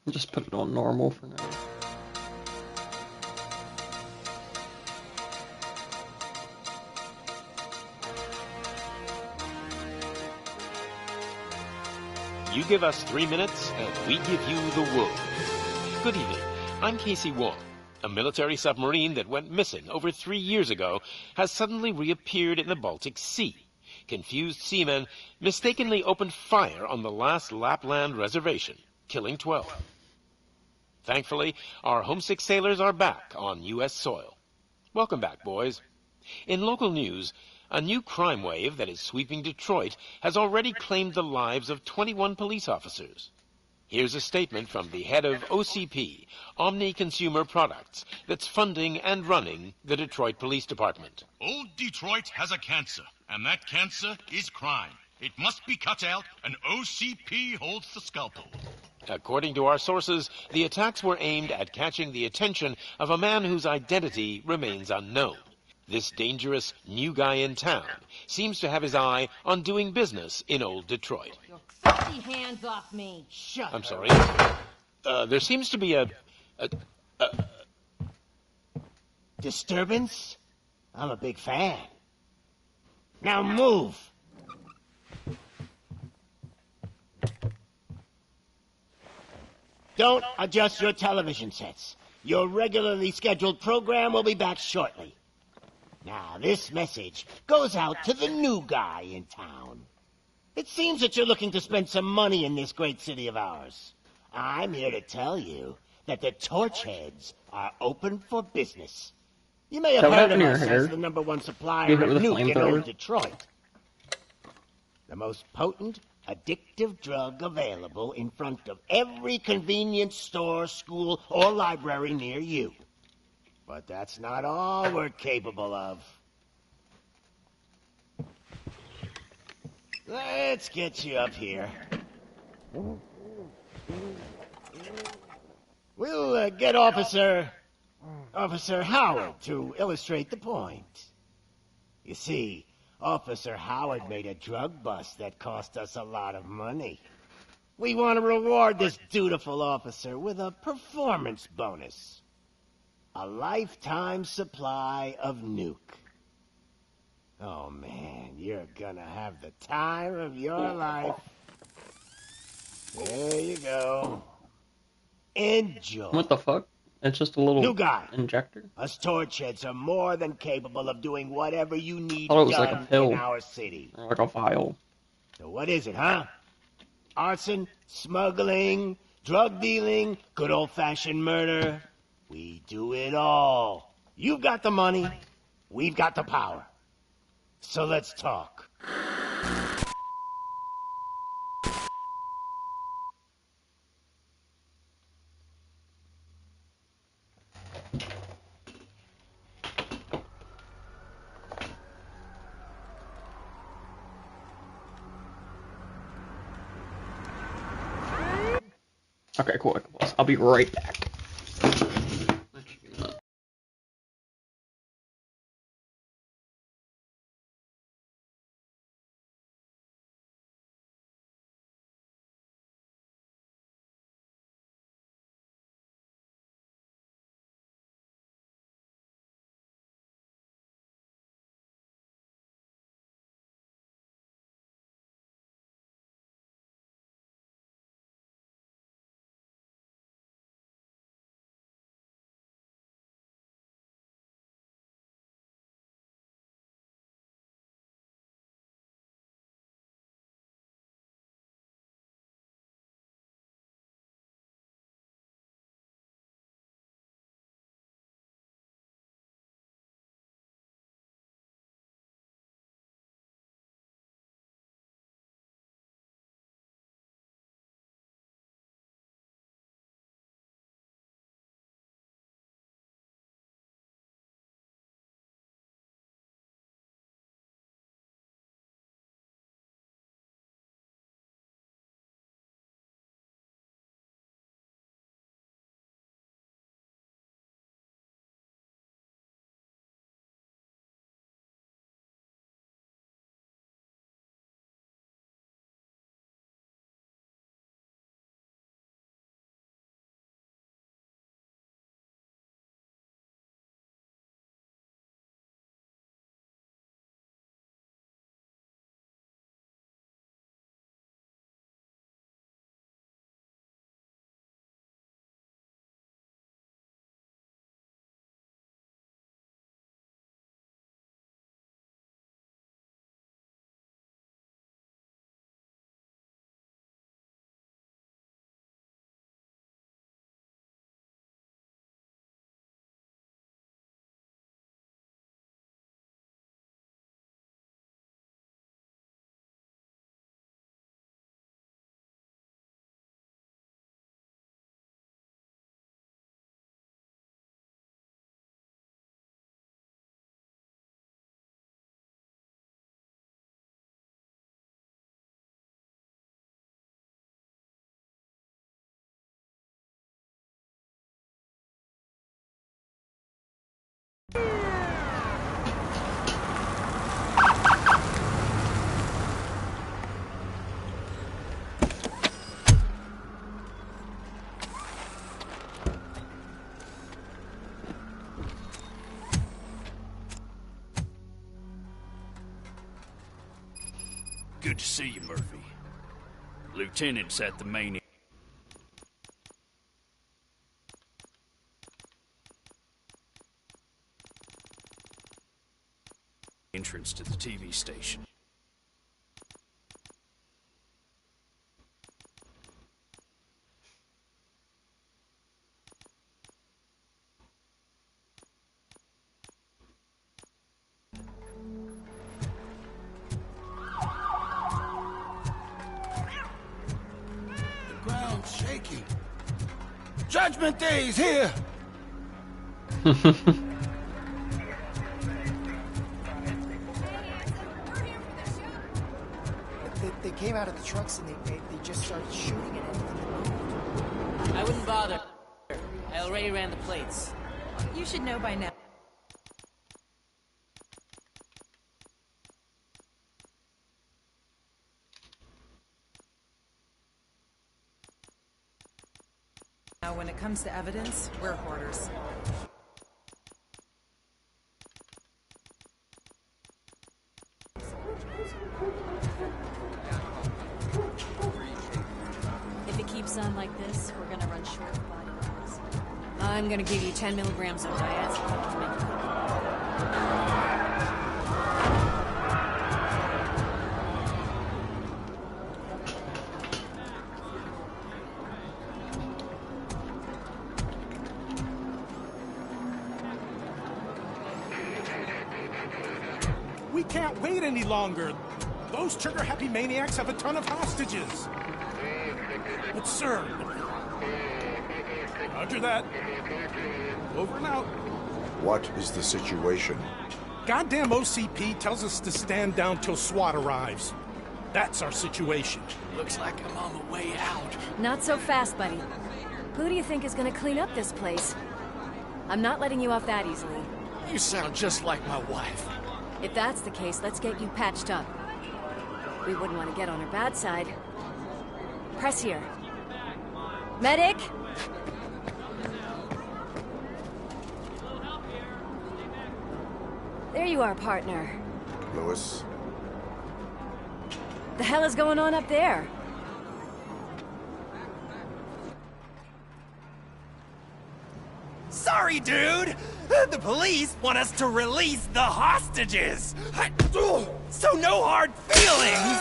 Just put it on normal for now. You give us 3 minutes, and we give you the world. Good evening. I'm Casey Wong. A military submarine that went missing over 3 years ago has suddenly reappeared in the Baltic Sea. Confused seamen mistakenly opened fire on the last Lapland reservation, killing 12. Thankfully, our homesick sailors are back on U.S. soil. Welcome back, boys. In local news, a new crime wave that is sweeping Detroit has already claimed the lives of 21 police officers. Here's a statement from the head of OCP, Omni Consumer Products, that's funding and running the Detroit Police Department. Old Detroit has a cancer, and that cancer is crime. It must be cut out, and OCP holds the scalpel. According to our sources, the attacks were aimed at catching the attention of a man whose identity remains unknown. This dangerous new guy in town seems to have his eye on doing business in old Detroit. Your filthy hands off me! Shut I'm up. sorry. There seems to be a Disturbance? I'm a big fan. Now move! Don't adjust your television sets. Your regularly scheduled program will be back shortly. Now, this message goes out to the new guy in town. It seems that you're looking to spend some money in this great city of ours. I'm here to tell you that the Torchheads are open for business. You may have So what heard of happened to us your hair? as the #1 supplier You of hit with a nuke in flamethrower? old Detroit. The most potent, addictive drug available in front of every convenience store, school, or library near you. But that's not all we're capable of. Let's get you up here. We'll get Officer Howard to illustrate the point. You see, Officer Howard made a drug bust that cost us a lot of money. We want to reward this dutiful officer with a performance bonus. A lifetime supply of nuke. Oh man, you're gonna have the time of your life. There you go. Enjoy. What the fuck? It's just a little New guy. injector? Us Torchheads are more than capable of doing whatever you need Thought it was done like a pill. in our city. Or like a vial. So what is it, huh? Arson, smuggling, drug dealing, good old-fashioned murder. We do it all. You've got the money, we've got the power. So let's talk. Okay, cool. I'll be right back. Good to see you, Murphy. Lieutenant's at the main entrance to the TV station. The ground's shaking. Judgment Day's here! They came out of the trucks and they just started shooting at everything. I wouldn't bother. I already ran the plates. You should know by now. Now, when it comes to evidence, we're hoarders. If it keeps on like this, we're gonna run short of body parts. I'm gonna give you 10 milligrams of diazepam. We can't wait any longer. Those trigger-happy maniacs have a ton of hostages. But sir... Roger that. Over and out. What is the situation? Goddamn OCP tells us to stand down till SWAT arrives. That's our situation. Looks like I'm on the way out. Not so fast, buddy. Who do you think is gonna clean up this place? I'm not letting you off that easily. You sound just like my wife. If that's the case, let's get you patched up. We wouldn't want to get on her bad side. Press here. Medic! There you are, partner. Lewis? The hell is going on up there? Sorry, dude! The police want us to release the hostages! So no hard feelings!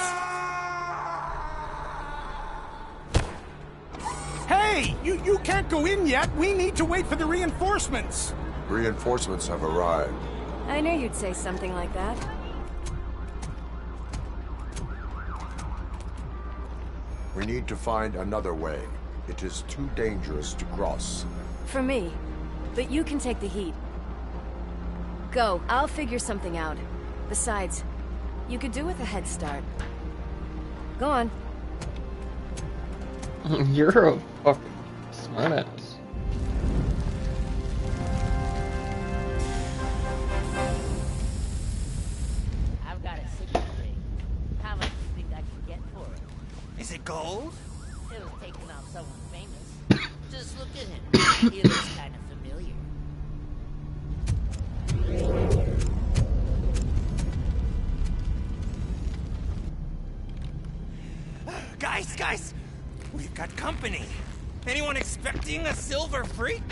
Hey! You can't go in yet! We need to wait for the reinforcements! Reinforcements have arrived. I knew you'd say something like that. We need to find another way. It is too dangerous to cross. For me. But you can take the heat. Go. I'll figure something out. Besides, you could do with a head start. Go on. You're a fucking smartass. I've got a secret ring. How much do you think I can get for it? Is it gold? It was taken off someone famous. Just look at him. He looks kind of familiar. Guys! We've got company. Anyone expecting a silver freak?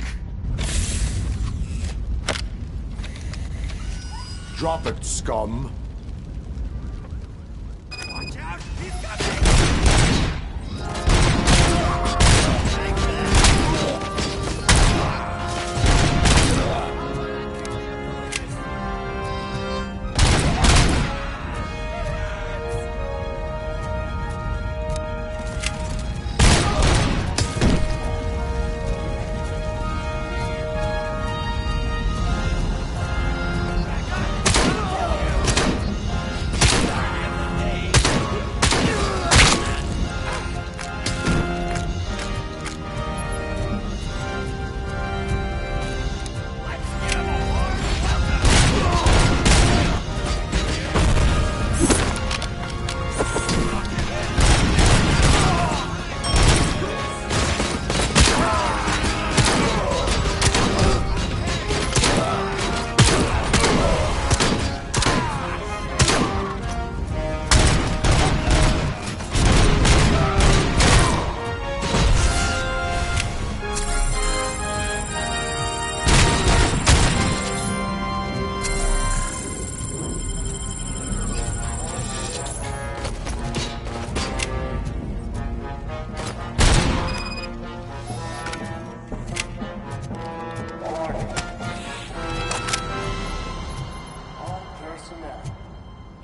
Drop it, scum. Watch out! He's got me!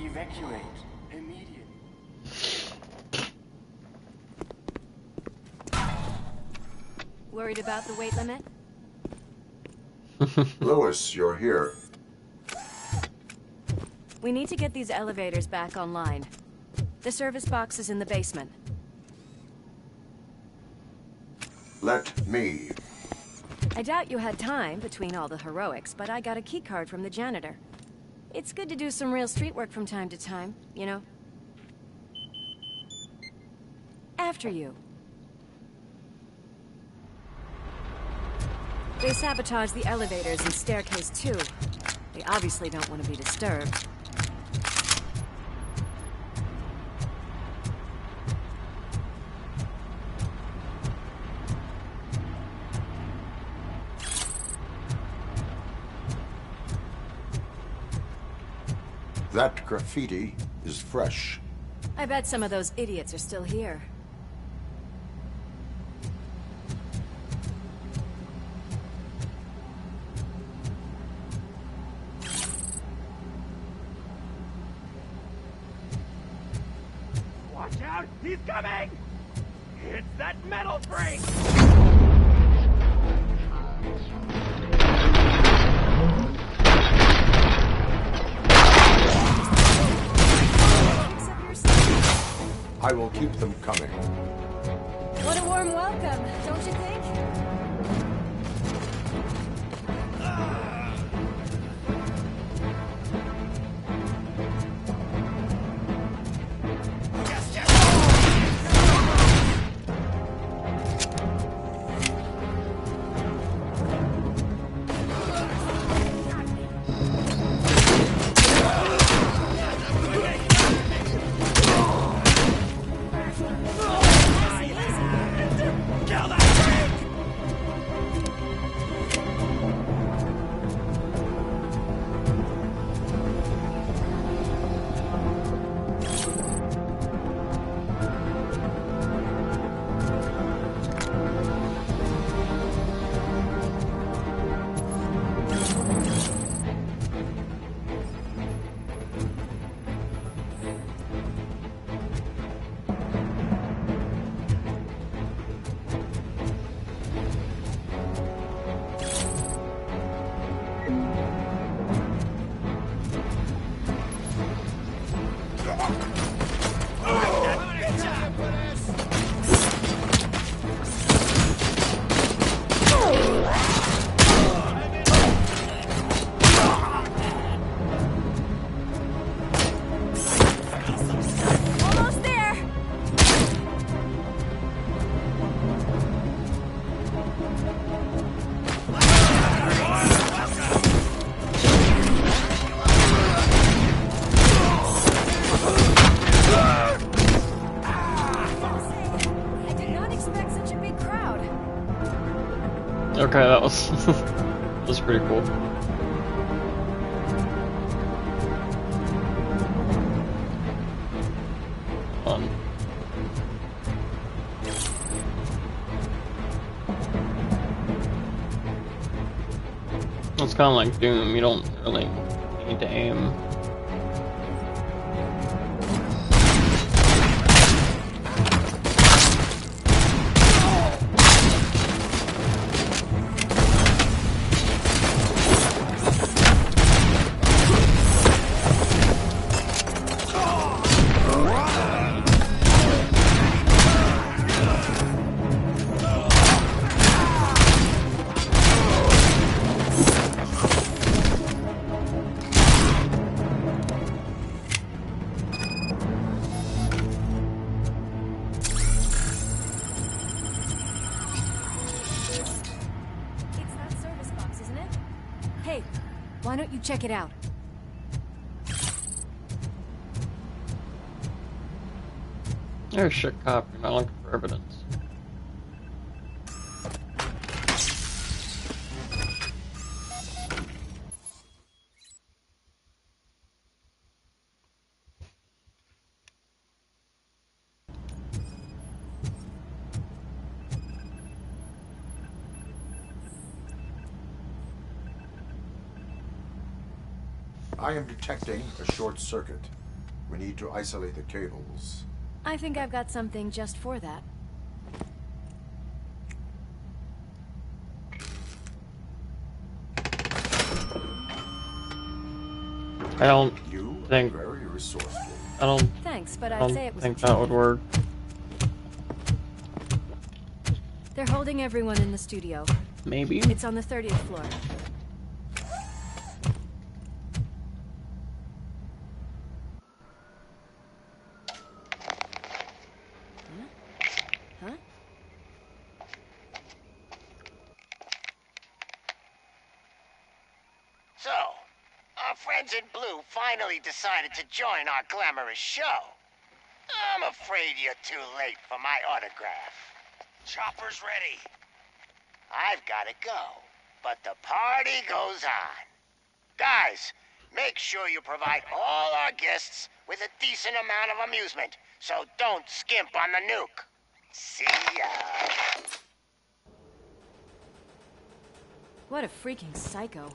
Evacuate immediately. Worried about the weight limit? Lewis, you're here. We need to get these elevators back online. The service box is in the basement. Let me. I doubt you had time between all the heroics, but I got a keycard from the janitor. It's good to do some real street work from time to time, you know? After you. They sabotaged the elevators and staircase too. They obviously don't want to be disturbed. That graffiti is fresh. I bet some of those idiots are still here. Watch out! He's coming! It's that metal freak! I will keep them coming. What a warm welcome, don't you think? Okay, that was that was pretty cool. Fun. It's kind of like Doom. You don't really need to aim. Why don't you check it out? You're a shit cop. You're not looking for evidence. I am detecting a short circuit. We need to isolate the cables. I think I've got something just for that. I don't You think. are very resourceful. I don't. Thanks, but I I'd don't say it was think a that joke. would work. They're holding everyone in the studio. Maybe. It's on the 30th floor. Huh? So, our friends in blue finally decided to join our glamorous show. I'm afraid you're too late for my autograph. Chopper's ready. I've got to go, but the party goes on. Guys, make sure you provide all our guests with a decent amount of amusement, so don't skimp on the nuke. See ya. What a freaking psycho.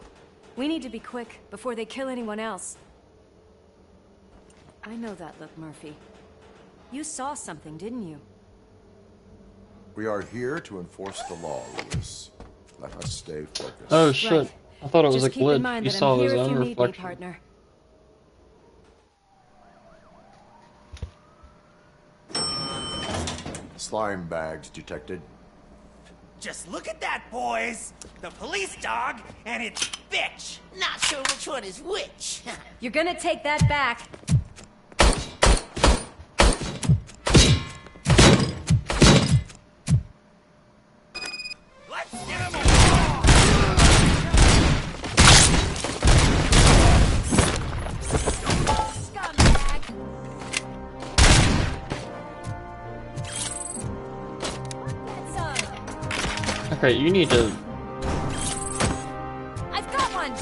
We need to be quick before they kill anyone else. I know that look, Murphy. You saw something, didn't you? We are here to enforce the law, Lewis. Let us stay focused. Oh shit! Right. I thought it was Just a keep in glitch. mind He that saw I'm his here if own you need me, reflection. partner. Slime bags detected. Just look at that, boys! The police dog and its bitch! Not sure which one is which. You're gonna take that back. Let's give him a Scumbag! Get some. Okay, you need to. I've got one!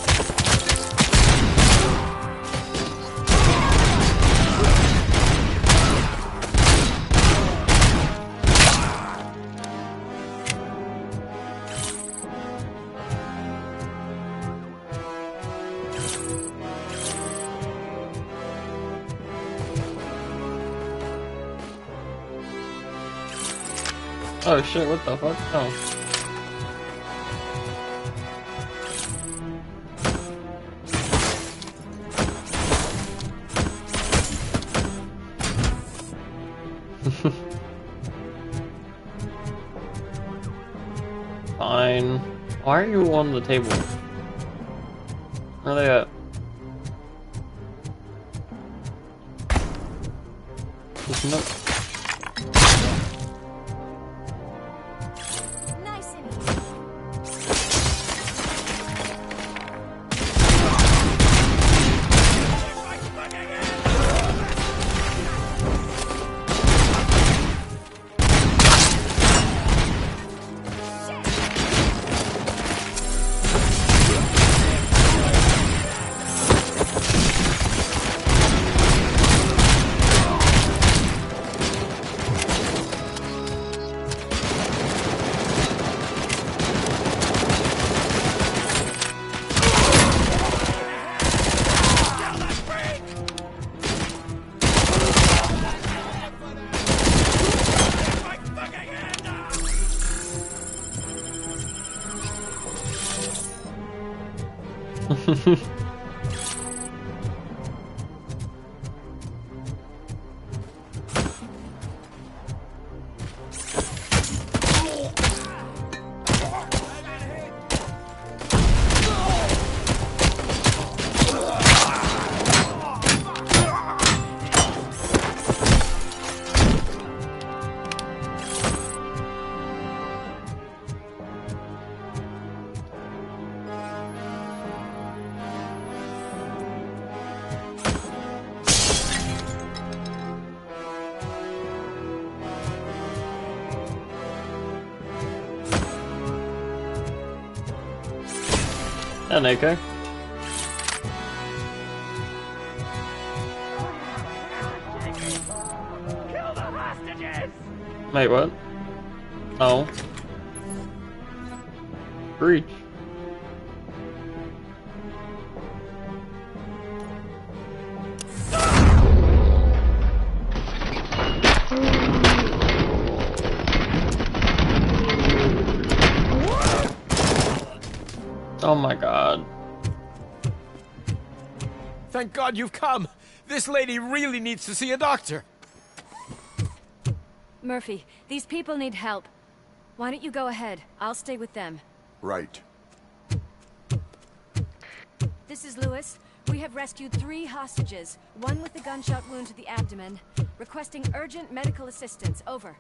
Oh shit! What the fuck? Oh. Fine. Why are you on the table? Where are they at? There's no. Nice and easy. And AK. Kill the hostages! Wait, what? Oh. Breach. Oh my god. Thank God you've come. This lady really needs to see a doctor. Murphy, these people need help. Why don't you go ahead? I'll stay with them. Right. This is Lewis. We have rescued 3 hostages, one with a gunshot wound to the abdomen. Requesting urgent medical assistance. Over.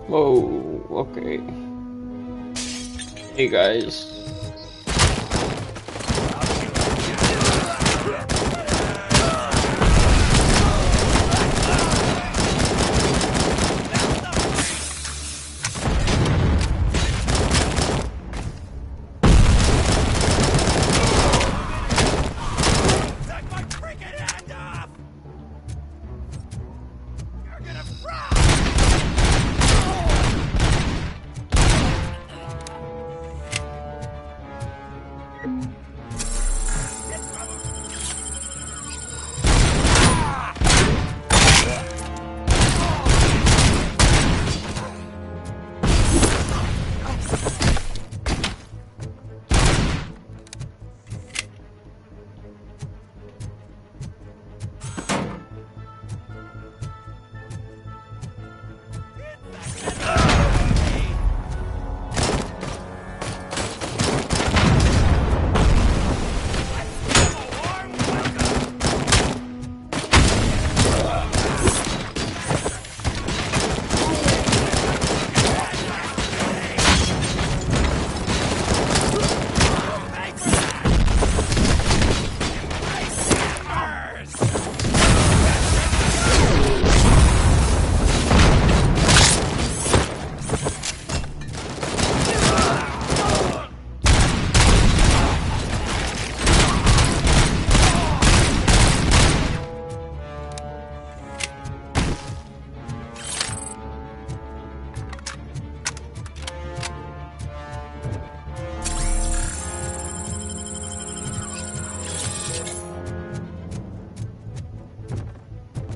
Whoa, okay. Hey guys.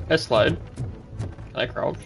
I slide. Can I crouch?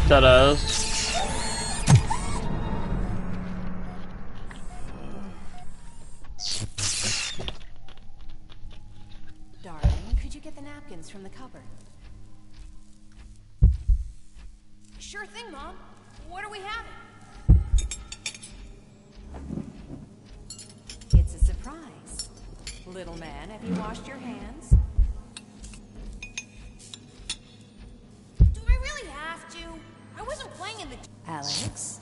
That is. Darling, could you get the napkins from the cupboard? Sure thing, Mom. What are we having? It's a surprise. Little man, have you washed your hands? Do I really have to? I wasn't playing in the... Alex?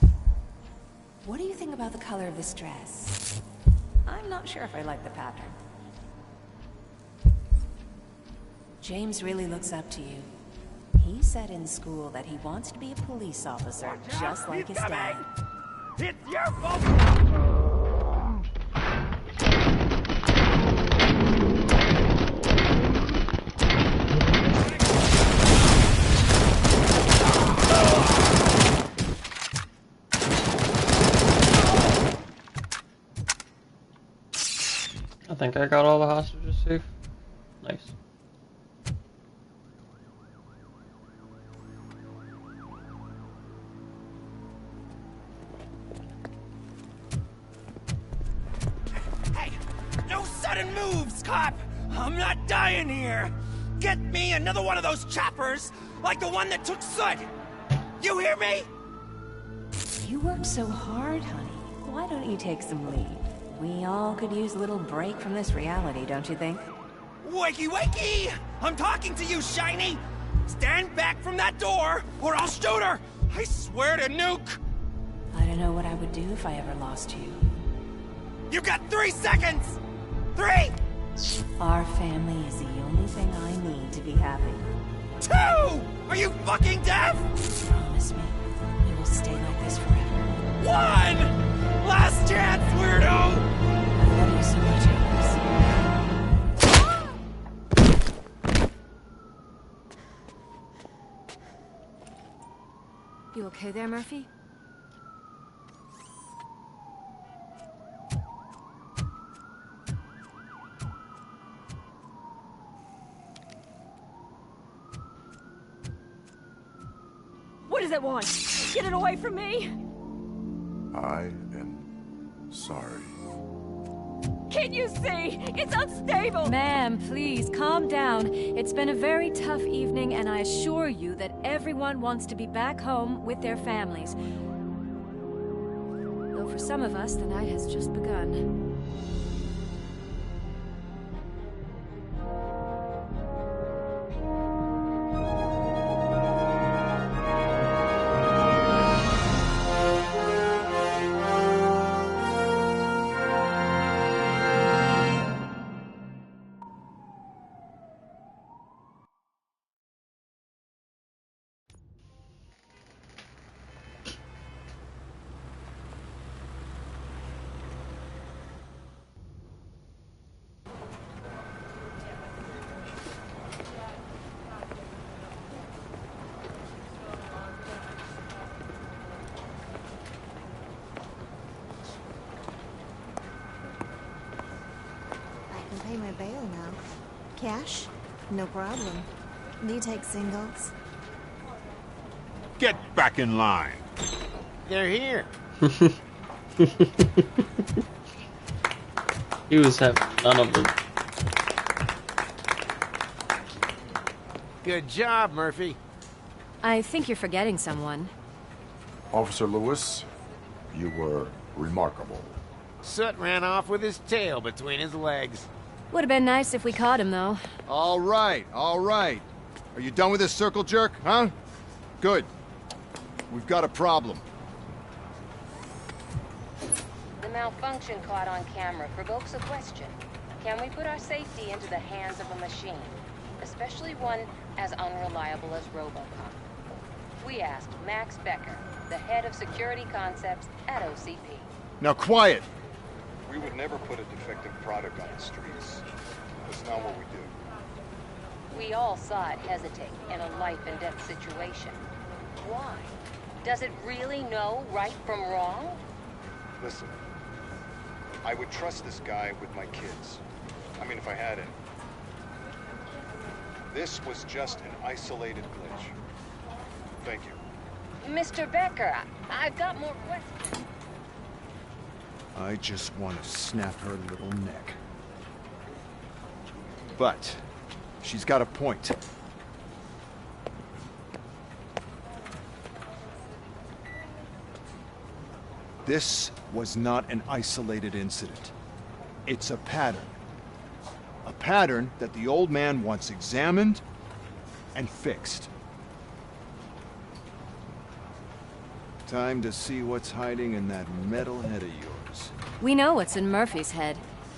What do you think about the color of this dress? I'm not sure if I like the pattern. James really looks up to you. He said in school that he wants to be a police officer, just like his dad. It's your fault! I think I got all the hostages safe. Nice. Hey! No sudden moves, cop! I'm not dying here! Get me another one of those choppers, like the one that took Soot! You hear me? You worked so hard, honey. Why don't you take some leave? We all could use a little break from this reality, don't you think? Wakey, wakey! I'm talking to you, Shiny! Stand back from that door, or I'll shoot her! I swear to nuke! I don't know what I would do if I ever lost you. You got 3 seconds! 3! Our family is the only thing I need to be happy. 2! Are you fucking deaf? Promise me, we will stay like this forever. 1! Last chance, weirdo! I love you so much, Alice. You okay there, Murphy? What does it want? Get it away from me! I am sorry. Can't you see? It's unstable! Ma'am, please, calm down. It's been a very tough evening, and I assure you that everyone wants to be back home with their families. Though for some of us, the night has just begun. Pay my bail now. Cash? No problem. Do you take singles? Get back in line. They're here. He was having none of them. Good job, Murphy. I think you're forgetting someone. Officer Lewis, you were remarkable. Soot ran off with his tail between his legs. Would have been nice if we caught him, though. All right, all right. Are you done with this circle jerk, huh? Good. We've got a problem. The malfunction caught on camera provokes a question. Can we put our safety into the hands of a machine? Especially one as unreliable as Robocock. We asked Max Becker, the head of security concepts at OCP. Now quiet! We would never put a defective product on the streets. That's not what we do. We all saw it hesitate in a life-and-death situation. Why? Does it really know right from wrong? Listen, I would trust this guy with my kids. I mean, if I had any. This was just an isolated glitch. Thank you. Mr. Becker, I've got more questions. I just want to snap her little neck. But she's got a point. This was not an isolated incident. It's a pattern. A pattern that the old man wants examined and fixed. Time to see what's hiding in that metal head of yours. We know what's in Murphy's head.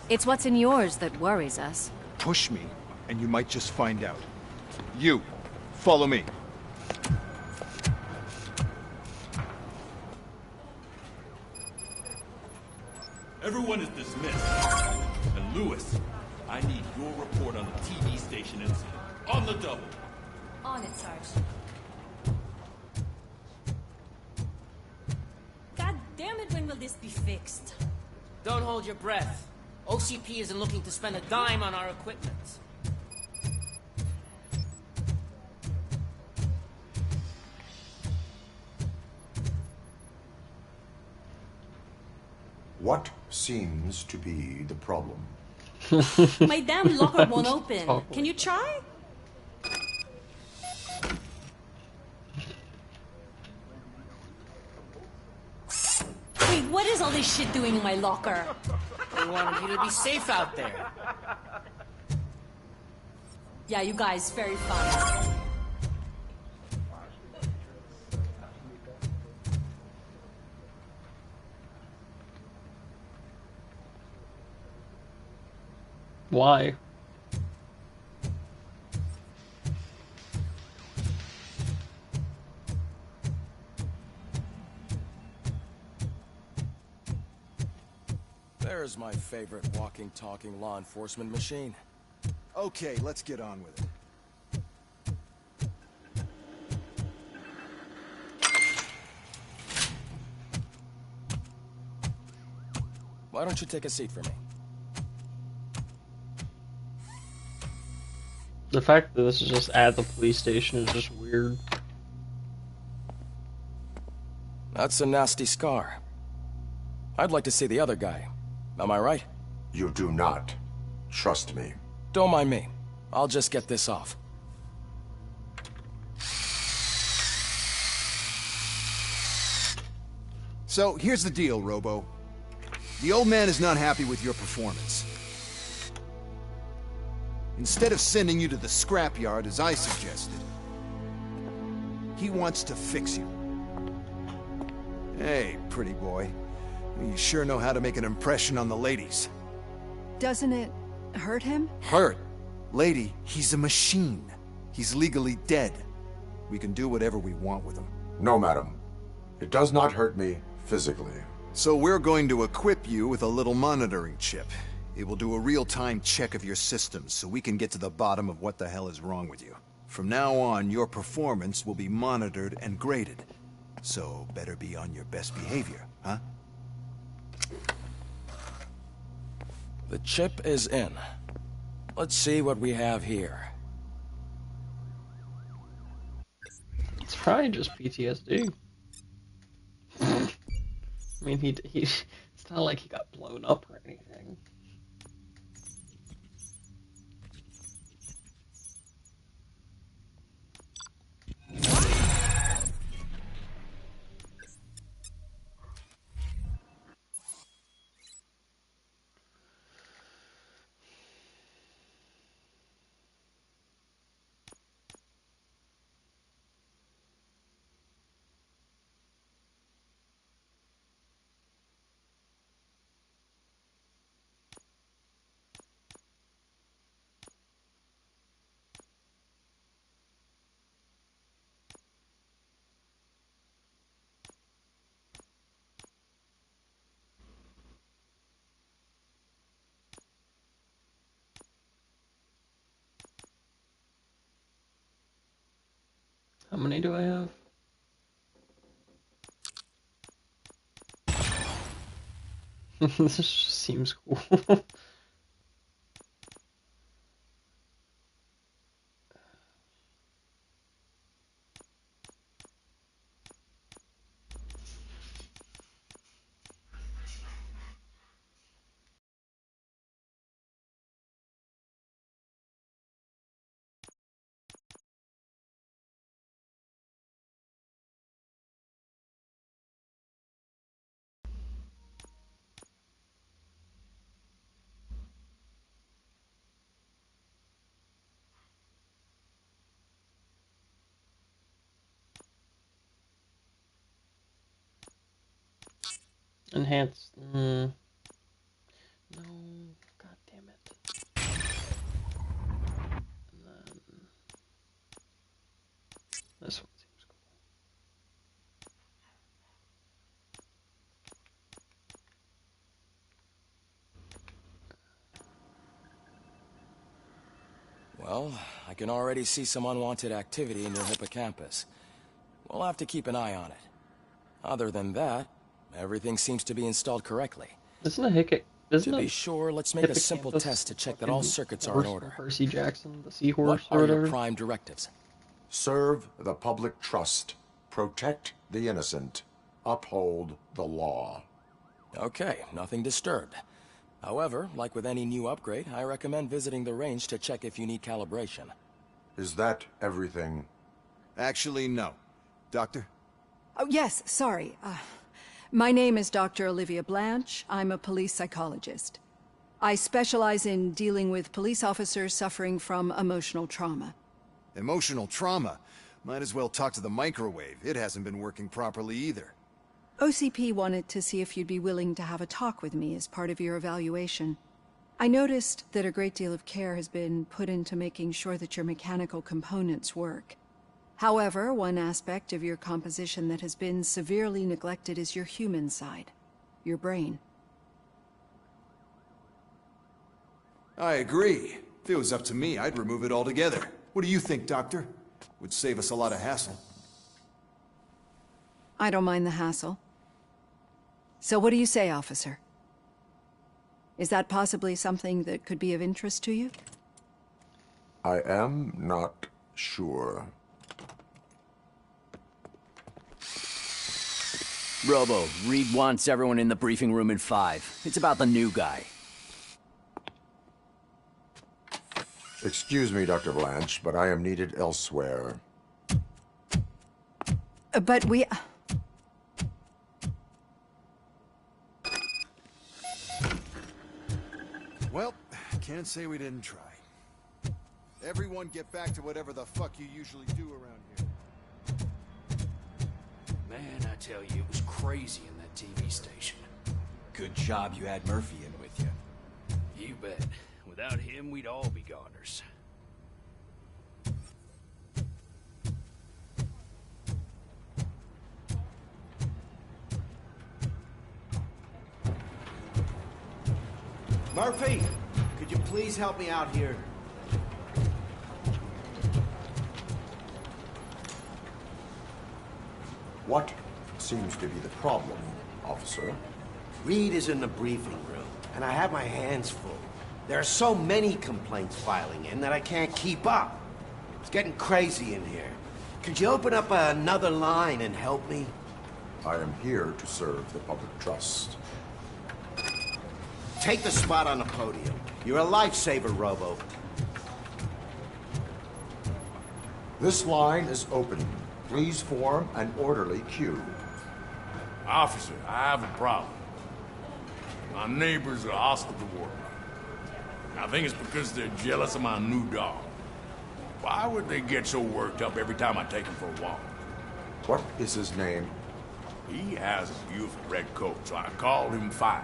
It's what's in yours that worries us. Push me, and you might just find out. You, follow me. Everyone is dismissed. And Lewis, I need your report on the TV station incident. On the double. On it, Sarge. God damn it, when will this be fixed? Don't hold your breath. OCP isn't looking to spend a dime on our equipment. What seems to be the problem? My damn locker won't open. Can you try? this shit doing in my locker? We wanted you to be safe out there. Yeah, you guys, very fun. Why? There's my favorite walking, talking law enforcement machine. Okay, let's get on with it. Why don't you take a seat for me? The fact that this is just at the police station is just weird. That's a nasty scar. I'd like to see the other guy. Am I right? You do not. Trust me. Don't mind me. I'll just get this off. So, here's the deal, Robo. The old man is not happy with your performance. Instead of sending you to the scrapyard, as I suggested, he wants to fix you. Hey, pretty boy. You sure know how to make an impression on the ladies. Doesn't it hurt him? Hurt? Lady, he's a machine. He's legally dead. We can do whatever we want with him. No, madam. It does not hurt me physically. So we're going to equip you with a little monitoring chip. It will do a real-time check of your systems so we can get to the bottom of what the hell is wrong with you. From now on, your performance will be monitored and graded. So better be on your best behavior, huh? The chip is in. Let's see what we have here. It's probably just PTSD. I mean, it's not like he got blown up or anything. How many do I have? This just seems cool. Enhance. No. God damn it. And then this one seems Well, I can already see some unwanted activity in your hippocampus. We'll have to keep an eye on it. Other than that, everything seems to be installed correctly. Isn't a hickey? To be sure, let's make a simple test to check that all circuits are in order. Percy Jackson, the seahorse, What or are whatever. your prime directives? Serve the public trust. Protect the innocent. Uphold the law. Okay, nothing disturbed. However, like with any new upgrade, I recommend visiting the range to check if you need calibration. Is that everything? Actually, no. Doctor? Oh, yes, sorry. My name is Dr. Olivia Blanche. I'm a police psychologist. I specialize in dealing with police officers suffering from emotional trauma. Emotional trauma? Might as well talk to the microwave. It hasn't been working properly either. OCP wanted to see if you'd be willing to have a talk with me as part of your evaluation. I noticed that a great deal of care has been put into making sure that your mechanical components work. However, one aspect of your composition that has been severely neglected is your human side, your brain. I agree. If it was up to me, I'd remove it altogether. What do you think, Doctor? Would save us a lot of hassle. I don't mind the hassle. So what do you say, officer? Is that possibly something that could be of interest to you? I am not sure. Robo, Reed wants everyone in the briefing room in 5. It's about the new guy. Excuse me, Dr. Blanche, but I am needed elsewhere. But we... Well, can't say we didn't try. Everyone get back to whatever the fuck you usually do around here. Man, I tell you, it was crazy in that TV station. Good job you had Murphy in with you. You bet. Without him, we'd all be goners. Murphy, could you please help me out here? What seems to be the problem, officer? Reed is in the briefing room, and I have my hands full. There are so many complaints filing in that I can't keep up. It's getting crazy in here. Could you open up another line and help me? I am here to serve the public trust. Take the spot on the podium. You're a lifesaver, Robo. This line is open. Please form an orderly queue. Officer, I have a problem. My neighbors are hostile toward me. I think it's because they're jealous of my new dog. Why would they get so worked up every time I take him for a walk? What is his name? He has a beautiful red coat, so I called him Fire.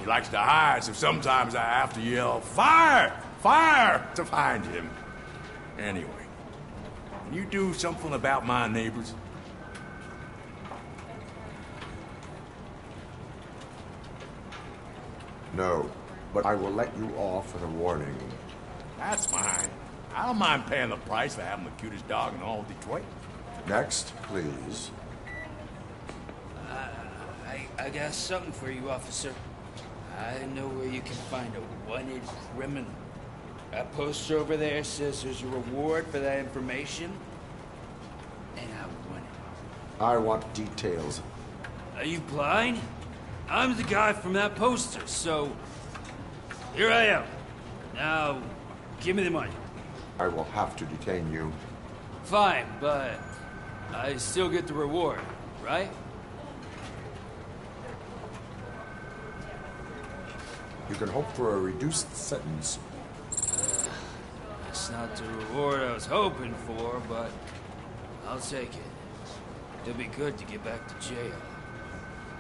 He likes to hide, so sometimes I have to yell, "Fire! Fire!" to find him. Anyway, can you do something about my neighbors? No, but I will let you off with a warning. That's fine. I don't mind paying the price for having the cutest dog in all of Detroit. Next, please. I got something for you, officer. I know where you can find a wanted criminal. That poster over there says there's a reward for that information, and I want it. I want details. Are you blind? I'm the guy from that poster, so here I am. Now, give me the money. I will have to detain you. Fine, but I still get the reward, right? You can hope for a reduced sentence. That's not the reward I was hoping for, but I'll take it. It'll be good to get back to jail.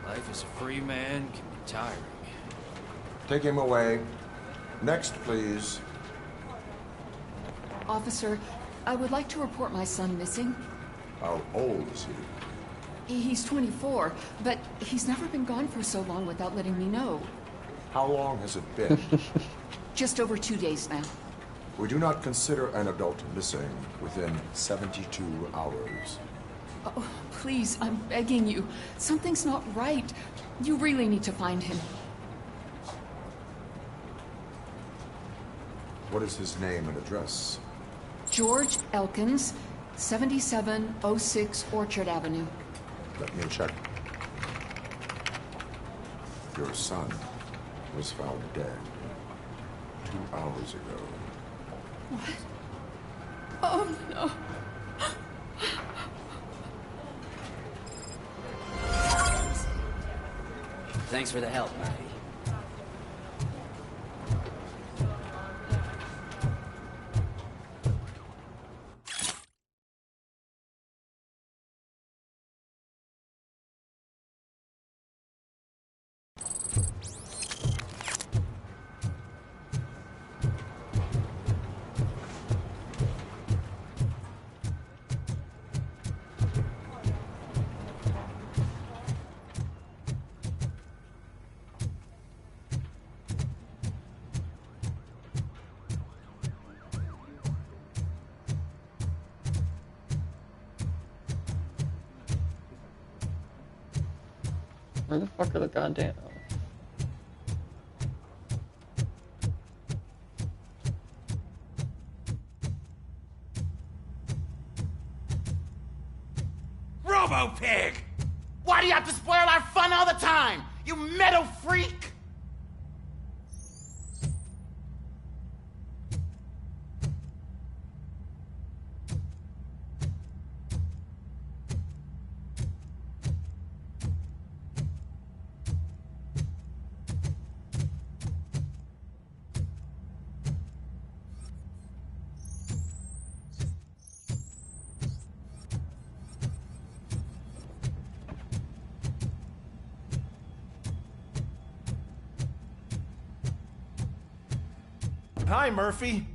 Life as a free man can be tiring. Take him away. Next, please. Officer, I would like to report my son missing. How old is he? He's 24, but he's never been gone for so long without letting me know. How long has it been? Just over 2 days now. We do not consider an adult missing within 72 hours. Oh, please, I'm begging you. Something's not right. You really need to find him. What is his name and address? George Elkins, 7706 Orchard Avenue. Let me check. Your son was found dead 2 hours ago. What? Oh, no. Thanks for the help, Murphy. Where the fuck are the goddamn... Oh. Robo-Pig! Why do you have to spoil our fun all the time? You metal freak! Hi, Murphy.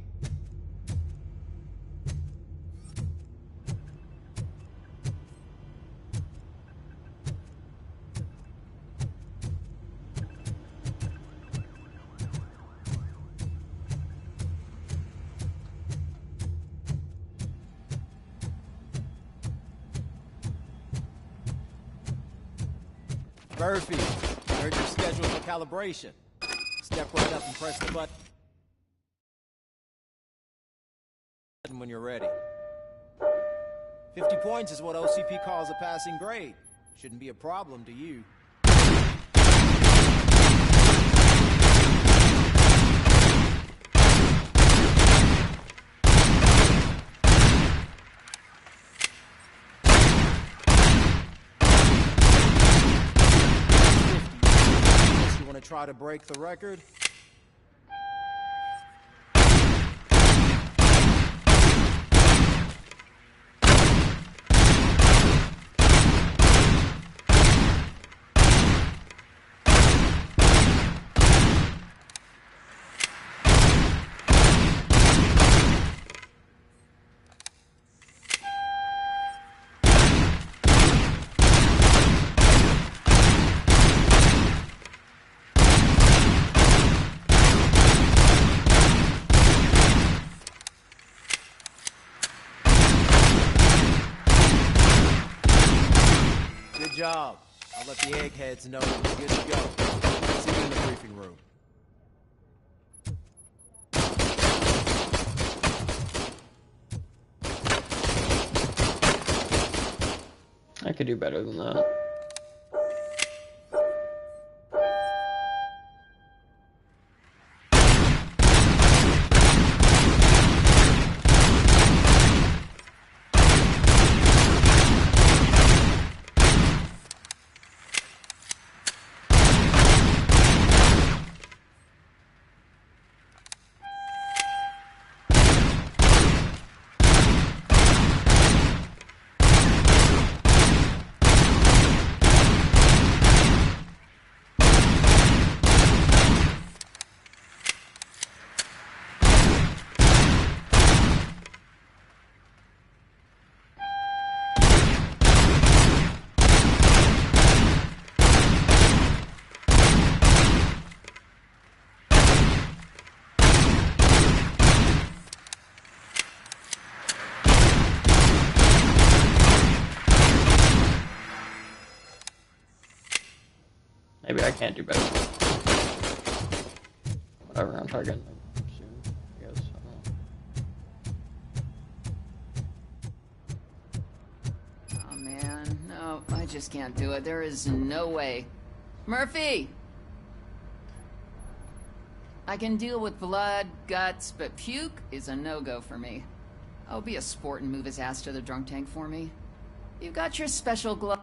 Murphy, heard you're scheduled for calibration. Step right up and press the button when you're ready. 50 points is what OCP calls a passing grade. Shouldn't be a problem to you. Unless you want to try to break the record. Good job. I'll let the eggheads know that we're good to go. See you in the briefing room. I could do better than that. Maybe I can't do better. Whatever, I'm trying again soon, I guess. I don't know. Oh man, no, I just can't do it. There is no way. Murphy! I can deal with blood, guts, but puke is a no-go for me. Oh, be a sport and move his ass to the drunk tank for me. You got your special glove.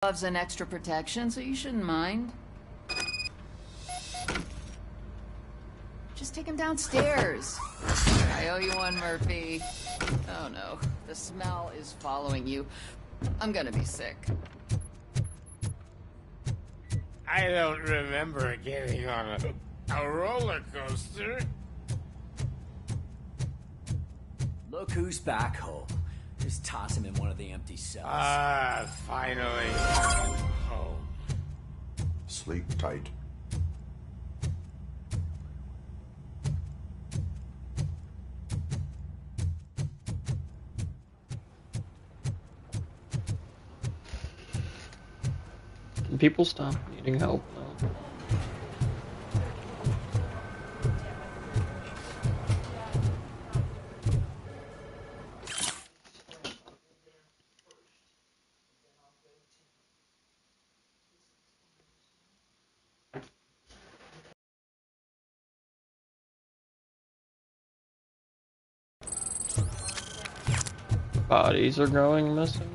Gloves and extra protection, so you shouldn't mind. Just take him downstairs. I owe you one, Murphy. Oh no, the smell is following you. I'm gonna be sick. I don't remember getting on a roller coaster. Look who's back home. Just toss him in one of the empty cells. Finally. Home. Sleep tight. Can people stop needing help now? Bodies are going missing.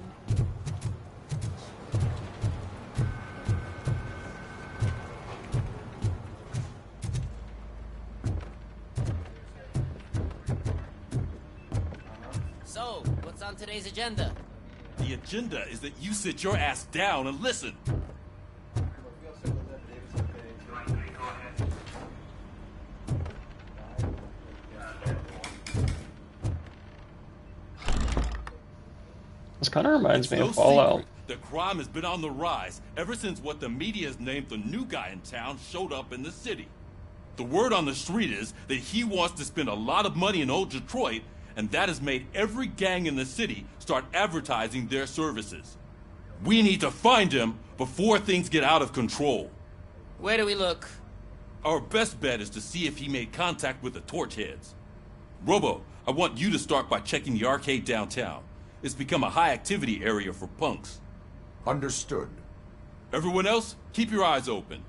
So, what's on today's agenda? The agenda is that you sit your ass down and listen. This kind of reminds It's me no of Fallout. secret that crime has been on the rise ever since what the media has named the new guy in town showed up in the city. The word on the street is that he wants to spend a lot of money in old Detroit, and that has made every gang in the city start advertising their services. We need to find him before things get out of control. Where do we look? Our best bet is to see if he made contact with the Torchheads. Robo, I want you to start by checking the arcade downtown. It's become a high-activity area for punks. Understood. Everyone else, keep your eyes open.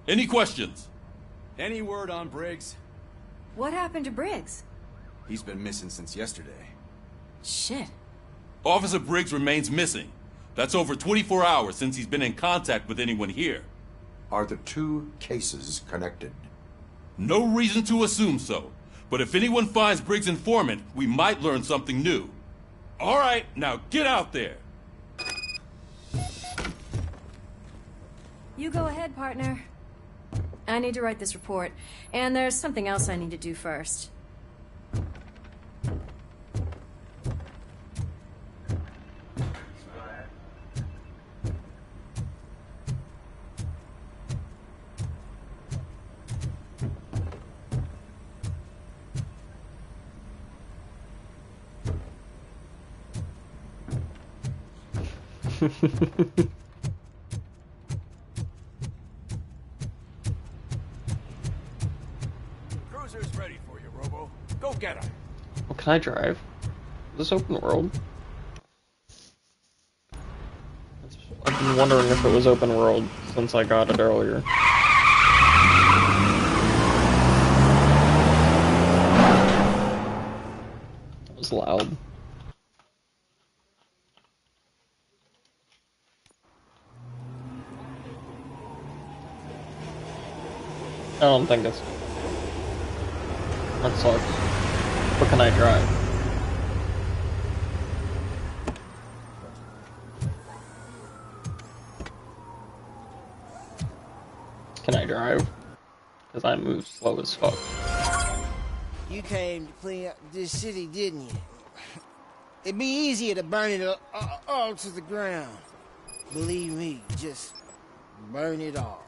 Any questions? Any word on Briggs? What happened to Briggs? He's been missing since yesterday. Shit. Officer Briggs remains missing. That's over 24 hours since he's been in contact with anyone here. Are the two cases connected? No reason to assume so. But if anyone finds Briggs' informant, we might learn something new. All right, now get out there. You go ahead, partner. I need to write this report, and there's something else I need to do first. Cruiser's ready for you, Robo. Go get her. Well, can I drive? Is this open world? I've been wondering if it was open world since I got it earlier. That was loud. I don't think it's... That sucks. But can I drive? Can I drive? Because I move slow as fuck. You came to clean up this city, didn't you? It'd be easier to burn it all to the ground. Believe me, just burn it all.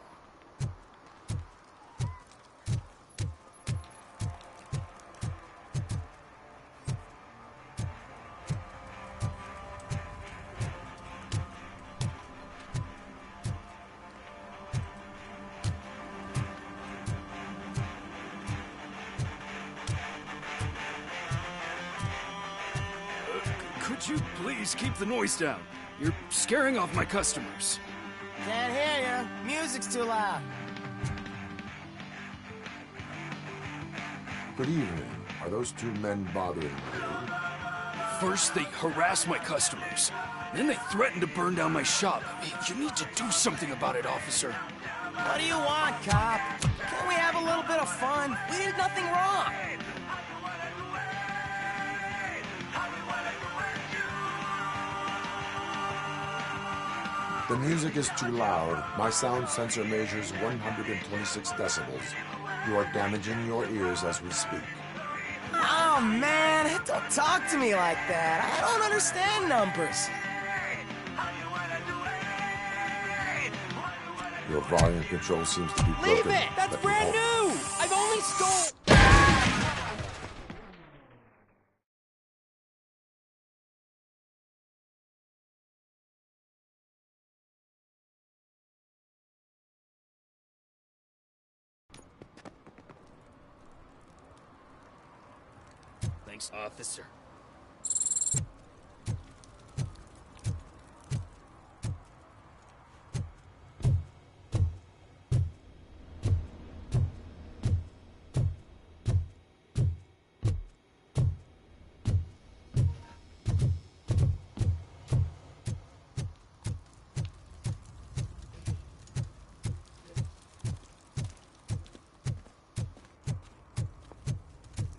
Could you please keep the noise down? You're scaring off my customers. Can't hear you. Music's too loud. Good evening. Are those two men bothering you? First, they harass my customers. Then they threaten to burn down my shop. You need to do something about it, officer. What do you want, cop? Can't we have a little bit of fun? We did nothing wrong. The music is too loud. My sound sensor measures 126 decibels. You are damaging your ears as we speak. Oh, man, don't talk to me like that. I don't understand numbers. Your volume control seems to be broken. Leave it! That's brand new! I've only stole... Thanks, officer.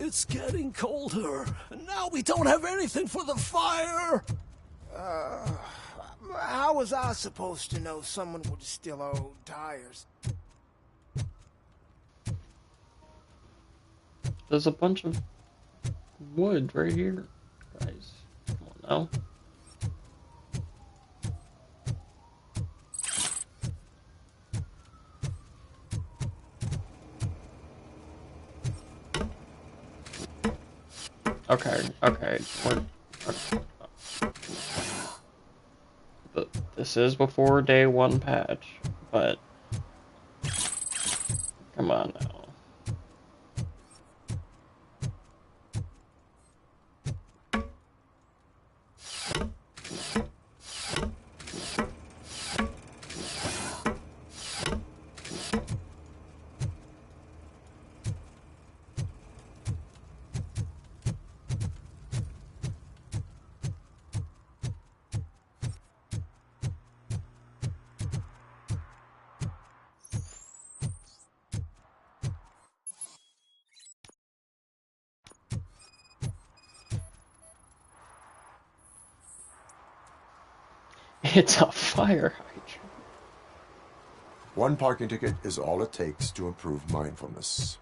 It's getting colder, and now we don't have anything for the fire! How was I supposed to know someone would steal our old tires? There's a bunch of wood right here, guys. Come on now. Okay. This is before day 1 patch, but come on now. It's a fire hydrant. One parking ticket is all it takes to improve mindfulness.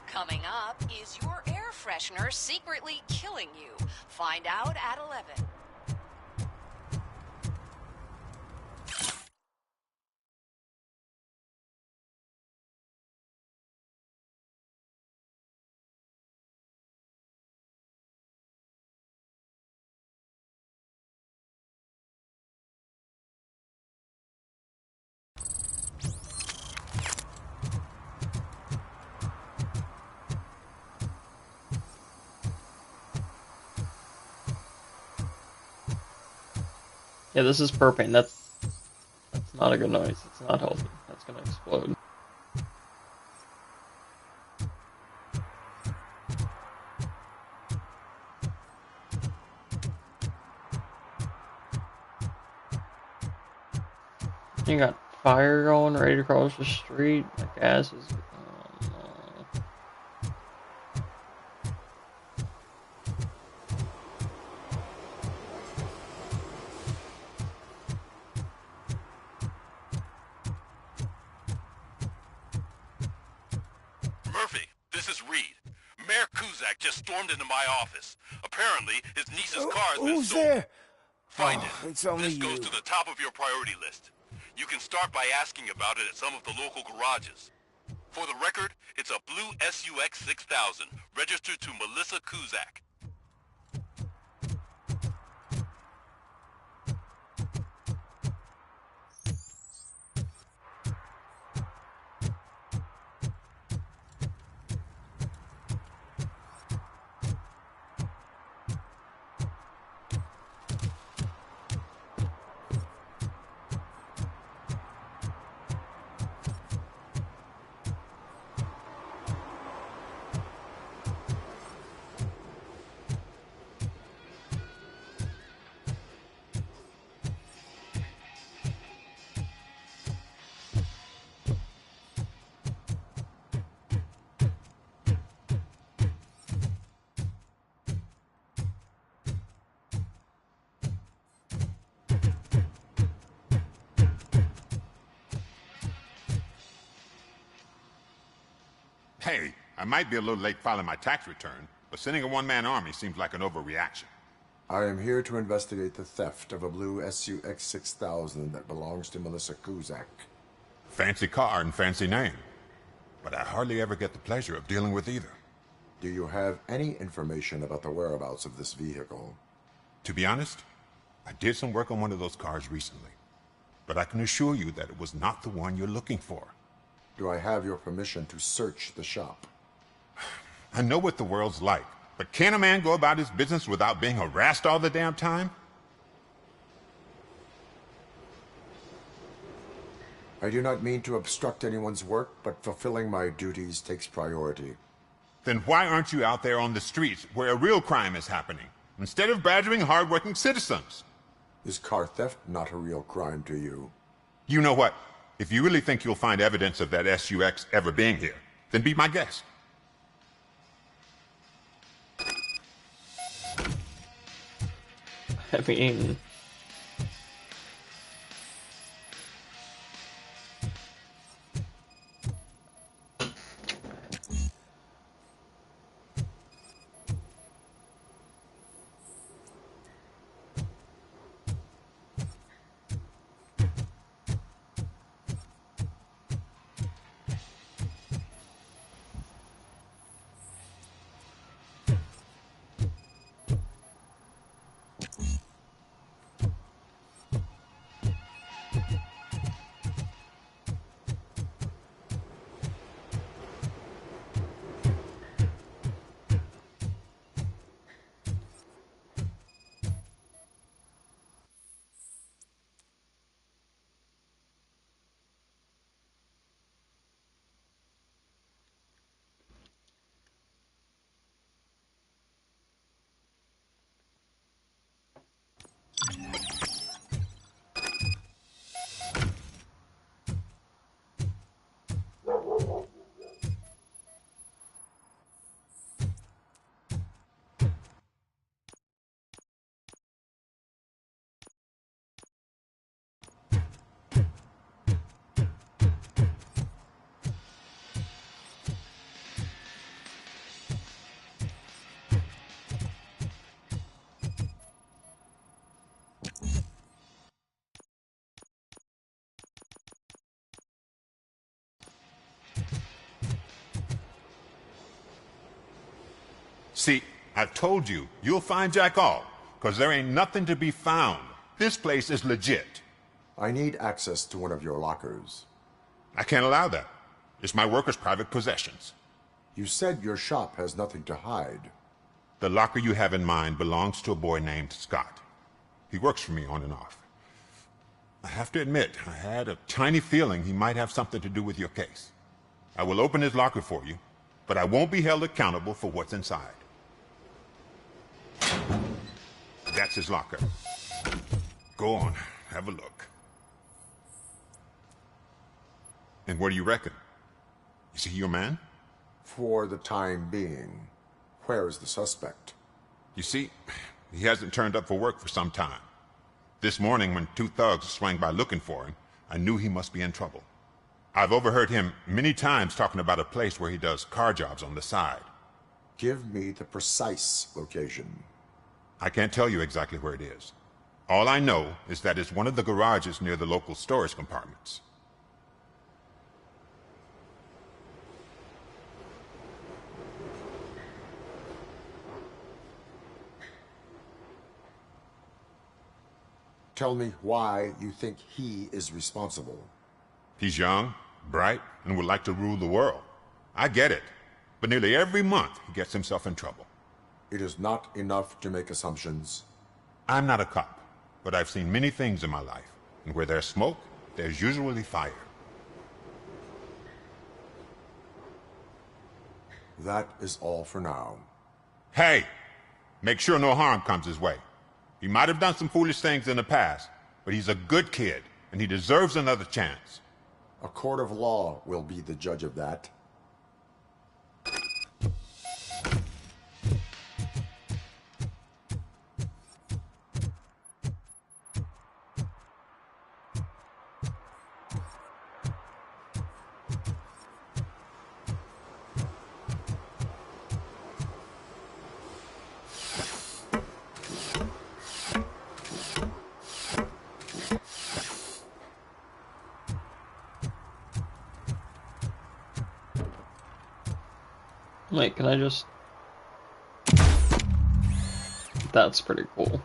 Coming up, is your air freshener secretly killing you? Find out at 11. Yeah, this is propane. That's not a good noise. It's not healthy. That's gonna explode. You got fire going right across the street. The gas is... Murphy, this is Reed. Mayor Kuzak just stormed into my office. Apparently, his niece's car has been Who's stolen. there? Find Oh, it. it's only This goes you. to the top of your priority list. You can start by asking about it at some of the local garages. For the record, it's a blue SUX 6000, registered to Melissa Kuzak. Hey, I might be a little late filing my tax return, but sending a one-man army seems like an overreaction. I am here to investigate the theft of a blue SUX 6000 that belongs to Melissa Kuzak. Fancy car and fancy name. But I hardly ever get the pleasure of dealing with either. Do you have any information about the whereabouts of this vehicle? To be honest, I did some work on one of those cars recently. But I can assure you that it was not the one you're looking for. Do I have your permission to search the shop? I know what the world's like, but can a man go about his business without being harassed all the damn time? I do not mean to obstruct anyone's work, but fulfilling my duties takes priority. Then why aren't you out there on the streets where a real crime is happening, instead of badgering hard-working citizens? Is car theft not a real crime to you? You know what? If you really think you'll find evidence of that SUX ever being here, then be my guest. I mean... See, I've told you, you'll find Jack all, because there ain't nothing to be found. This place is legit. I need access to one of your lockers. I can't allow that. It's my workers' private possessions. You said your shop has nothing to hide. The locker you have in mind belongs to a boy named Scott. He works for me on and off. I have to admit, I had a tiny feeling he might have something to do with your case. I will open his locker for you, but I won't be held accountable for what's inside. That's his locker. Go on, have a look. And what do you reckon? Is he your man? For the time being. Where is the suspect? You see, he hasn't turned up for work for some time. This morning, when two thugs swang by looking for him, I knew he must be in trouble. I've overheard him many times talking about a place where he does car jobs on the side. Give me the precise location. I can't tell you exactly where it is. All I know is that it's one of the garages near the local storage compartments. Tell me why you think he is responsible. He's young, bright, and would like to rule the world. I get it. But nearly every month, he gets himself in trouble. It is not enough to make assumptions. I'm not a cop, but I've seen many things in my life. And where there's smoke, there's usually fire. That is all for now. Hey! Make sure no harm comes his way. He might have done some foolish things in the past, but he's a good kid, and he deserves another chance. A court of law will be the judge of that. Wait, can I just... That's pretty cool.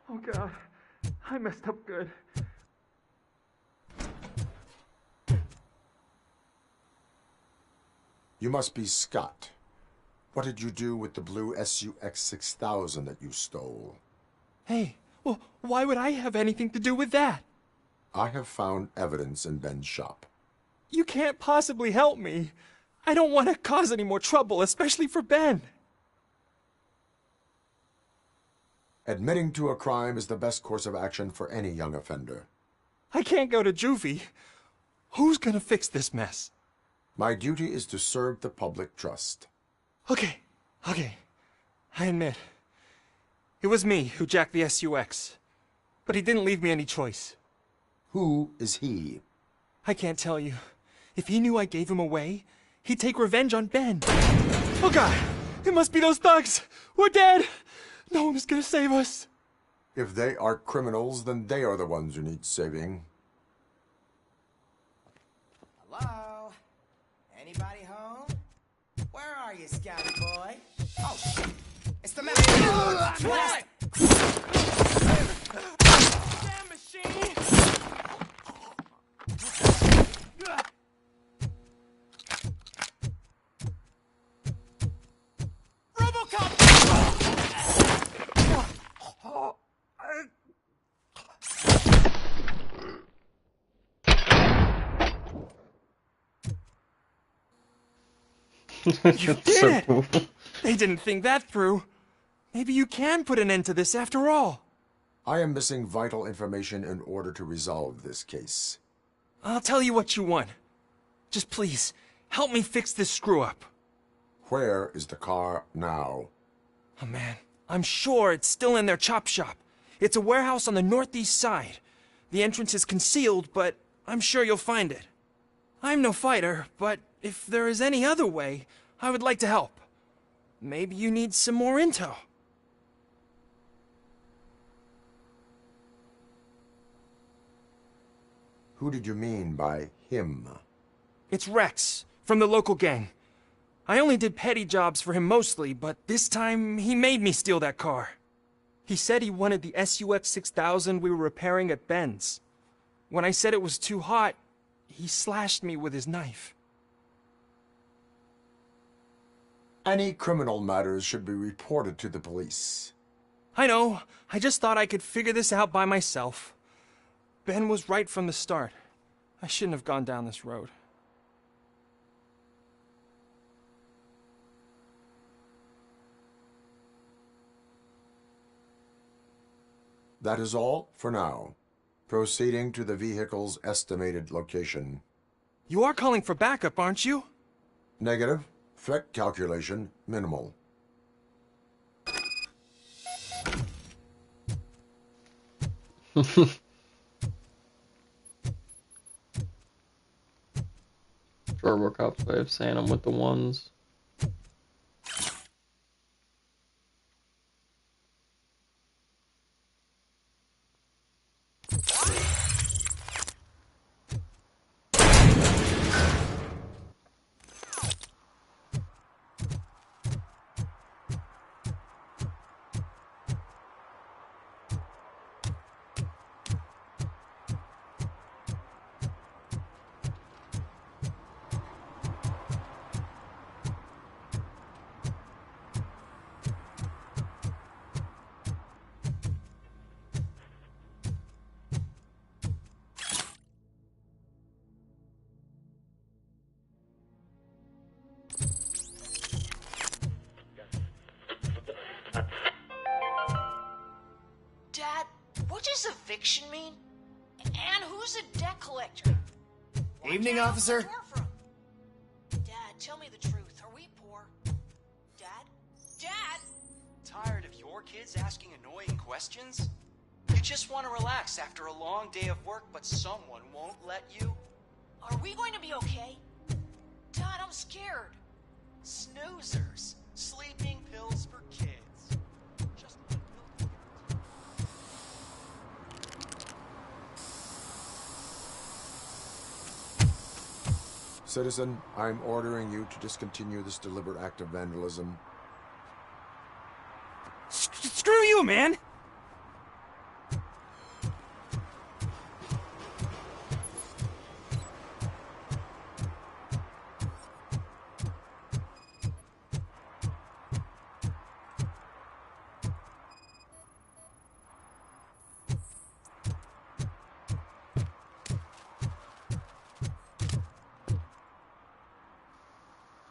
Oh god, I messed up good. You must be Scott. What did you do with the blue SUX 6000 that you stole? Hey, well, why would I have anything to do with that? I have found evidence in Ben's shop. You can't possibly help me. I don't want to cause any more trouble, especially for Ben. Admitting to a crime is the best course of action for any young offender. I can't go to juvie. Who's gonna fix this mess? My duty is to serve the public trust. Okay. I admit. It was me who jacked the SUX. But he didn't leave me any choice. Who is he? I can't tell you. If he knew I gave him away, he'd take revenge on Ben. Oh god! It must be those thugs! We're dead! No one is gonna save us. If they are criminals, then they are the ones who need saving. Hello? Anybody home? Where are you, Scotty boy? Oh, shit. It's the metal. What? Damn machine! Robocock! You did it! They didn't think that through. Maybe you can put an end to this after all. I am missing vital information in order to resolve this case. I'll tell you what you want. Just please, help me fix this screw-up. Where is the car now? Oh man, I'm sure it's still in their chop shop. It's a warehouse on the northeast side. The entrance is concealed, but I'm sure you'll find it. I'm no fighter, but if there is any other way, I would like to help. Maybe you need some more intel. Who did you mean by him? It's Rex, from the local gang. I only did petty jobs for him mostly, but this time he made me steal that car. He said he wanted the SUX 6000 we were repairing at Ben's. When I said it was too hot, he slashed me with his knife. Any criminal matters should be reported to the police. I know. I just thought I could figure this out by myself. Ben was right from the start. I shouldn't have gone down this road. That is all for now. Proceeding to the vehicle's estimated location. You are calling for backup, aren't you? Negative. Threat calculation minimal. Robocock's way of saying I'm with the ones. does eviction mean? And who's a debt collector? Evening, officer. Dad, tell me the truth. Are we poor? Dad? Dad? Tired of your kids asking annoying questions? You just want to relax after a long day of work, but someone won't let you? Are we going to be okay? Dad, I'm scared. Snoozers. Sleeping pills for kids. Just Citizen, I'm ordering you to discontinue this deliberate act of vandalism. Screw you, man!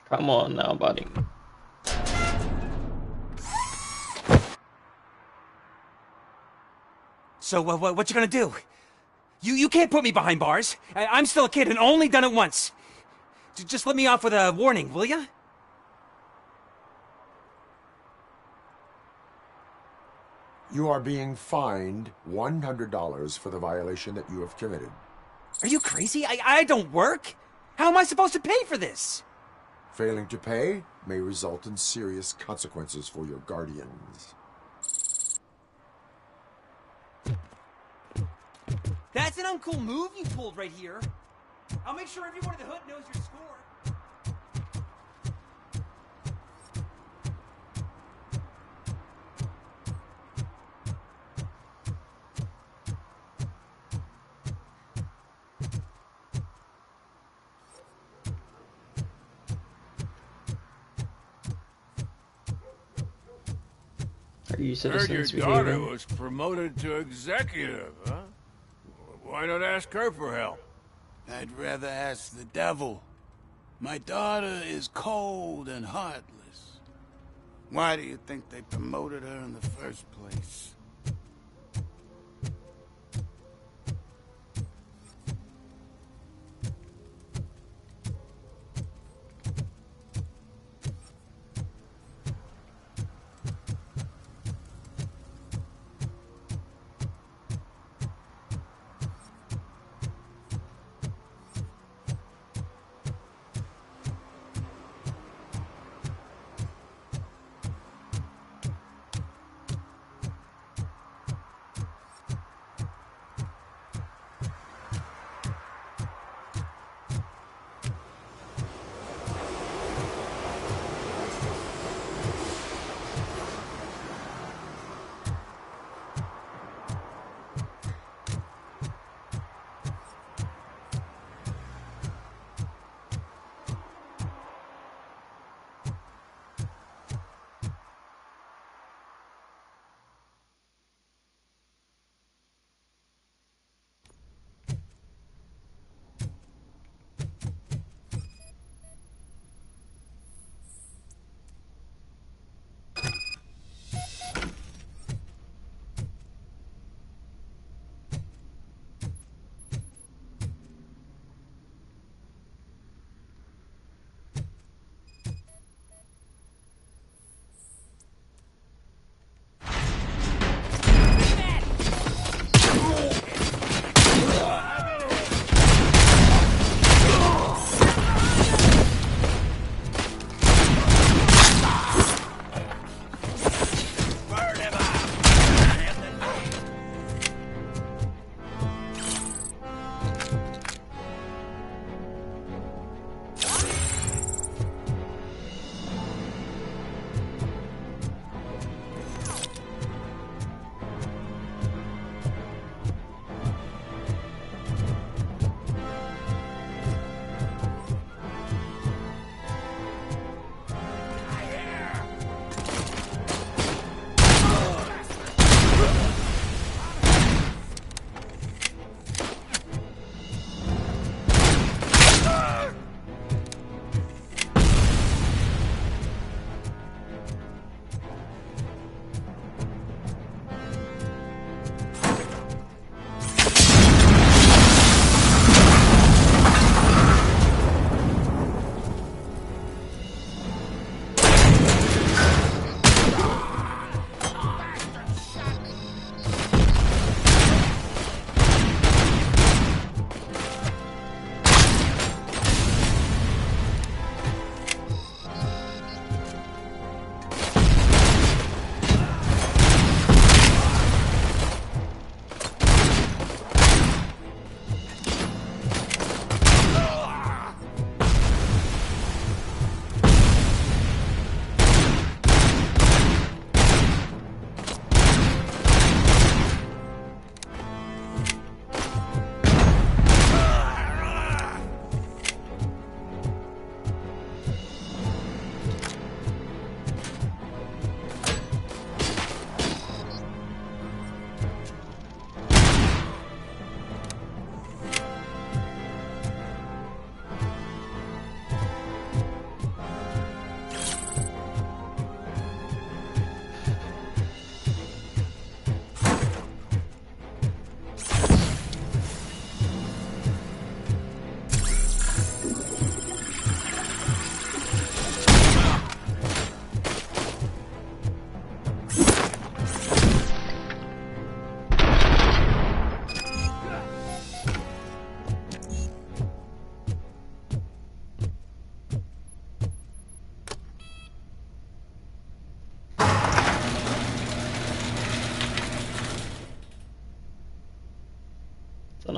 Come on now, buddy. So, what you gonna do? You can't put me behind bars. I'm still a kid and only done it once. Just let me off with a warning, will ya? You are being fined $100 for the violation that you have committed. Are you crazy? I don't work. How am I supposed to pay for this? Failing to pay may result in serious consequences for your guardians. That's an uncool move you pulled right here. I'll make sure everyone in the hood knows your score. Are you Heard your citizens daughter behaving? was promoted to executive, huh? Why not ask her for help? I'd rather ask the devil. My daughter is cold and heartless. Why do you think they promoted her in the first place?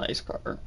nice car.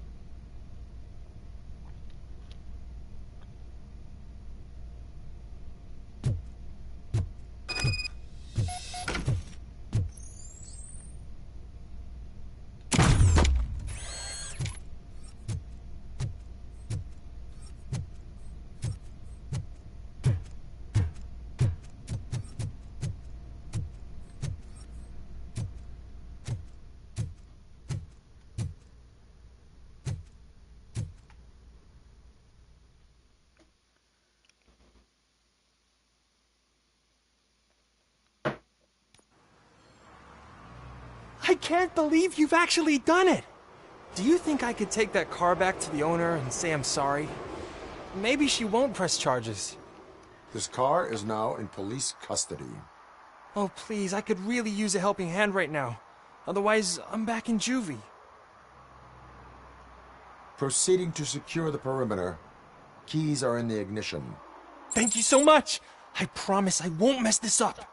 I can't believe you've actually done it! Do you think I could take that car back to the owner and say I'm sorry? Maybe she won't press charges. This car is now in police custody. Oh, please, I could really use a helping hand right now. Otherwise, I'm back in juvie. Proceeding to secure the perimeter. Keys are in the ignition. Thank you so much! I promise I won't mess this up.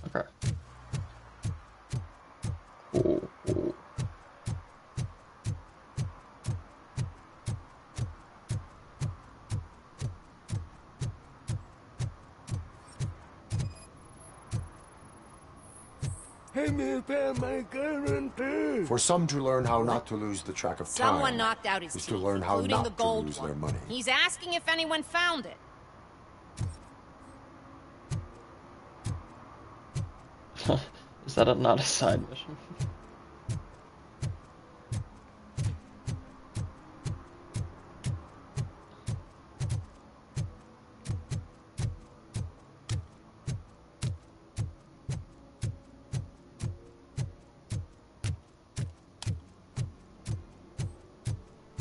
Okay. Cool, cool. For some to learn how not to lose the track of time Someone knocked out his is teeth, to learn how including not the to gold lose one. their money. He's asking if anyone found it. Is that not a side mission?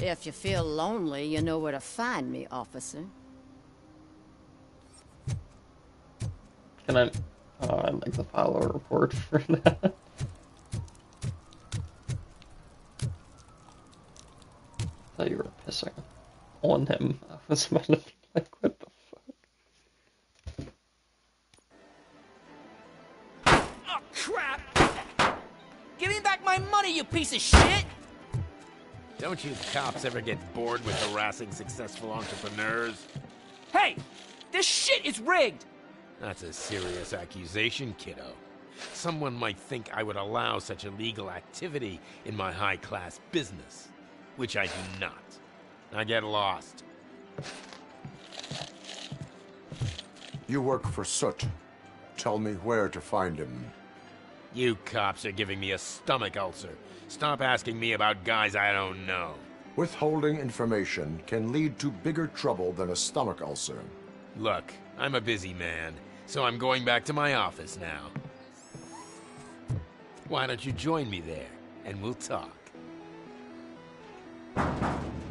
If you feel lonely, you know where to find me, officer. Can I? Oh, I'd like to file a report for that. I thought you were pissing on him. I was about to be like, what the fuck? Oh, crap! Give me back my money, you piece of shit! Don't you cops ever get bored with harassing successful entrepreneurs? Hey! This shit is rigged! That's a serious accusation, kiddo. Someone might think I would allow such illegal activity in my high-class business, which I do not. Now get lost. You work for Soot. Tell me where to find him. You cops are giving me a stomach ulcer. Stop asking me about guys I don't know. Withholding information can lead to bigger trouble than a stomach ulcer. Look, I'm a busy man, so I'm going back to my office now. Why don't you join me there, and we'll talk.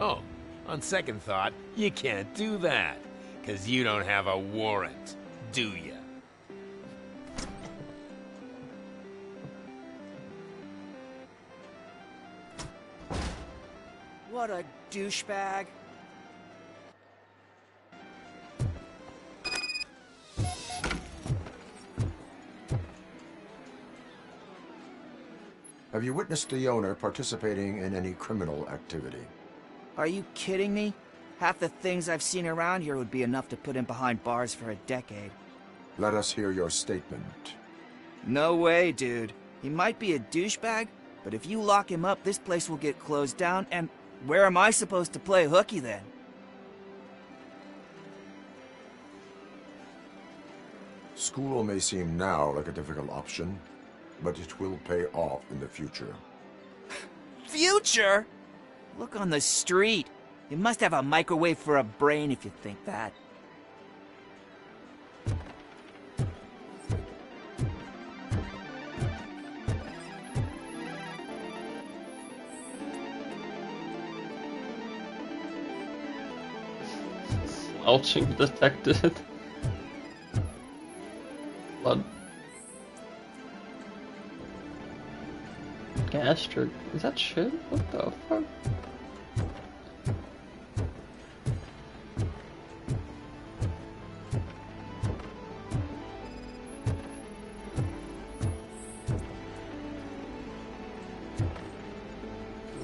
Oh, on second thought, you can't do that, 'cause you don't have a warrant, do you? What a douchebag. Have you witnessed the owner participating in any criminal activity? Are you kidding me? Half the things I've seen around here would be enough to put him behind bars for a decade. Let us hear your statement. No way, dude. He might be a douchebag, but if you lock him up, this place will get closed down, and where am I supposed to play hooky then? School may seem now like a difficult option, but it will pay off in the future. Future? Look on the street. You must have a microwave for a brain if you think that. Slouching detected. Blood. Gastric. Is that shit? What the fuck?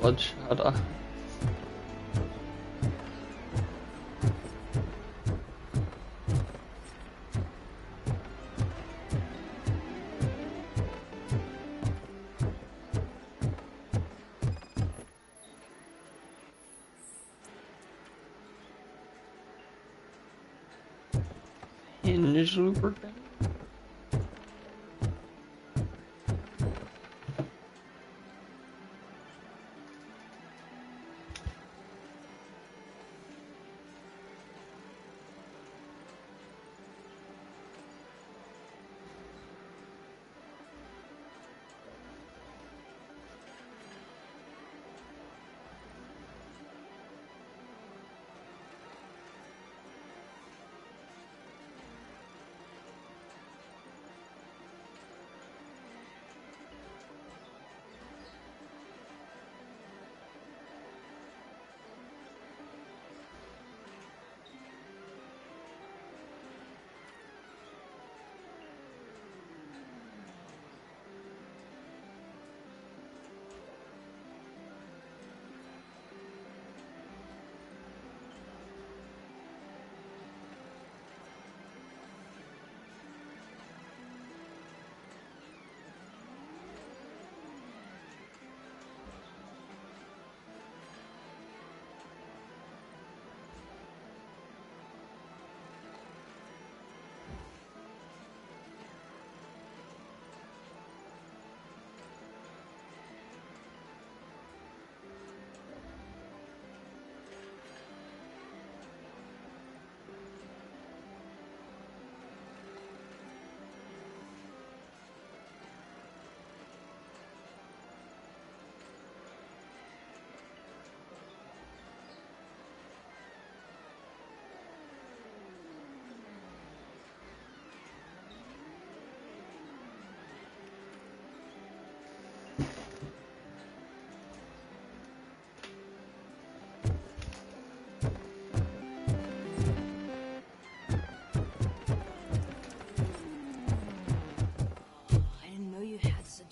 Bloodshot. Hinge lubricant.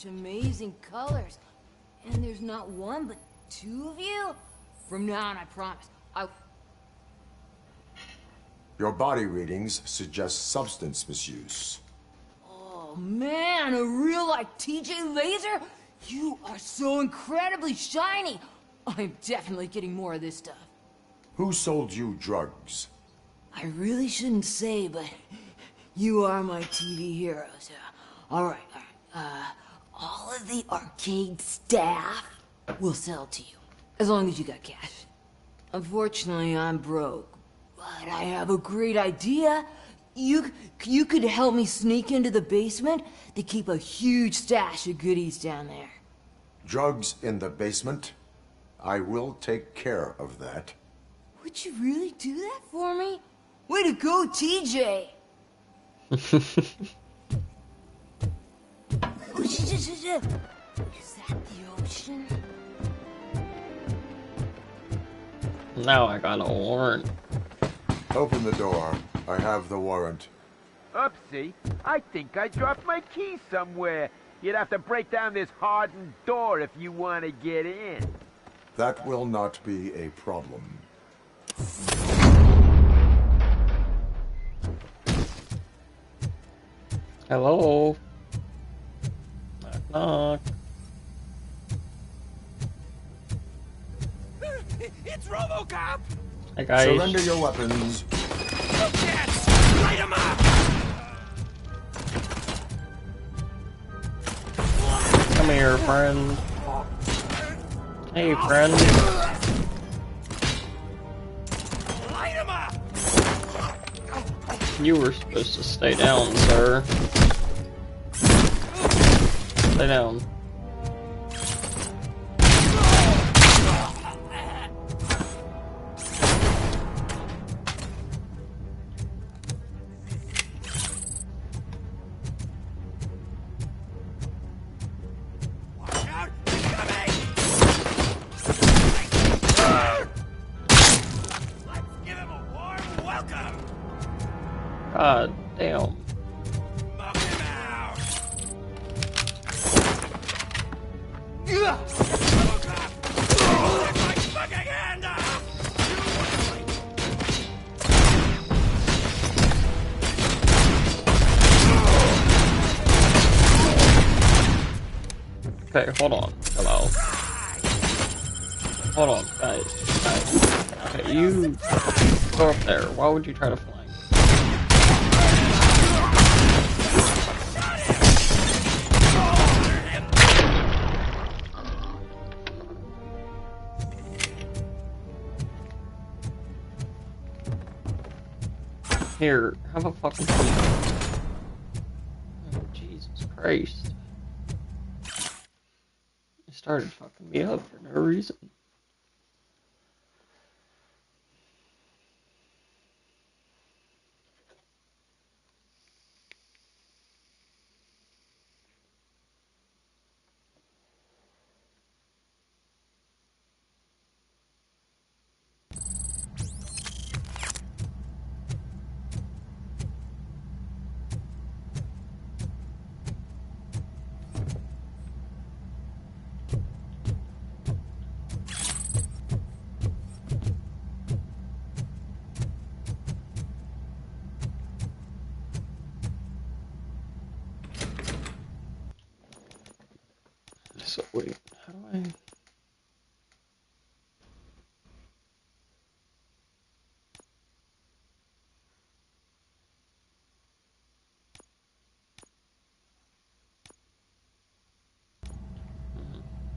Amazing colors. And there's not one, but two of you? From now on, I promise, Your body readings suggest substance misuse. Oh, man, a real, like, TJ Laser? You are so incredibly shiny. I'm definitely getting more of this stuff. Who sold you drugs? I really shouldn't say, but you are my TV heroes. All right. All of the arcade staff will sell to you, as long as you got cash. Unfortunately, I'm broke, but I have a great idea. You could help me sneak into the basement. They keep a huge stash of goodies down there. Drugs in the basement? I will take care of that. Would you really do that for me? Way to go, TJ! Is that the ocean? Now I got a warrant. Open the door. I have the warrant. Oopsie. I think I dropped my key somewhere. You'd have to break down this hardened door if you want to get in. That will not be a problem. Hello? Knock, knock. It's Robocock! Hey guys. Surrender your weapons. Yes! Light him up! Come here, friend. Hey, friend. You were supposed to stay down, sir. Stay down. God damn. Okay, hold on. Hello. Hold on, guys. Okay, you go up there. Why would you try to flank? Here, have a fucking seat. Oh, Jesus Christ. You started fucking me up for no reason. So wait, how do I...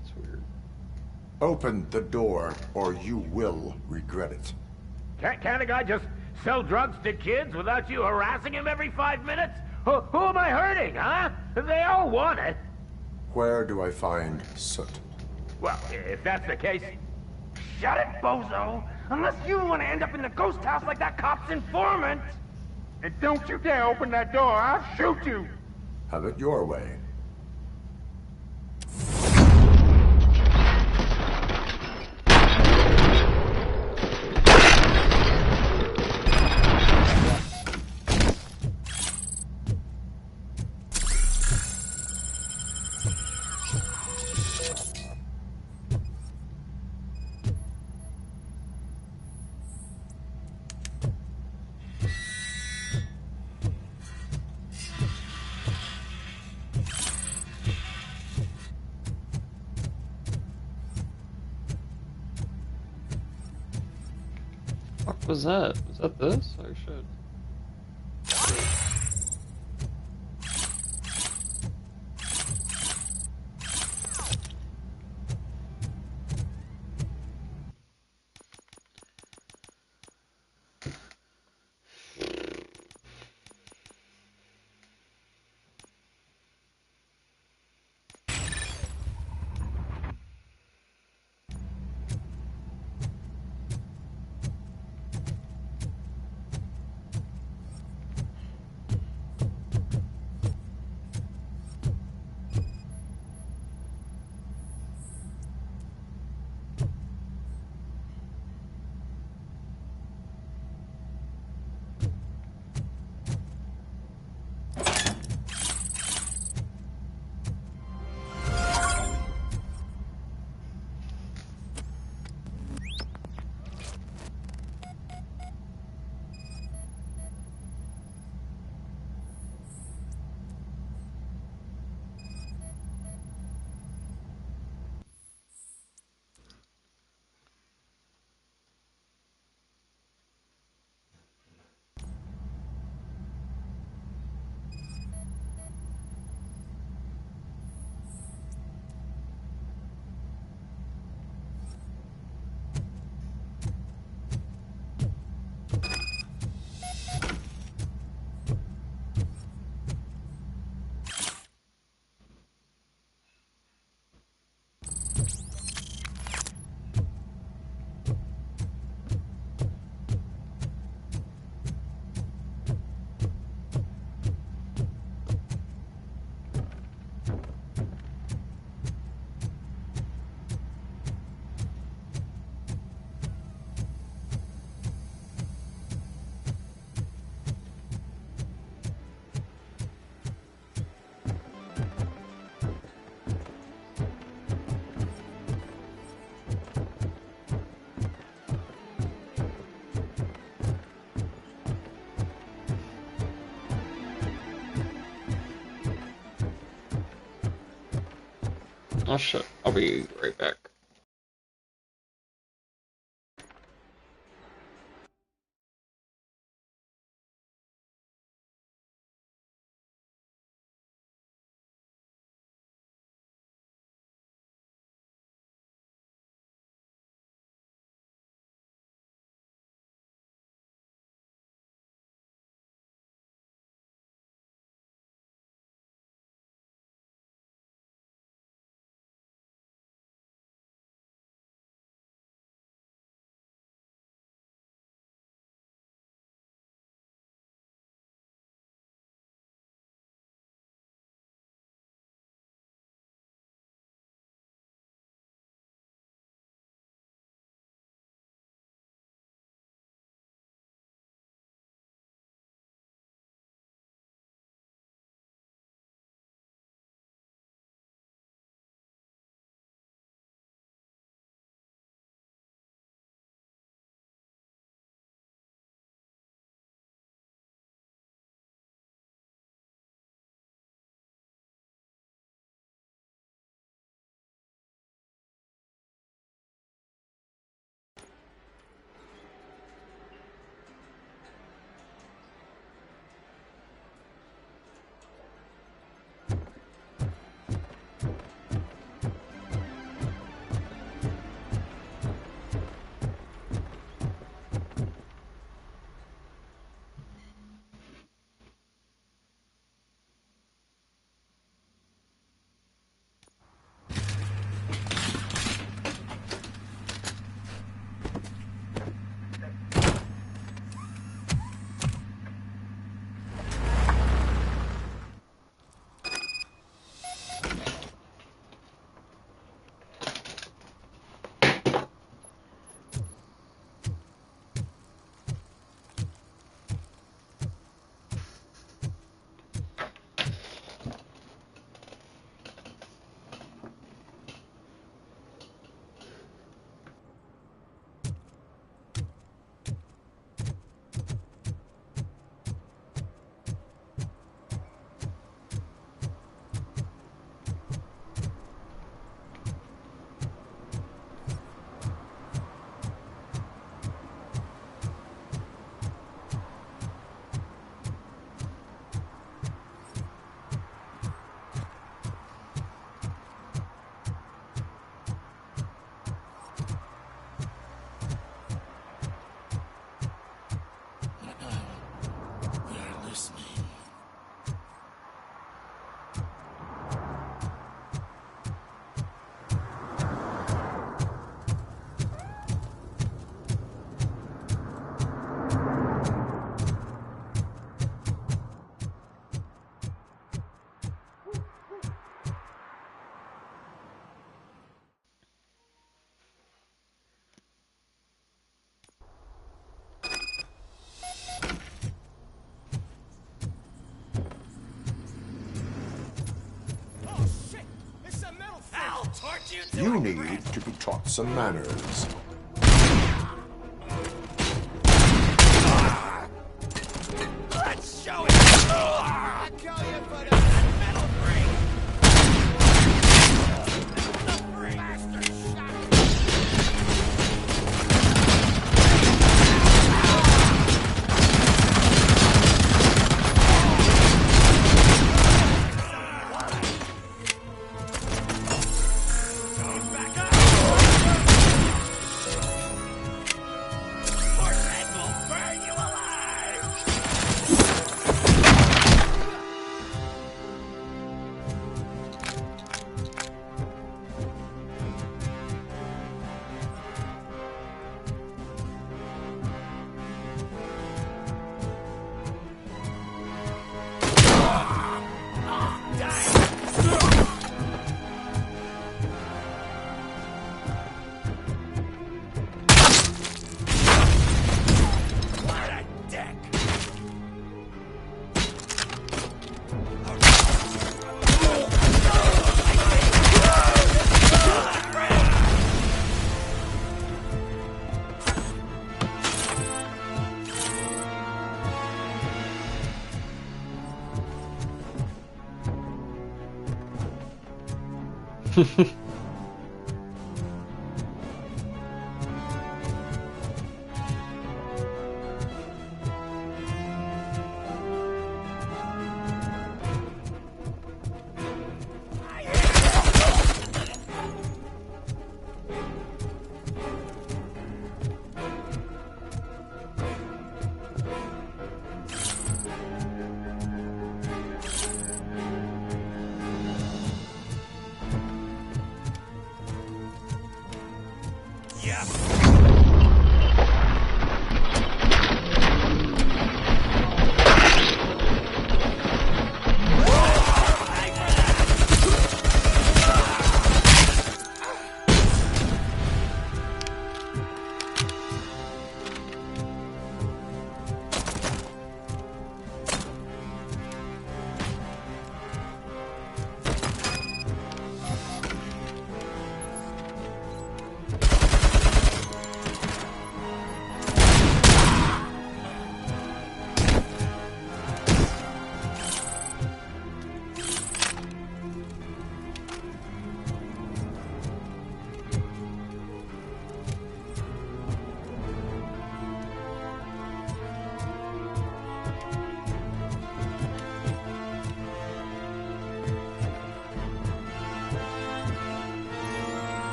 It's weird. Open the door, or you will regret it. Can't a guy just sell drugs to kids without you harassing him every 5 minutes? Who am I hurting, huh? They all want it. Where do I find Soot? Well, if that's the case, shut it, bozo! Unless you want to end up in the ghost house like that cop's informant! And don't you dare open that door, I'll shoot you! Have it your way. What was that? Was that this? Oh shit. Oh shit, I'll be right back. You need to be taught some manners. Let's show it! I kill you for that metal ring! The ring! Bastard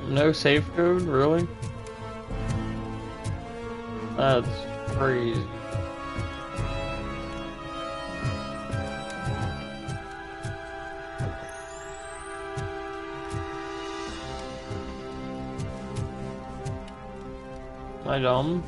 No safe code, really? That's crazy. Am I dumb?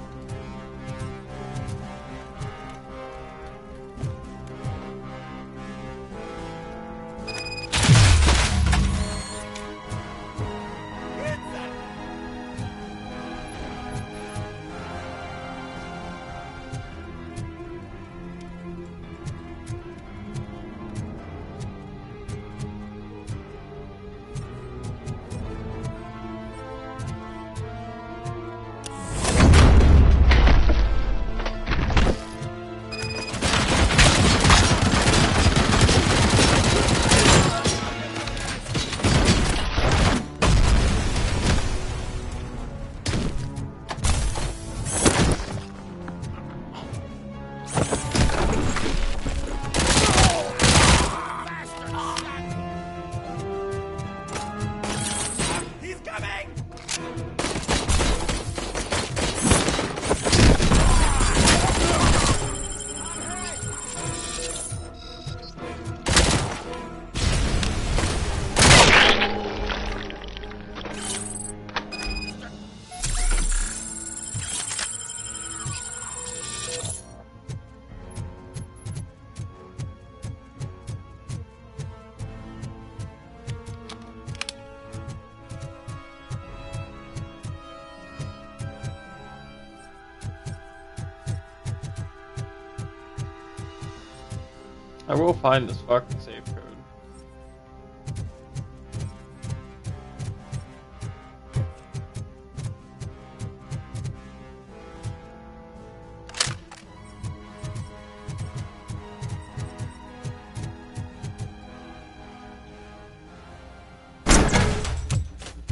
I will find this fucking safe code.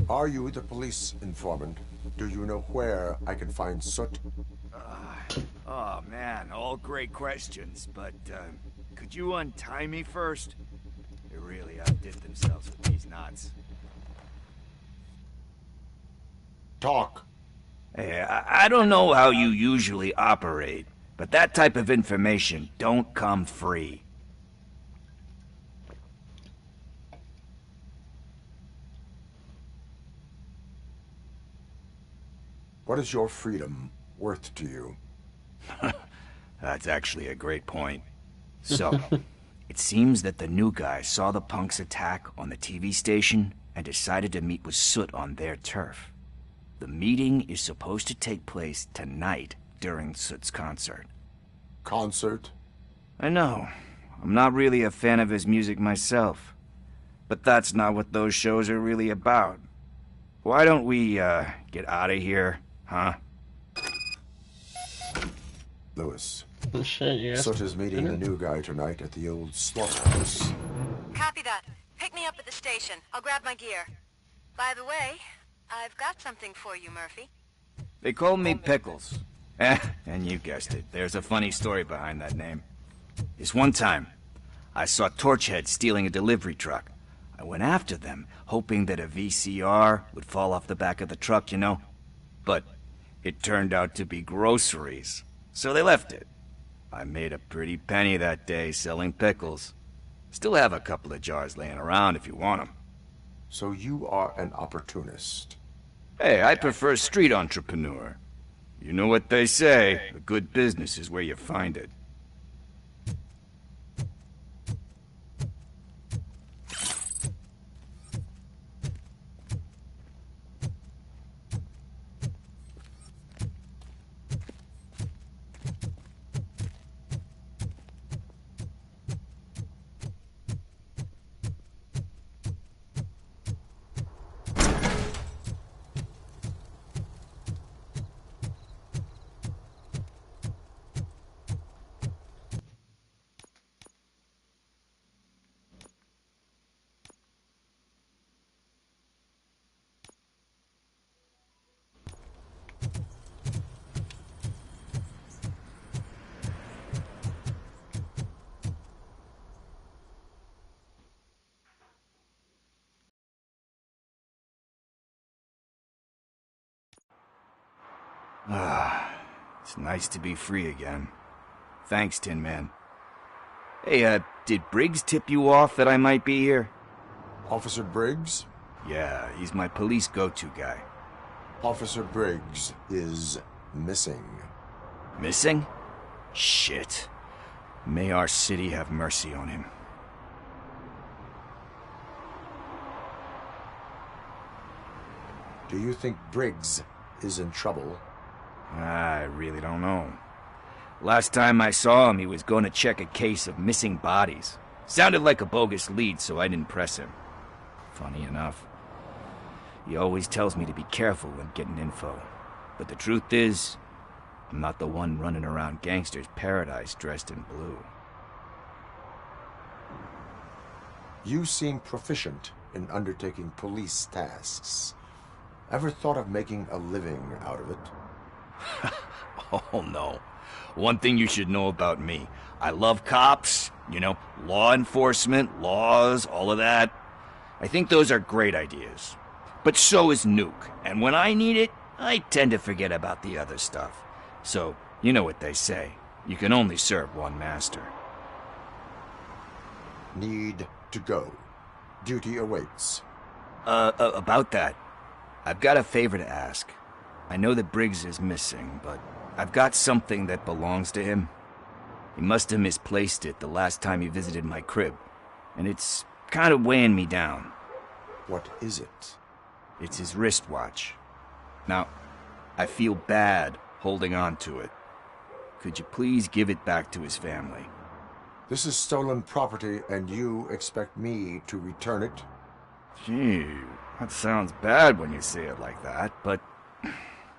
Are you the police informant? Do you know where I can find Soot? Oh man, all great questions, but could you untie me first? They really outdid themselves with these knots. Talk. Hey, I don't know how you usually operate, but that type of information don't come free. What is your freedom worth to you? That's actually a great point. So, it seems that the new guy saw the punks' attack on the TV station and decided to meet with Soot on their turf. The meeting is supposed to take place tonight during Soot's concert. Concert? I know. I'm not really a fan of his music myself. But that's not what those shows are really about. Why don't we, get out of here, huh? Lewis. Shit, you Soot is meeting the new guy tonight at the old slaughterhouse. Copy that. Pick me up at the station. I'll grab my gear. By the way, I've got something for you, Murphy. They call me Pickles. And you guessed it. There's a funny story behind that name. This one time, I saw Torchhead stealing a delivery truck. I went after them, hoping that a VCR would fall off the back of the truck, you know? But it turned out to be groceries, so they left it. I made a pretty penny that day selling pickles. Still have a couple of jars laying around if you want them. So you are an opportunist. Hey, I prefer street entrepreneur. You know what they say, a good business is where you find it. It's nice to be free again. Thanks, Tin Man. Hey, did Briggs tip you off that I might be here? Officer Briggs? Yeah, he's my police go-to guy. Officer Briggs is missing. Missing? Shit. May our city have mercy on him. Do you think Briggs is in trouble? I really don't know. Last time I saw him, he was going to check a case of missing bodies. Sounded like a bogus lead, so I didn't press him. Funny enough. He always tells me to be careful when getting info. But the truth is, I'm not the one running around gangster's paradise dressed in blue. You seem proficient in undertaking police tasks. Ever thought of making a living out of it? Oh, no. One thing you should know about me. I love cops, you know, law enforcement, laws, all of that. I think those are great ideas. But so is Nuke, and when I need it, I tend to forget about the other stuff. So, you know what they say. You can only serve one master. Need to go. Duty awaits. About that, I've got a favor to ask. I know that Briggs is missing, but I've got something that belongs to him. He must have misplaced it the last time he visited my crib, and it's kind of weighing me down. What is it? It's his wristwatch. Now, I feel bad holding on to it. Could you please give it back to his family? This is stolen property, and you expect me to return it? Gee, that sounds bad when you say it like that, but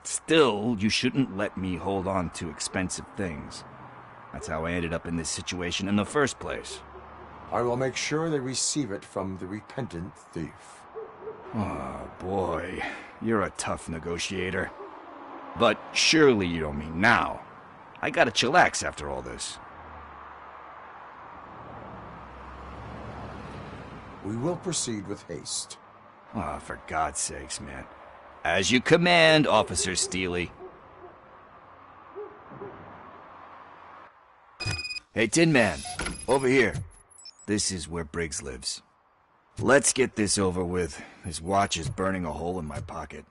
still, you shouldn't let me hold on to expensive things. That's how I ended up in this situation in the first place. I will make sure they receive it from the repentant thief. Oh, boy. You're a tough negotiator. But surely you don't mean now. I gotta chillax after all this. We will proceed with haste. Ah, for God's sakes, man. As you command, Officer Steely. Hey, Tin Man, over here. This is where Briggs lives. Let's get this over with. His watch is burning a hole in my pocket.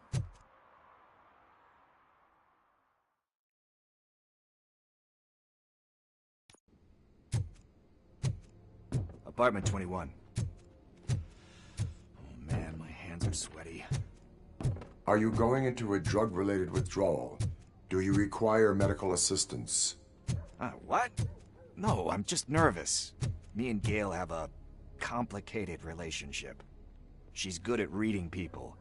Apartment 21. Oh man, my hands are sweaty. Are you going into a drug-related withdrawal? Do you require medical assistance? What? No, I'm just nervous. Me and Gail have a complicated relationship. She's good at reading people,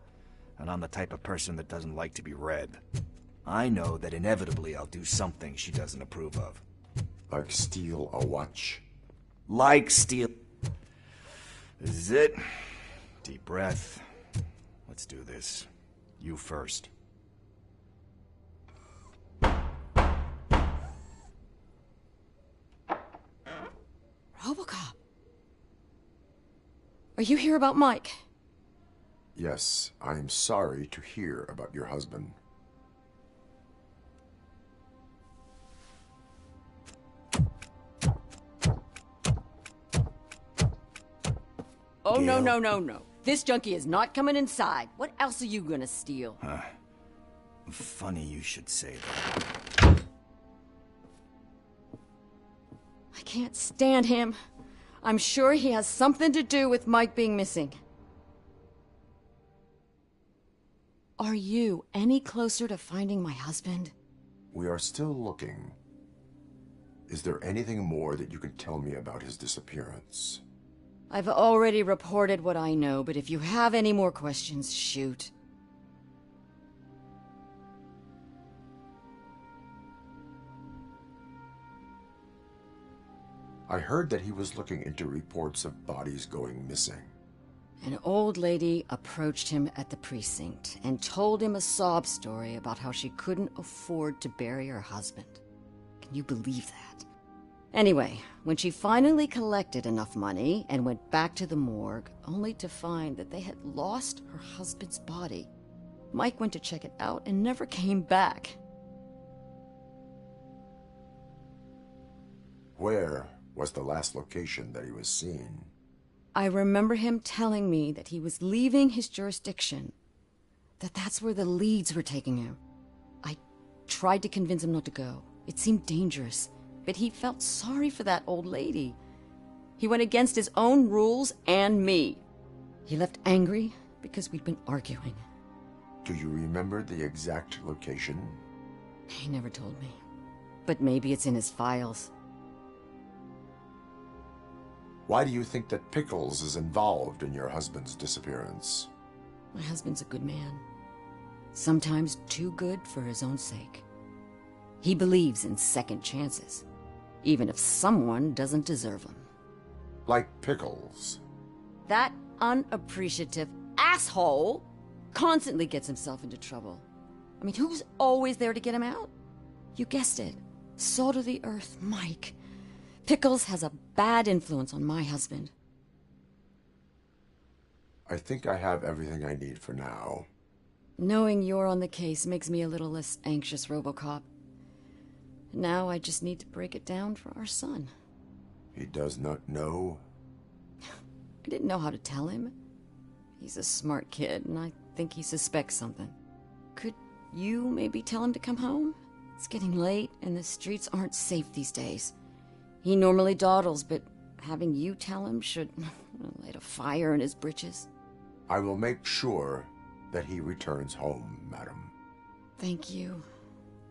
and I'm the type of person that doesn't like to be read. I know that inevitably I'll do something she doesn't approve of. Like steal a watch? Like steal... This is it. Deep breath. Let's do this. You first. Robocock. Are you here about Mike? Yes, I am sorry to hear about your husband. Oh, no, no, no, no. This junkie is not coming inside. What else are you gonna steal? Funny you should say that. I can't stand him. I'm sure he has something to do with Mike being missing. Are you any closer to finding my husband? We are still looking. Is there anything more that you can tell me about his disappearance? I've already reported what I know, but if you have any more questions, shoot. I heard that he was looking into reports of bodies going missing. An old lady approached him at the precinct and told him a sob story about how she couldn't afford to bury her husband. Can you believe that? Anyway, when she finally collected enough money and went back to the morgue, only to find that they had lost her husband's body, Mike went to check it out and never came back. Where was the last location that he was seen? I remember him telling me that he was leaving his jurisdiction, that's where the leads were taking him. I tried to convince him not to go. It seemed dangerous, but he felt sorry for that old lady. He went against his own rules and me. He left angry because we'd been arguing. Do you remember the exact location? He never told me, but maybe it's in his files. Why do you think that Pickles is involved in your husband's disappearance? My husband's a good man. Sometimes too good for his own sake. He believes in second chances, even if someone doesn't deserve them. Like Pickles? That unappreciative asshole constantly gets himself into trouble. I mean, who's always there to get him out? You guessed it. Salt of the earth, Mike. Pickles has a bad influence on my husband. I think I have everything I need for now. Knowing you're on the case makes me a little less anxious, Robocock. Now I just need to break it down for our son. He does not know? I didn't know how to tell him. He's a smart kid, and I think he suspects something. Could you maybe tell him to come home? It's getting late, and the streets aren't safe these days. He normally dawdles, but having you tell him should light a fire in his britches. I will make sure that he returns home, madam. Thank you.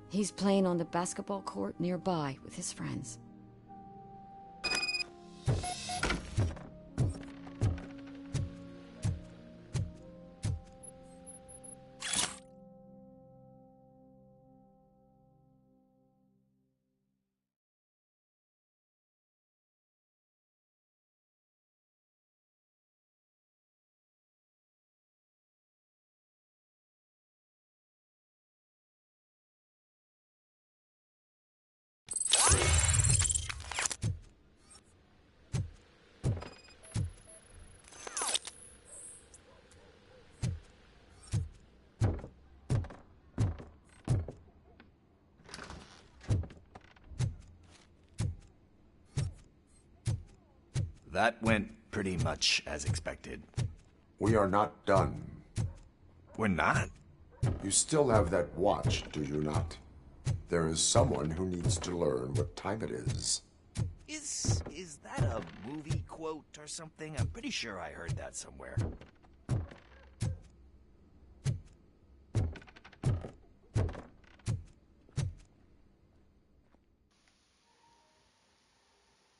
He's playing on the basketball court nearby with his friends. That went pretty much as expected. We are not done. We're not? You still have that watch, do you not? There is someone who needs to learn what time it is. Is that a movie quote or something? I'm pretty sure I heard that somewhere.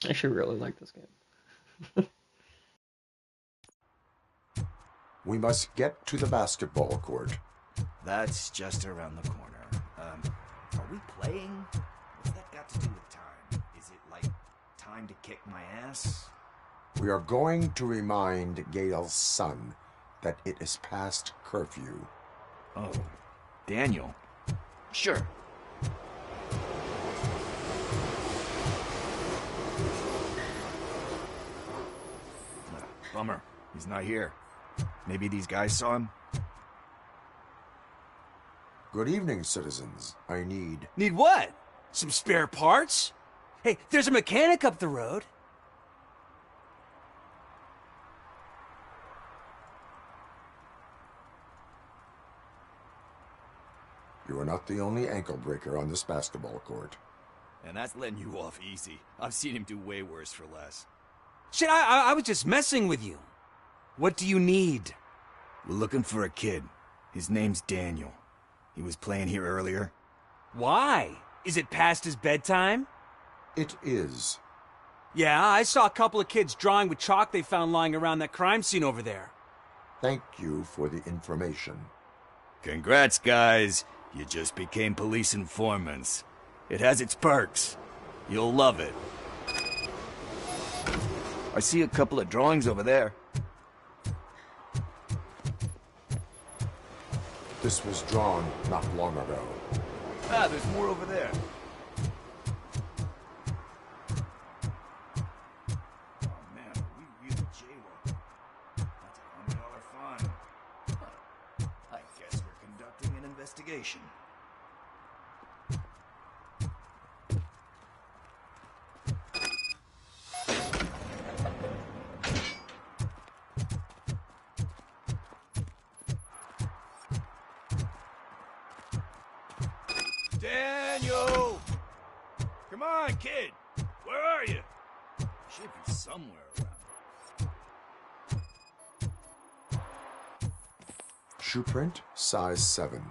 I actually really like this game. We must get to the basketball court. That's just around the corner. Are we playing? What's that got to do with time? Is it like time to kick my ass? We are going to remind Gail's son that it is past curfew. Oh, Daniel. Sure. Bummer. He's not here. Maybe these guys saw him? Good evening, citizens. I need... Need what? Some spare parts? Hey, there's a mechanic up the road. You are not the only ankle breaker on this basketball court. And that's letting you off easy. I've seen him do way worse for less. Shit, I was just messing with you. What do you need? We're looking for a kid. His name's Daniel. He was playing here earlier. Why? Is it past his bedtime? It is. Yeah, I saw a couple of kids drawing with chalk they found lying around that crime scene over there. Thank you for the information. Congrats, guys. You just became police informants. It has its perks. You'll love it. I see a couple of drawings over there. This was drawn not long ago. Ah, there's more over there. Oh man, we really jaywalked. That's $100 fine. Huh. I guess we're conducting an investigation. Daniel! Come on, kid! Where are you? Should be somewhere around. Shoe print, size 7.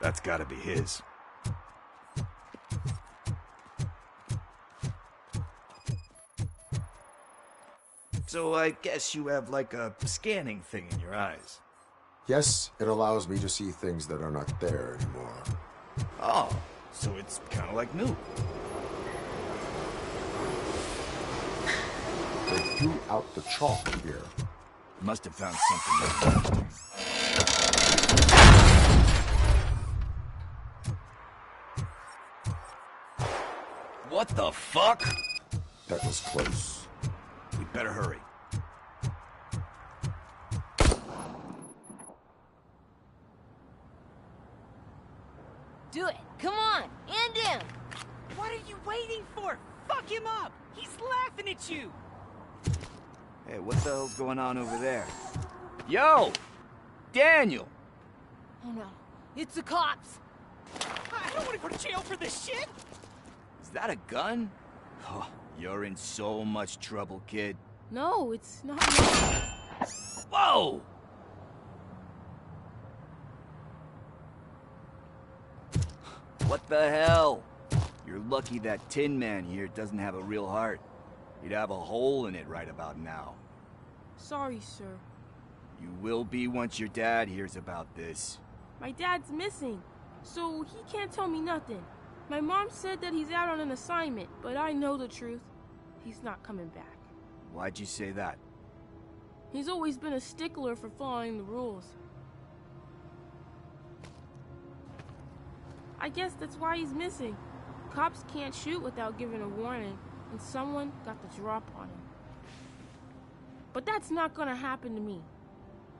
That's gotta be his. So I guess you have like a scanning thing in your eyes. Yes, it allows me to see things that are not there anymore. Oh, so it's kind of like new. They threw out the chalk here. Must have found something interesting. What the fuck? That was close. We'd better hurry. Do it. Come on. End him. What are you waiting for? Fuck him up. He's laughing at you. Hey, what the hell's going on over there? Yo! Daniel! Oh no. It's the cops. I don't want to go to jail for this shit. Is that a gun? Oh, you're in so much trouble, kid. No, it's not. Whoa! What the hell? You're lucky that Tin Man here doesn't have a real heart. He'd have a hole in it right about now. Sorry, sir. You will be once your dad hears about this. My dad's missing, so he can't tell me nothing. My mom said that he's out on an assignment, but I know the truth. He's not coming back. Why'd you say that? He's always been a stickler for following the rules. I guess that's why he's missing. Cops can't shoot without giving a warning, and someone got the drop on him. But that's not gonna happen to me.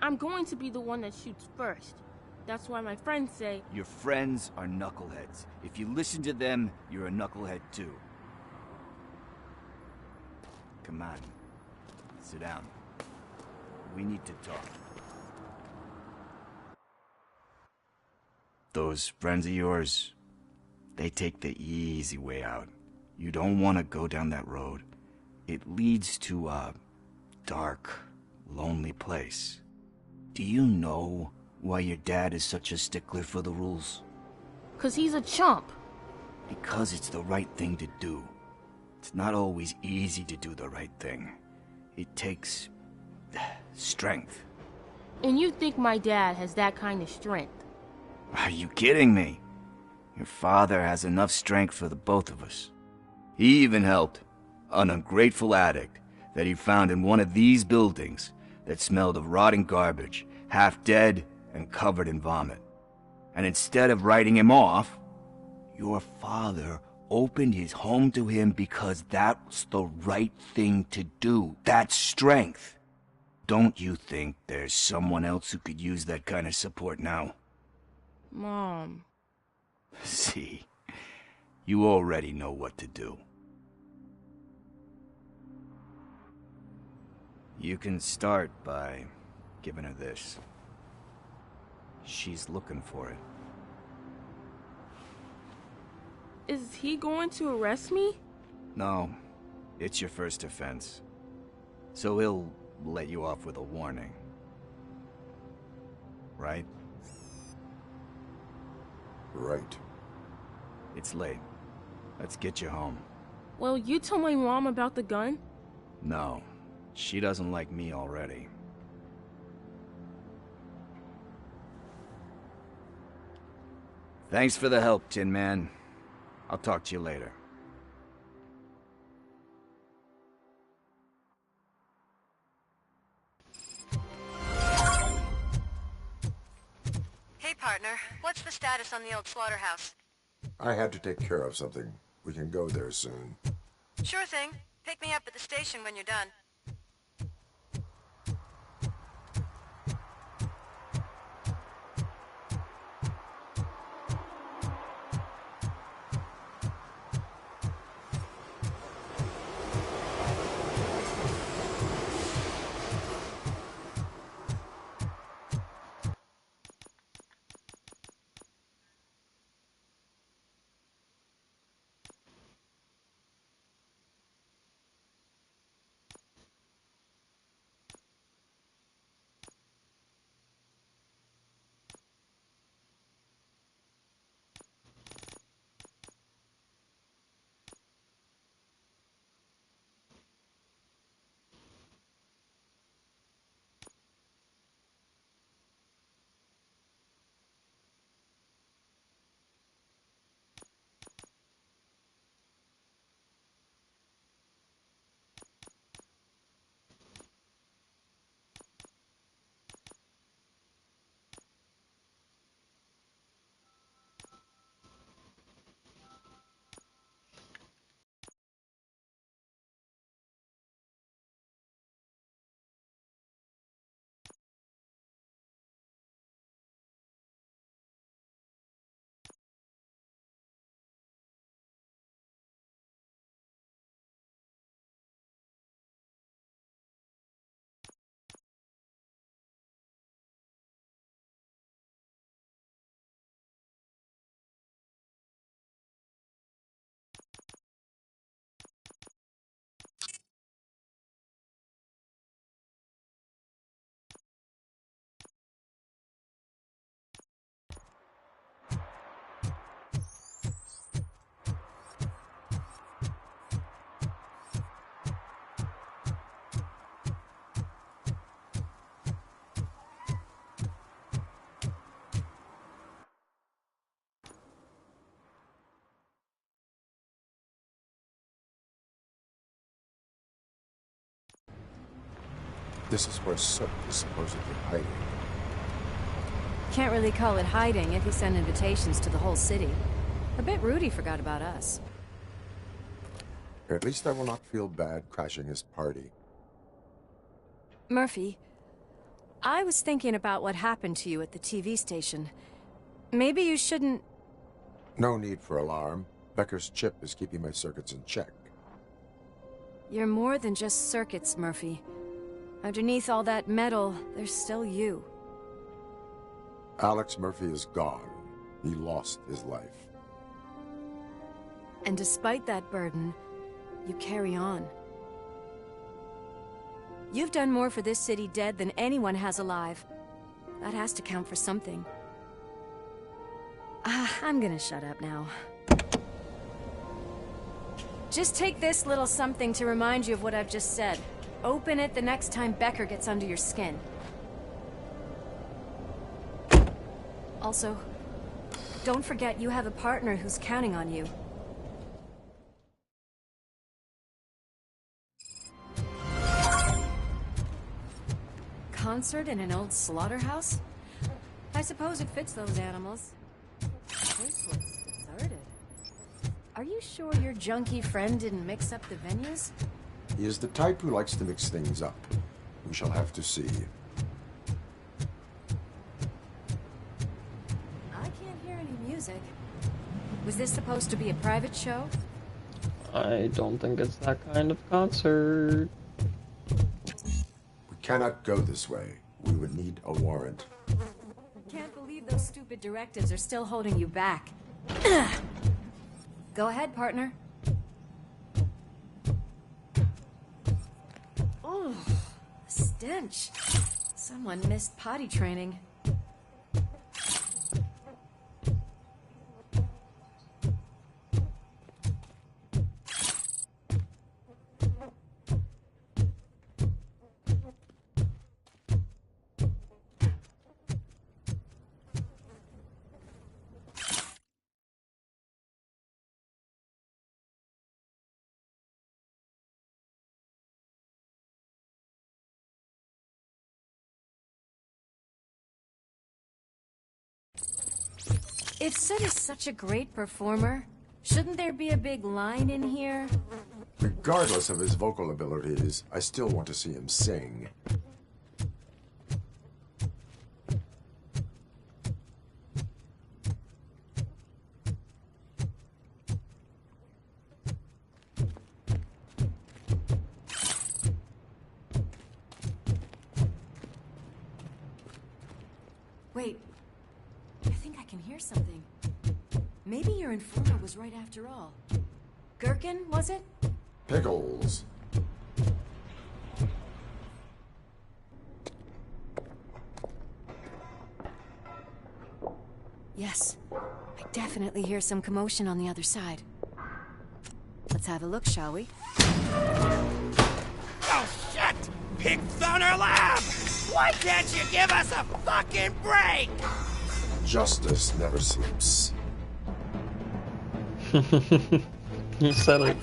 I'm going to be the one that shoots first. That's why my friends say... Your friends are knuckleheads. If you listen to them, you're a knucklehead too. Come on. Sit down. We need to talk. Those friends of yours, they take the easy way out. You don't want to go down that road. It leads to a dark, lonely place. Do you know why your dad is such a stickler for the rules? 'Cause he's a chump. Because it's the right thing to do. It's not always easy to do the right thing. It takes strength. And you think my dad has that kind of strength? Are you kidding me? Your father has enough strength for the both of us. He even helped an ungrateful addict that he found in one of these buildings that smelled of rotting garbage, half dead and covered in vomit. And instead of writing him off, your father opened his home to him because that's the right thing to do. That's strength. Don't you think there's someone else who could use that kind of support now? Mom. See, you already know what to do. You can start by giving her this. She's looking for it. Is he going to arrest me? No, it's your first offense. So he'll let you off with a warning. Right? Right. It's late. Let's get you home. Well, you told my mom about the gun? No, she doesn't like me already. Thanks for the help, Tin Man. I'll talk to you later. Hey, partner. What's the status on the old slaughterhouse? I had to take care of something. We can go there soon. Sure thing. Pick me up at the station when you're done. This is where Soot is supposedly hiding. Can't really call it hiding if you send invitations to the whole city. A bit rude he forgot about us. At least I will not feel bad crashing his party. Murphy, I was thinking about what happened to you at the TV station. Maybe you shouldn't... No need for alarm. Becker's chip is keeping my circuits in check. You're more than just circuits, Murphy. Underneath all that metal, there's still you. Alex Murphy is gone. He lost his life. And despite that burden, you carry on. You've done more for this city dead than anyone has alive. That has to count for something. I'm gonna shut up now. Just take this little something to remind you of what I've just said. Open it the next time Becker gets under your skin. Also, Don't forget you have a partner who's counting on you. Concert in an old slaughterhouse? I suppose it fits those animals. This looks deserted. Are you sure your junkie friend didn't mix up the venues? He is the type who likes to mix things up. We shall have to see. I can't hear any music. Was this supposed to be a private show? I don't think it's that kind of concert. We cannot go this way. We would need a warrant. Can't believe those stupid directives are still holding you back. Go ahead, partner. Oh, the stench. Someone missed potty training. If Sid is such a great performer, shouldn't there be a big line in here? Regardless of his vocal abilities, I still want to see him sing. Wait, I think I can hear something. Maybe your informer was right after all. Gherkin, was it? Pickles. Yes, I definitely hear some commotion on the other side. Let's have a look, shall we? Oh, shit! Pig Thunder Lab! Why can't you give us a fucking break? Justice never sleeps. You said it.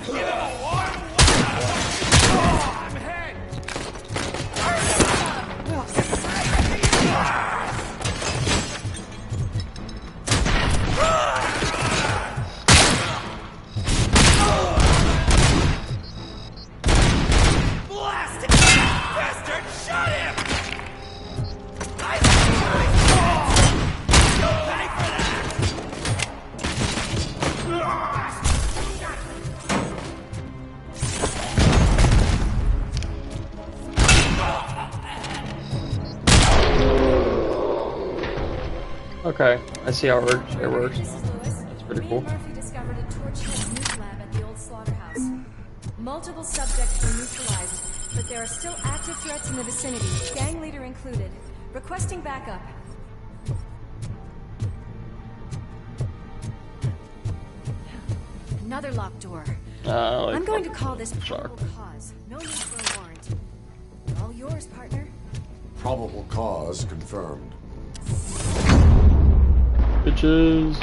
Blasted bastard! Shut him! You'll pay for Okay, I see how it works. It's pretty cool. Murphy discovered a torch-lit nuke lab at the old slaughterhouse. Multiple subjects were neutralized, but there are still active threats in the vicinity, gang leader included. Requesting backup. Another locked door. I'm going to call this probable cause. No need for a warrant. All yours, partner. Probable cause confirmed. Bitches.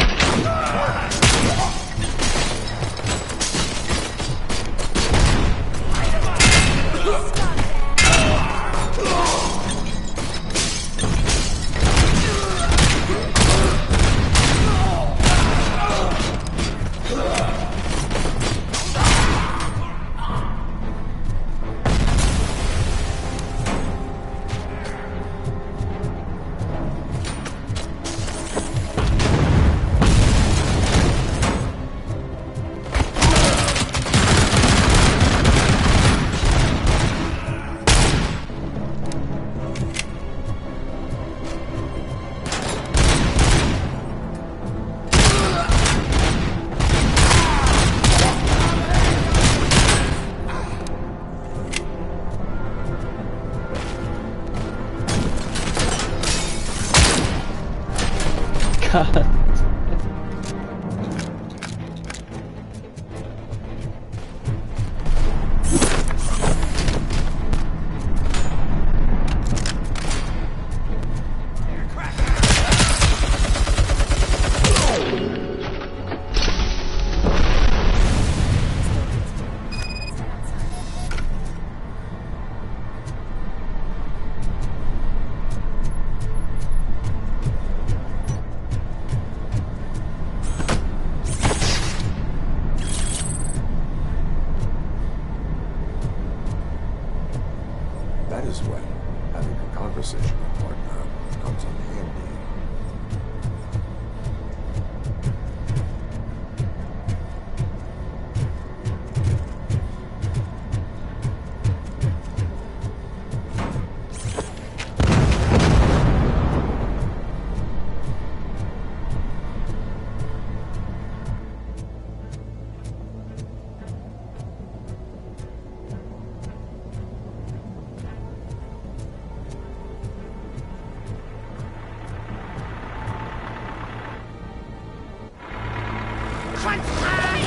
crunch time!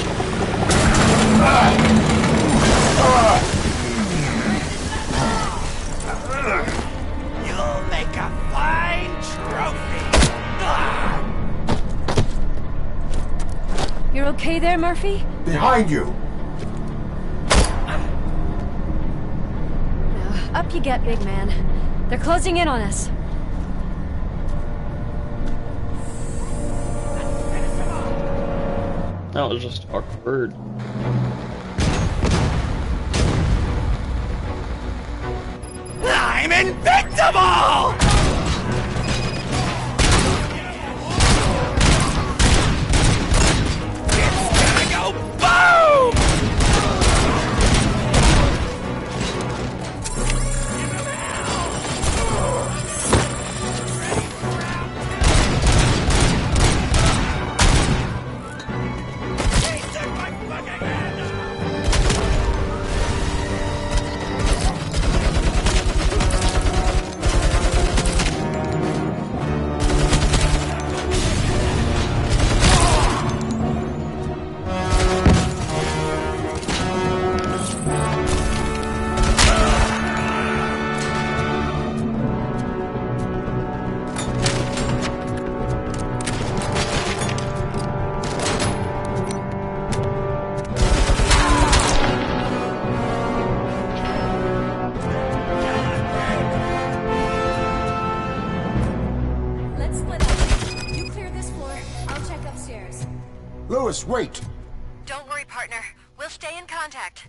You'll make a fine trophy! You're okay there, Murphy? Behind you! Up you get, big man. They're closing in on us. That was just awkward. I'm invincible! It's gonna go boom! Let's split up. You clear this floor. I'll check upstairs. Lewis, wait! Don't worry, partner. We'll stay in contact.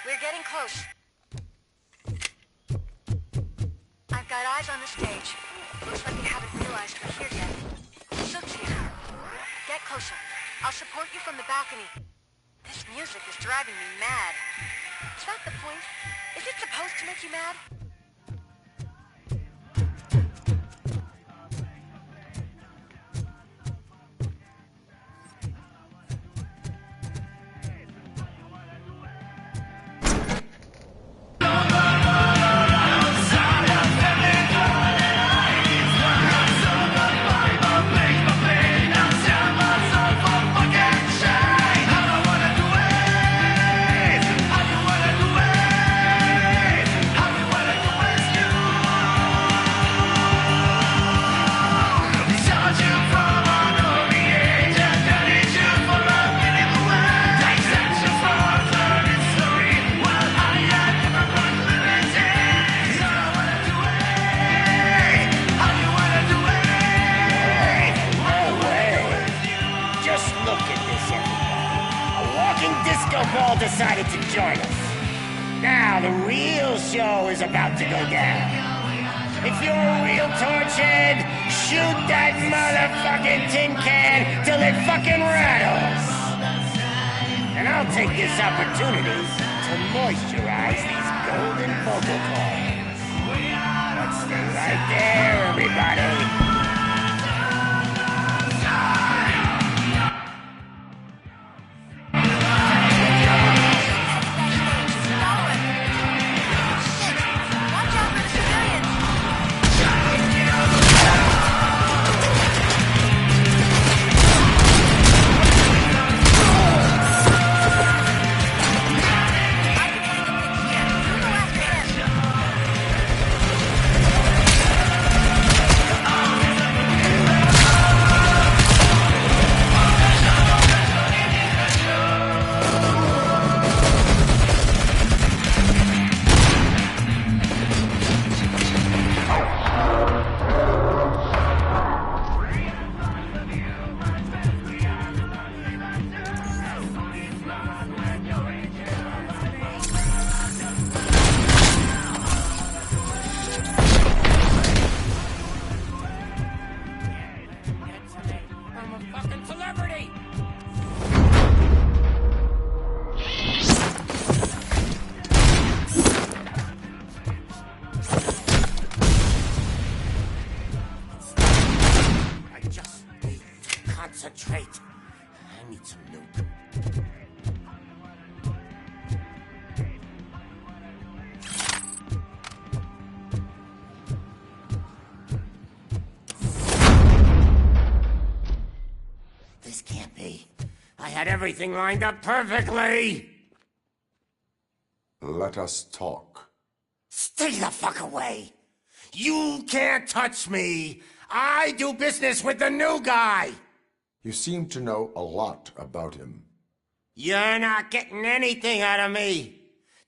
We're getting close. I've got eyes on the stage. Looks like they haven't realized we're here yet. Sook's here. Get closer. I'll support you from the balcony. This music is driving me mad. Is that the point? Is it supposed to make you mad? Ball decided to join us. Now the real show is about to go down. If you're a real torchhead, shoot that motherfucking tin can till it fucking rattles. And I'll take this opportunity to moisturize these golden vocal cords. Let's stay right there, everybody. concentrate. I need some nuke. This can't be. I had everything lined up perfectly! Let us talk. Stay the fuck away! You can't touch me! I do business with the new guy! You seem to know a lot about him. You're not getting anything out of me!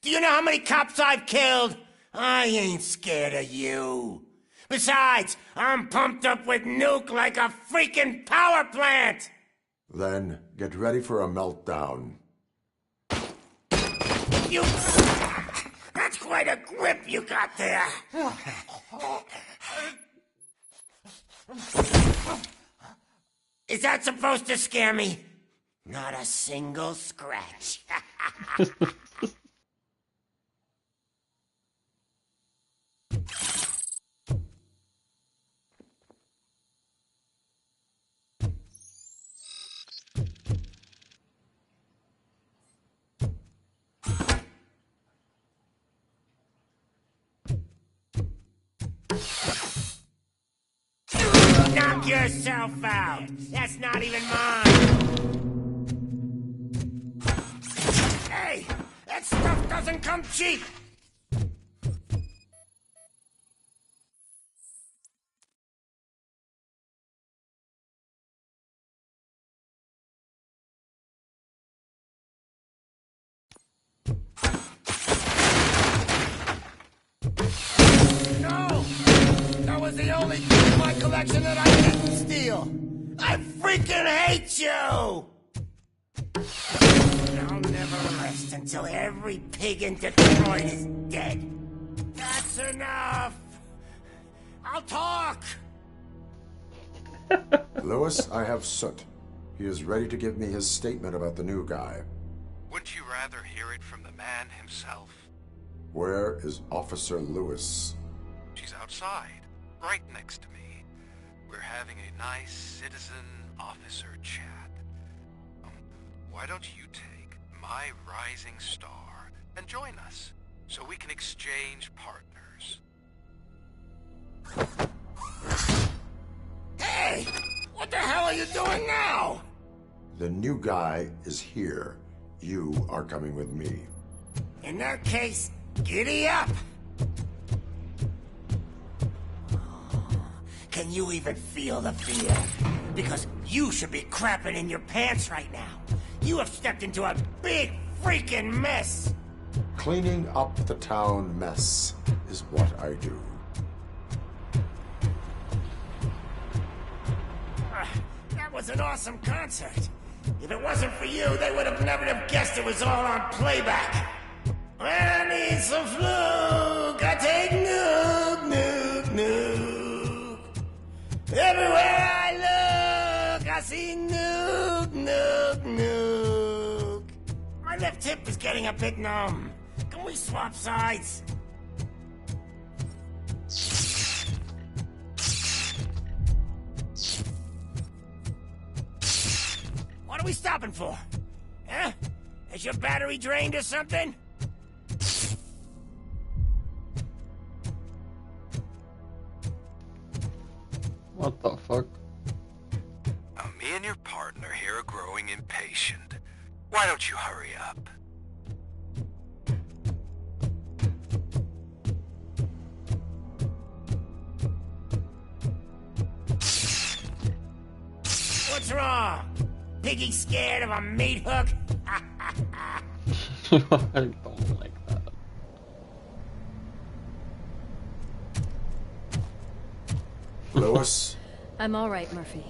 Do you know how many cops I've killed? I ain't scared of you. Besides, I'm pumped up with nuke like a freaking power plant! Then get ready for a meltdown. You... That's quite a grip you got there! Is that supposed to scare me? Not a single scratch. Knock yourself out! That's not even mine! Hey! That stuff doesn't come cheap! No! That was the only thing in my collection that I didn't steal! I freaking hate you! I'll never rest until every pig in Detroit is dead. That's enough! I'll talk! Lewis, I have Soot. He is ready to give me his statement about the new guy. Wouldn't you rather hear it from the man himself? Where is Officer Lewis? She's outside, right next to me. We're having a nice citizen-officer chat. Why don't you take my rising star and join us, so we can exchange partners? Hey! What the hell are you doing now? The new guy is here. You are coming with me. In that case, giddy up! Can you even feel the fear? Because you should be crapping in your pants right now. You have stepped into a big freaking mess! Cleaning up the town mess is what I do. That was an awesome concert. If it wasn't for you, they would have never have guessed it was all on playback. When I need some fluke, I take nuke, nuke, nuke. Everywhere I look, I see nuke, nuke, nuke. My left hip is getting a bit numb. Can we swap sides? What are we stopping for? Huh? Is your battery drained or something? What the fuck? Me and your partner here are growing impatient. Why don't you hurry up? What's wrong? Piggy scared of a meat hook? I don't like that. Lewis? I'm all right, Murphy.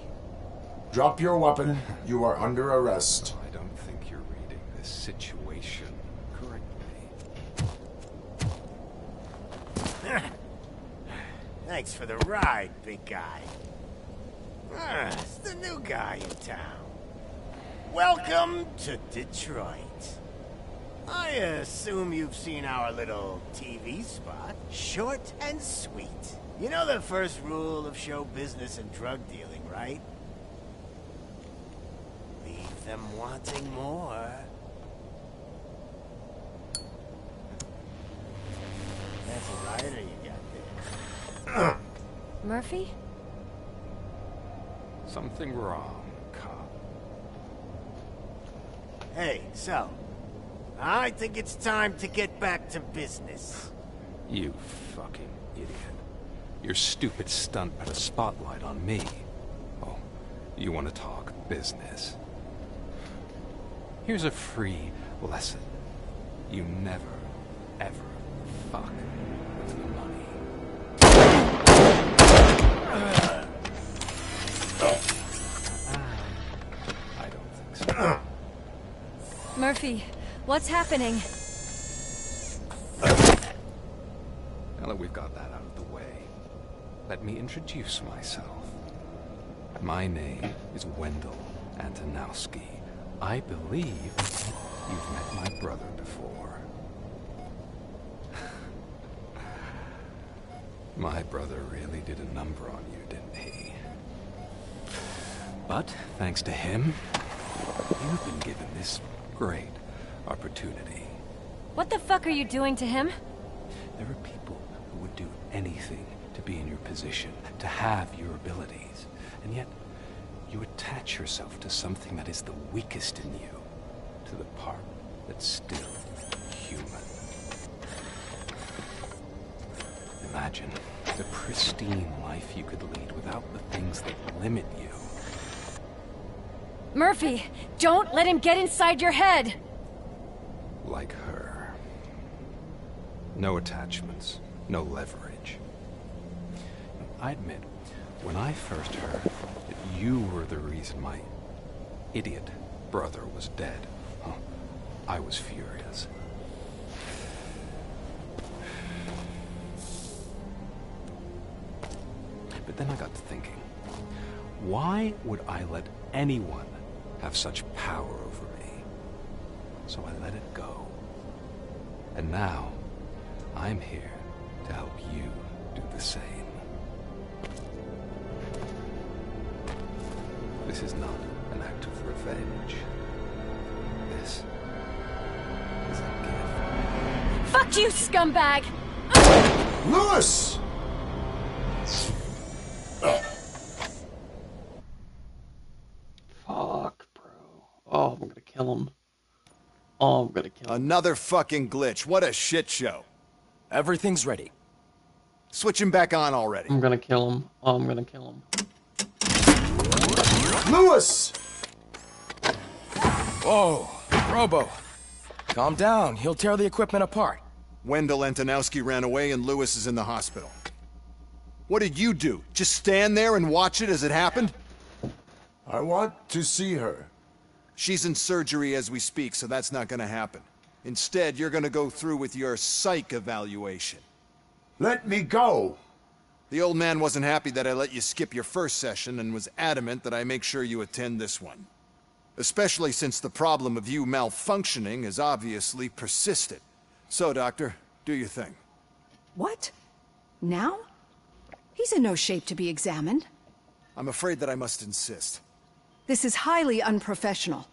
Drop your weapon. You are under arrest. I don't think you're reading this situation correctly. Thanks for the ride, big guy. It's the new guy in town. Welcome to Detroit. I assume you've seen our little TV spot. Short and sweet. You know the first rule of show business and drug dealing, right? them wanting more. That's a lighter you got there. Murphy? Something wrong, cop. Hey, so, I think it's time to get back to business. You fucking idiot. Your stupid stunt put a spotlight on me. Oh, you want to talk business? Here's a free lesson. You never, ever fuck with the money. I don't think so. Murphy, what's happening? Now that we've got that out of the way, let me introduce myself. My name is Wendell Antonowski. I believe you've met my brother before. My brother really did a number on you, didn't he? But, thanks to him, you've been given this great opportunity. What the fuck are you doing to him? There are people who would do anything to be in your position, to have your abilities, and yet you attach yourself to something that is the weakest in you, to the part that's still human. Imagine the pristine life you could lead without the things that limit you. Murphy, don't let him get inside your head! Like her. No attachments, no leverage. I admit, when I first heard that you were the reason my idiot brother was dead, I was furious. But then I got to thinking, why would I let anyone have such power over me? So I let it go. And now, I'm here to help you do the same. This is not an act of revenge. This is a gift. Fuck you, scumbag! Lewis! Fuck, bro. Oh, I'm gonna kill him. Oh, I'm gonna kill him. Another fucking glitch. What a shit show. Everything's ready. Switch him back on already. I'm gonna kill him. Oh, I'm gonna kill him. Lewis! Whoa, Robo. Calm down. He'll tear the equipment apart. Wendell Antonowski ran away and Lewis is in the hospital. What did you do? Just stand there and watch it as it happened? I want to see her. She's in surgery as we speak, so that's not gonna happen. Instead, you're gonna go through with your psych evaluation. Let me go! The old man wasn't happy that I let you skip your first session and was adamant that I make sure you attend this one. Especially since the problem of you malfunctioning has obviously persisted. So, Doctor, do your thing. What? Now? He's in no shape to be examined. I'm afraid that I must insist. This is highly unprofessional.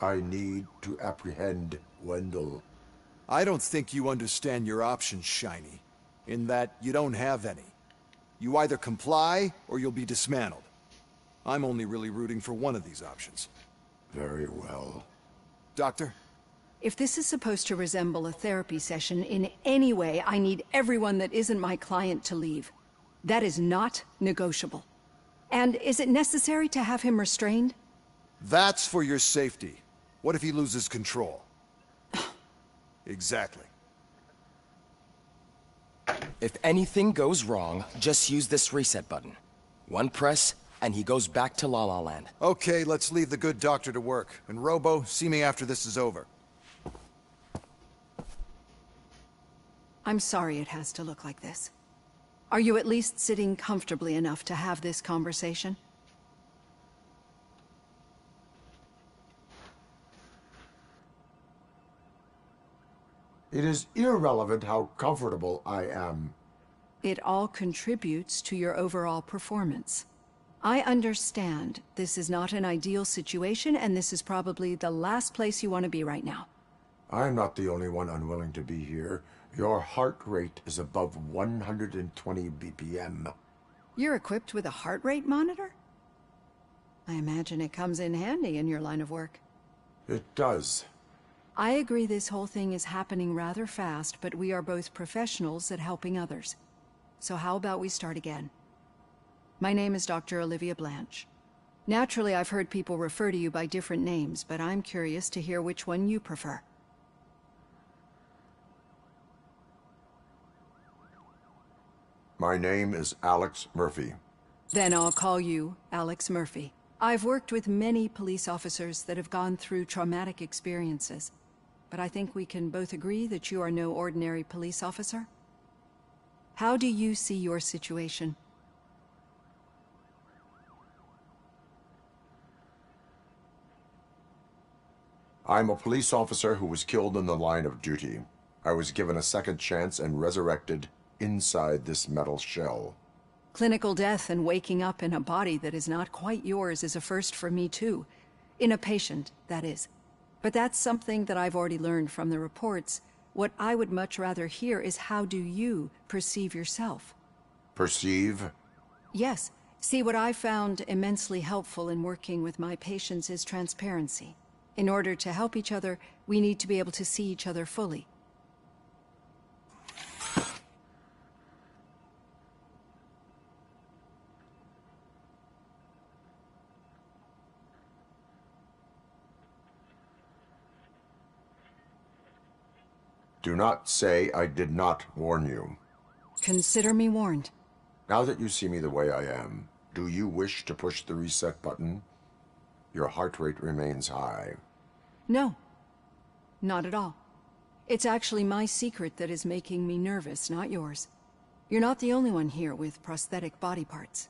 I need to apprehend Wendell. I don't think you understand your options, Shiny. In that you don't have any. You either comply, or you'll be dismantled. I'm only really rooting for one of these options. Very well. Doctor? If this is supposed to resemble a therapy session in any way, I need everyone that isn't my client to leave. That is not negotiable. And is it necessary to have him restrained? That's for your safety. What if he loses control? Exactly. If anything goes wrong, just use this reset button. One press, and he goes back to La La Land. Okay, let's leave the good doctor to work. And Robo, see me after this is over. I'm sorry it has to look like this. Are you at least sitting comfortably enough to have this conversation? It is irrelevant how comfortable I am. It all contributes to your overall performance. I understand this is not an ideal situation, and this is probably the last place you want to be right now. I'm not the only one unwilling to be here. Your heart rate is above 120 BPM. You're equipped with a heart rate monitor? I imagine it comes in handy in your line of work. It does. I agree this whole thing is happening rather fast, but we are both professionals at helping others. So how about we start again? My name is Dr. Olivia Blanche. Naturally, I've heard people refer to you by different names, but I'm curious to hear which one you prefer. My name is Alex Murphy. Then I'll call you Alex Murphy. I've worked with many police officers that have gone through traumatic experiences, but I think we can both agree that you are no ordinary police officer. How do you see your situation? I'm a police officer who was killed in the line of duty. I was given a second chance and resurrected inside this metal shell. Clinical death and waking up in a body that is not quite yours is a first for me too. In a patient, that is. But that's something that I've already learned from the reports. What I would much rather hear is how do you perceive yourself? Perceive? Yes. See, what I found immensely helpful in working with my patients is transparency. In order to help each other, we need to be able to see each other fully. Do not say I did not warn you. Consider me warned. Now that you see me the way I am, do you wish to push the reset button? Your heart rate remains high. No. Not at all. It's actually my secret that is making me nervous, not yours. You're not the only one here with prosthetic body parts.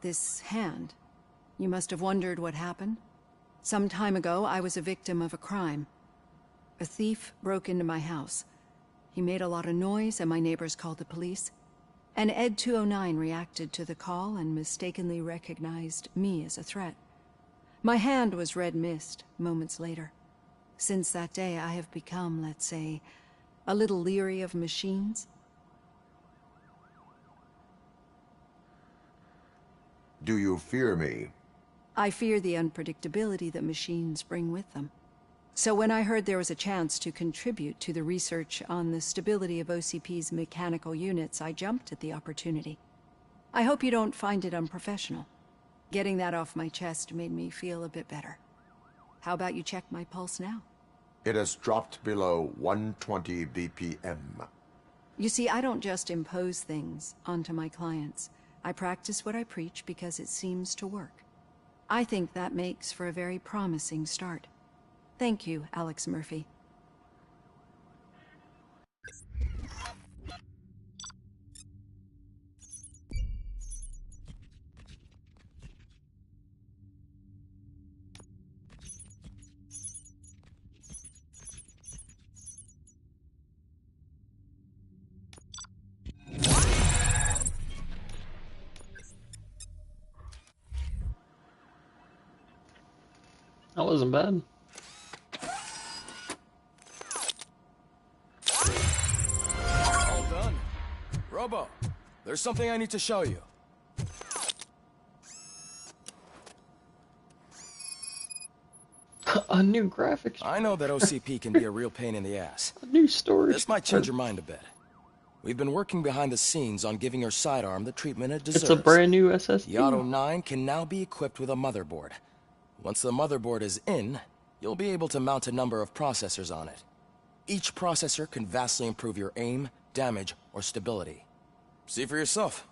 This hand, you must have wondered what happened. Some time ago, I was a victim of a crime. A thief broke into my house. He made a lot of noise and my neighbors called the police. And Ed 209 reacted to the call and mistakenly recognized me as a threat. My hand was red mist moments later. Since that day, I have become, let's say, a little leery of machines. Do you fear me? I fear the unpredictability that machines bring with them. So when I heard there was a chance to contribute to the research on the stability of OCP's mechanical units, I jumped at the opportunity. I hope you don't find it unprofessional. Getting that off my chest made me feel a bit better. How about you check my pulse now? It has dropped below 120 BPM. You see, I don't just impose things onto my clients. I practice what I preach because it seems to work. I think that makes for a very promising start. Thank you, Alex Murphy. That wasn't bad. All done. Robo, there's something I need to show you. A new graphics. I know that OCP can be a real pain in the ass. A new storage. This might change your mind a bit. We've been working behind the scenes on giving your sidearm the treatment it deserves. It's a brand new SSD. The Auto 9 can now be equipped with a motherboard. Once the motherboard is in, you'll be able to mount a number of processors on it. Each processor can vastly improve your aim, damage, or stability. See for yourself.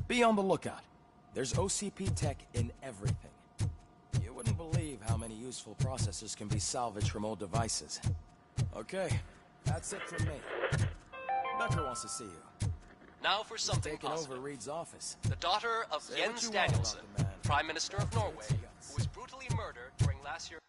Be on the lookout. There's OCP tech in everything. You wouldn't believe how many useful processors can be salvaged from old devices. Okay, that's it from me. Becker wants to see you. Now for something taking positive. over Reed's office. The daughter of Say what Jens you want about Danielson, the man. Prime Minister of Norway, who was brutally murdered during last year's...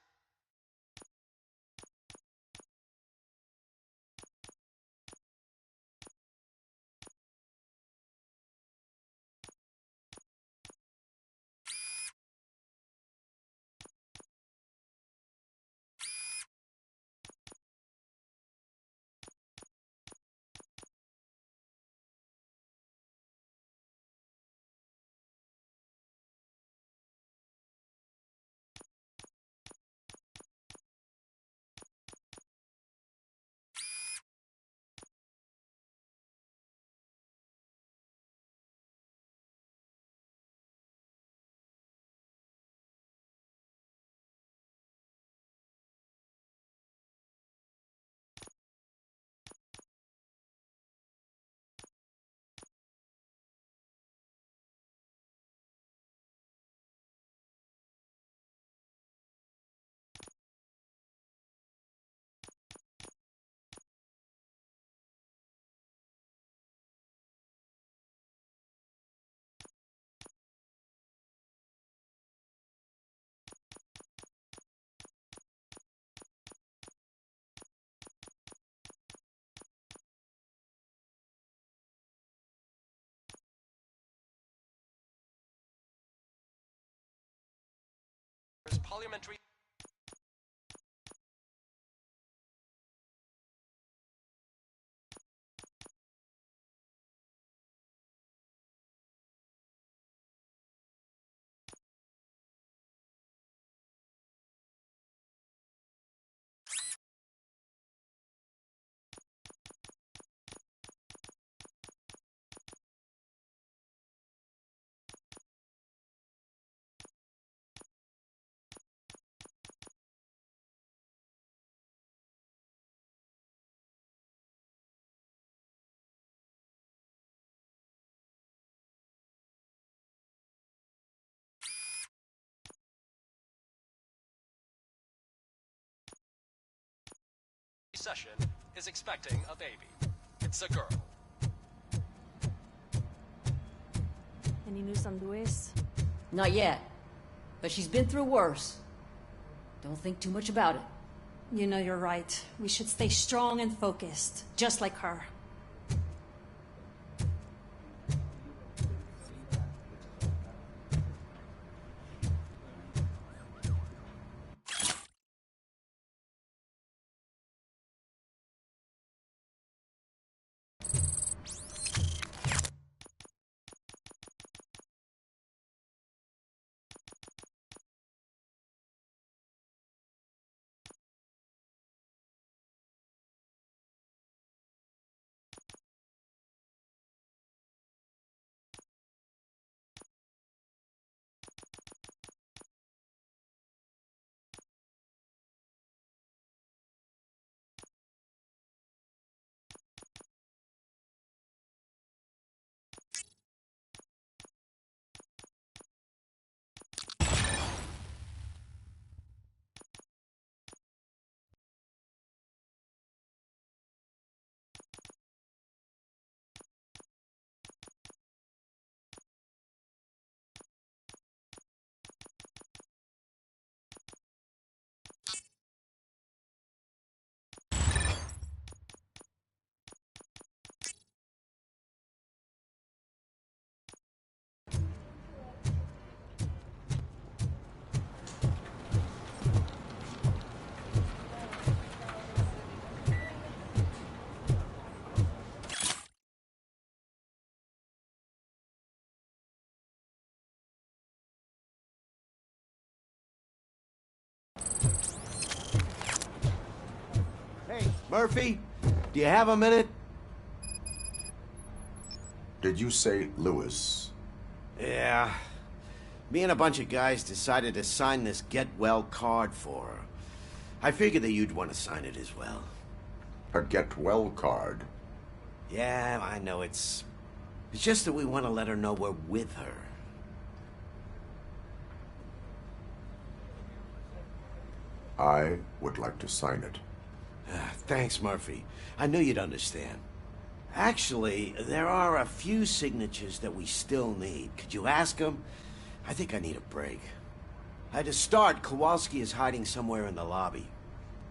parliamentary... session is expecting a baby. It's a girl. Any news on Luis? Not yet. But she's been through worse. Don't think too much about it. You know you're right. We should stay strong and focused, just like her. Murphy, do you have a minute? Did you say Lewis? Yeah. Me and a bunch of guys decided to sign this get well card for her. I figured that you'd want to sign it as well. A get well card? Yeah, I know it's It's just that we want to let her know we're with her. I would like to sign it. Thanks, Murphy. I knew you'd understand. Actually, there are a few signatures that we still need. Could you ask him? I think I need a break. To start, Kowalski is hiding somewhere in the lobby.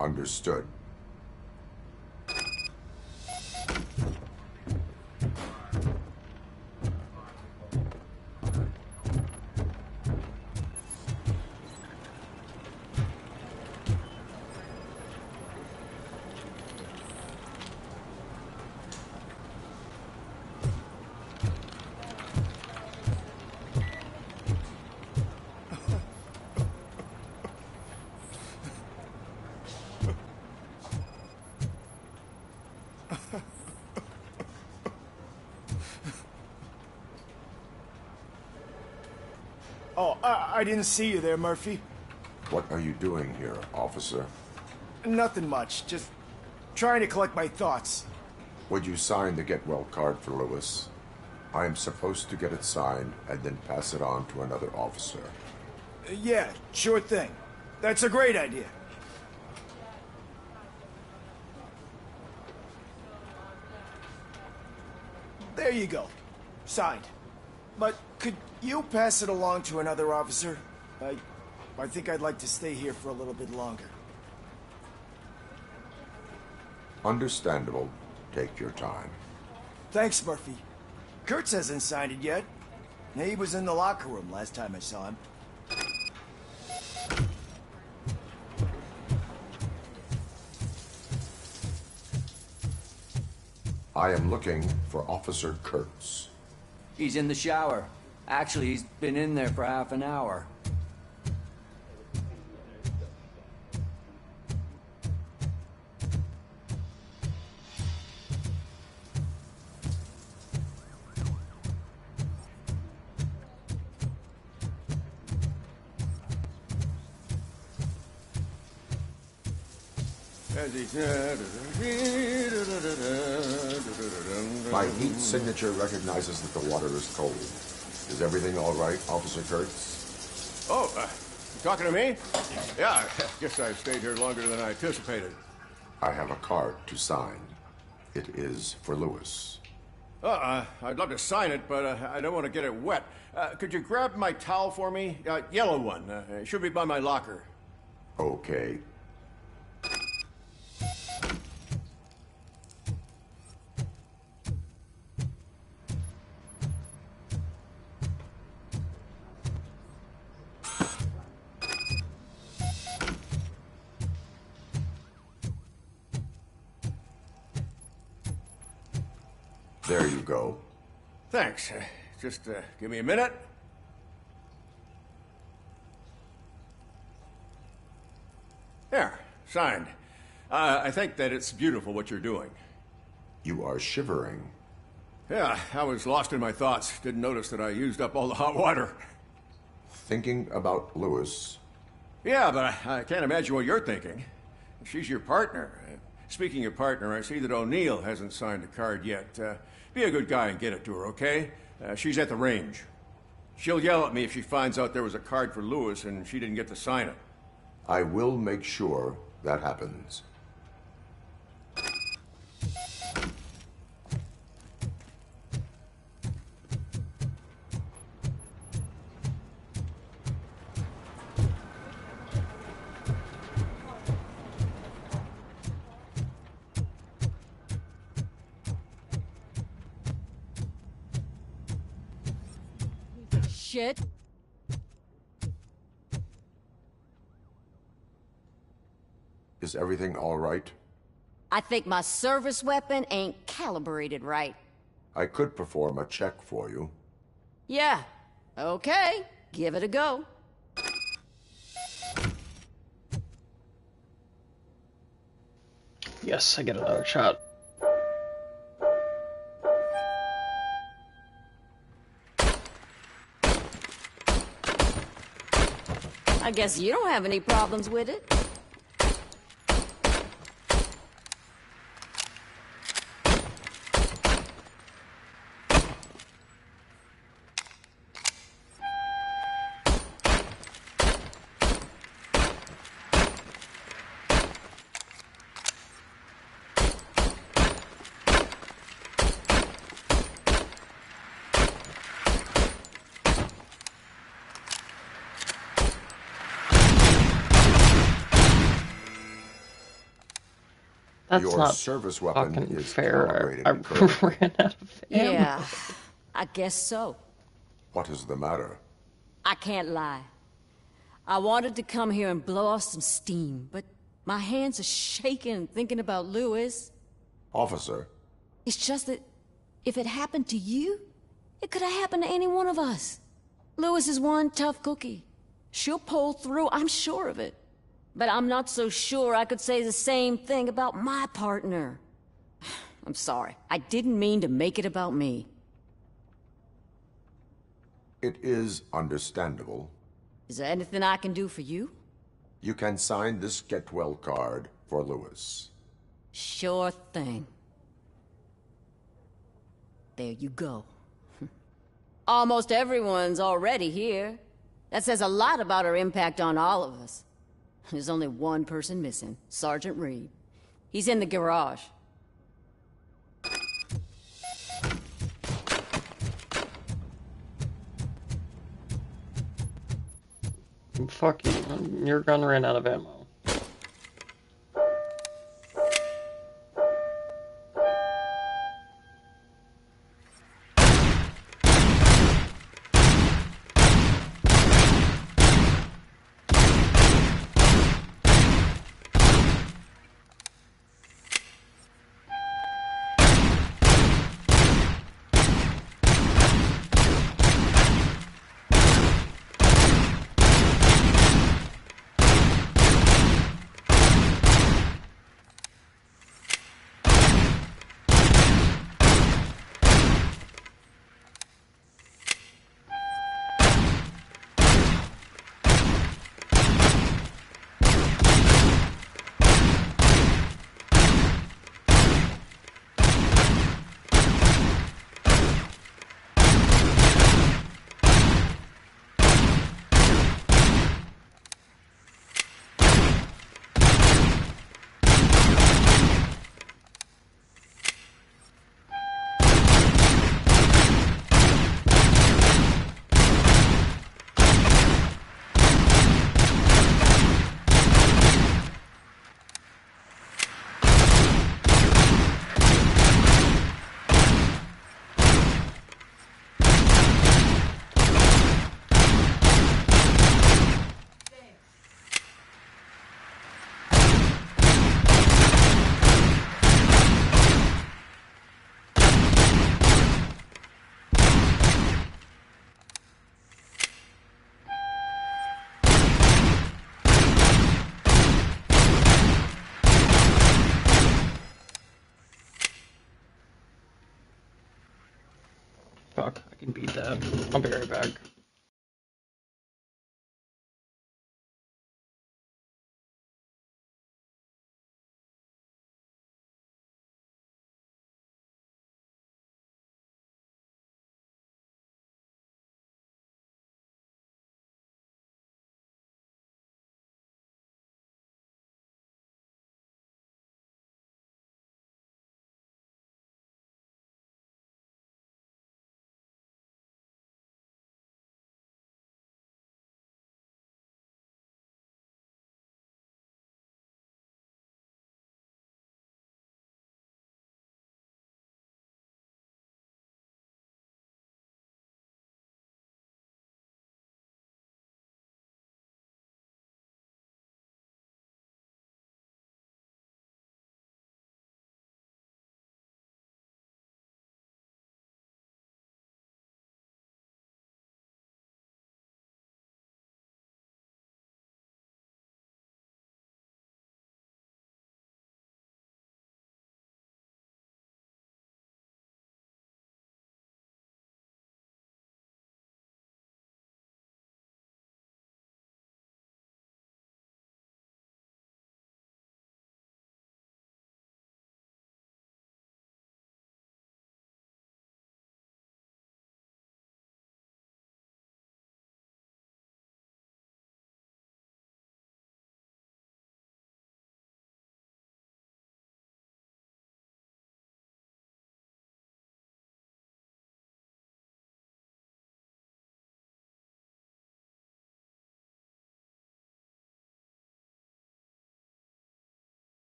Understood. Oh, I didn't see you there, Murphy. What are you doing here, officer? Nothing much, just trying to collect my thoughts. Would you sign the get well card for Lewis? I am supposed to get it signed and then pass it on to another officer. Yeah, sure thing. That's a great idea. There you go. Signed. But could you pass it along to another officer? I think I'd like to stay here for a little bit longer. Understandable. Take your time. Thanks, Murphy. Kurtz hasn't signed it yet. He was in the locker room last time I saw him. I am looking for Officer Kurtz. He's in the shower. Actually, he's been in there for half an hour. My heat signature recognizes that the water is cold. Is everything all right, Officer Kurtz? Oh, you talking to me? Yeah, I guess I stayed here longer than I anticipated. I have a card to sign. It is for Lewis. I'd love to sign it, but I don't want to get it wet. Could you grab my towel for me? Yellow one. It should be by my locker. Okay. There you go. Thanks. Just give me a minute. There, signed. I think that it's beautiful what you're doing. You are shivering. Yeah, I was lost in my thoughts. Didn't notice that I used up all the hot water. Thinking about Lewis. Yeah, but I can't imagine what you're thinking. She's your partner. Speaking of partner, I see that O'Neill hasn't signed the card yet. Be a good guy and get it to her, okay? She's at the range. She'll yell at me if she finds out there was a card for Lewis and she didn't get to sign it. I will make sure that happens. Shit. Is everything all right? I think my service weapon ain't calibrated right. I could perform a check for you. Yeah. Okay. Give it a go. Yes, I get another shot. I guess you don't have any problems with it. That's Your not service weapon fucking is fair. calibrated I incorrectly. ran out of ammo. Yeah, I guess so. What is the matter? I can't lie. I wanted to come here and blow off some steam, but my hands are shaking thinking about Lewis. Officer, It's just that if it happened to you, it could have happened to any one of us. Lewis is one tough cookie. She'll pull through, I'm sure of it. But I'm not so sure I could say the same thing about my partner. I'm sorry. I didn't mean to make it about me. it is understandable. Is there anything I can do for you? You can sign this get well card for Lewis. Sure thing. There you go. Almost everyone's already here. That says a lot about her impact on all of us. There's only one person missing, Sergeant Reed. He's in the garage. Fuck you. Your gun ran out of ammo. Fuck, I can beat that. I'll be right back.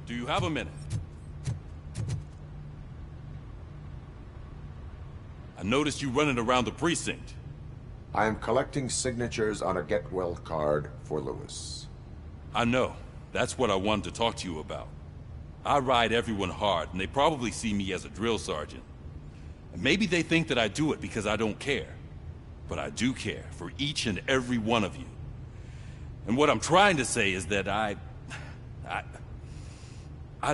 Do you have a minute? I noticed you running around the precinct. I am collecting signatures on a get well card for Lewis. I know. That's what I wanted to talk to you about. I ride everyone hard, and they probably see me as a drill sergeant. And maybe they think that I do it because I don't care. But I do care for each and every one of you. And what I'm trying to say is that I'd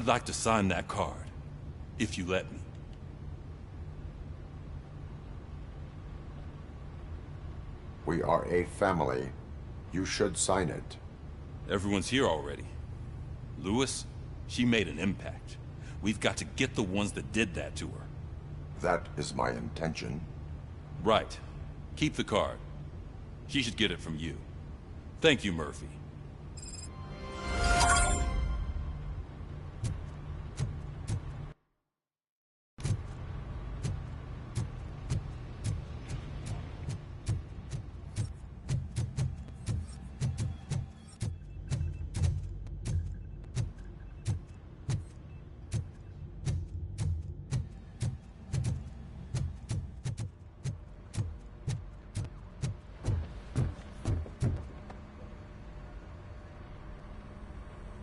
like to sign that card, if you let me. We are a family. You should sign it. Everyone's here already. Lewis, she made an impact. We've got to get the ones that did that to her. That is my intention. Right. Keep the card. She should get it from you. Thank you, Murphy.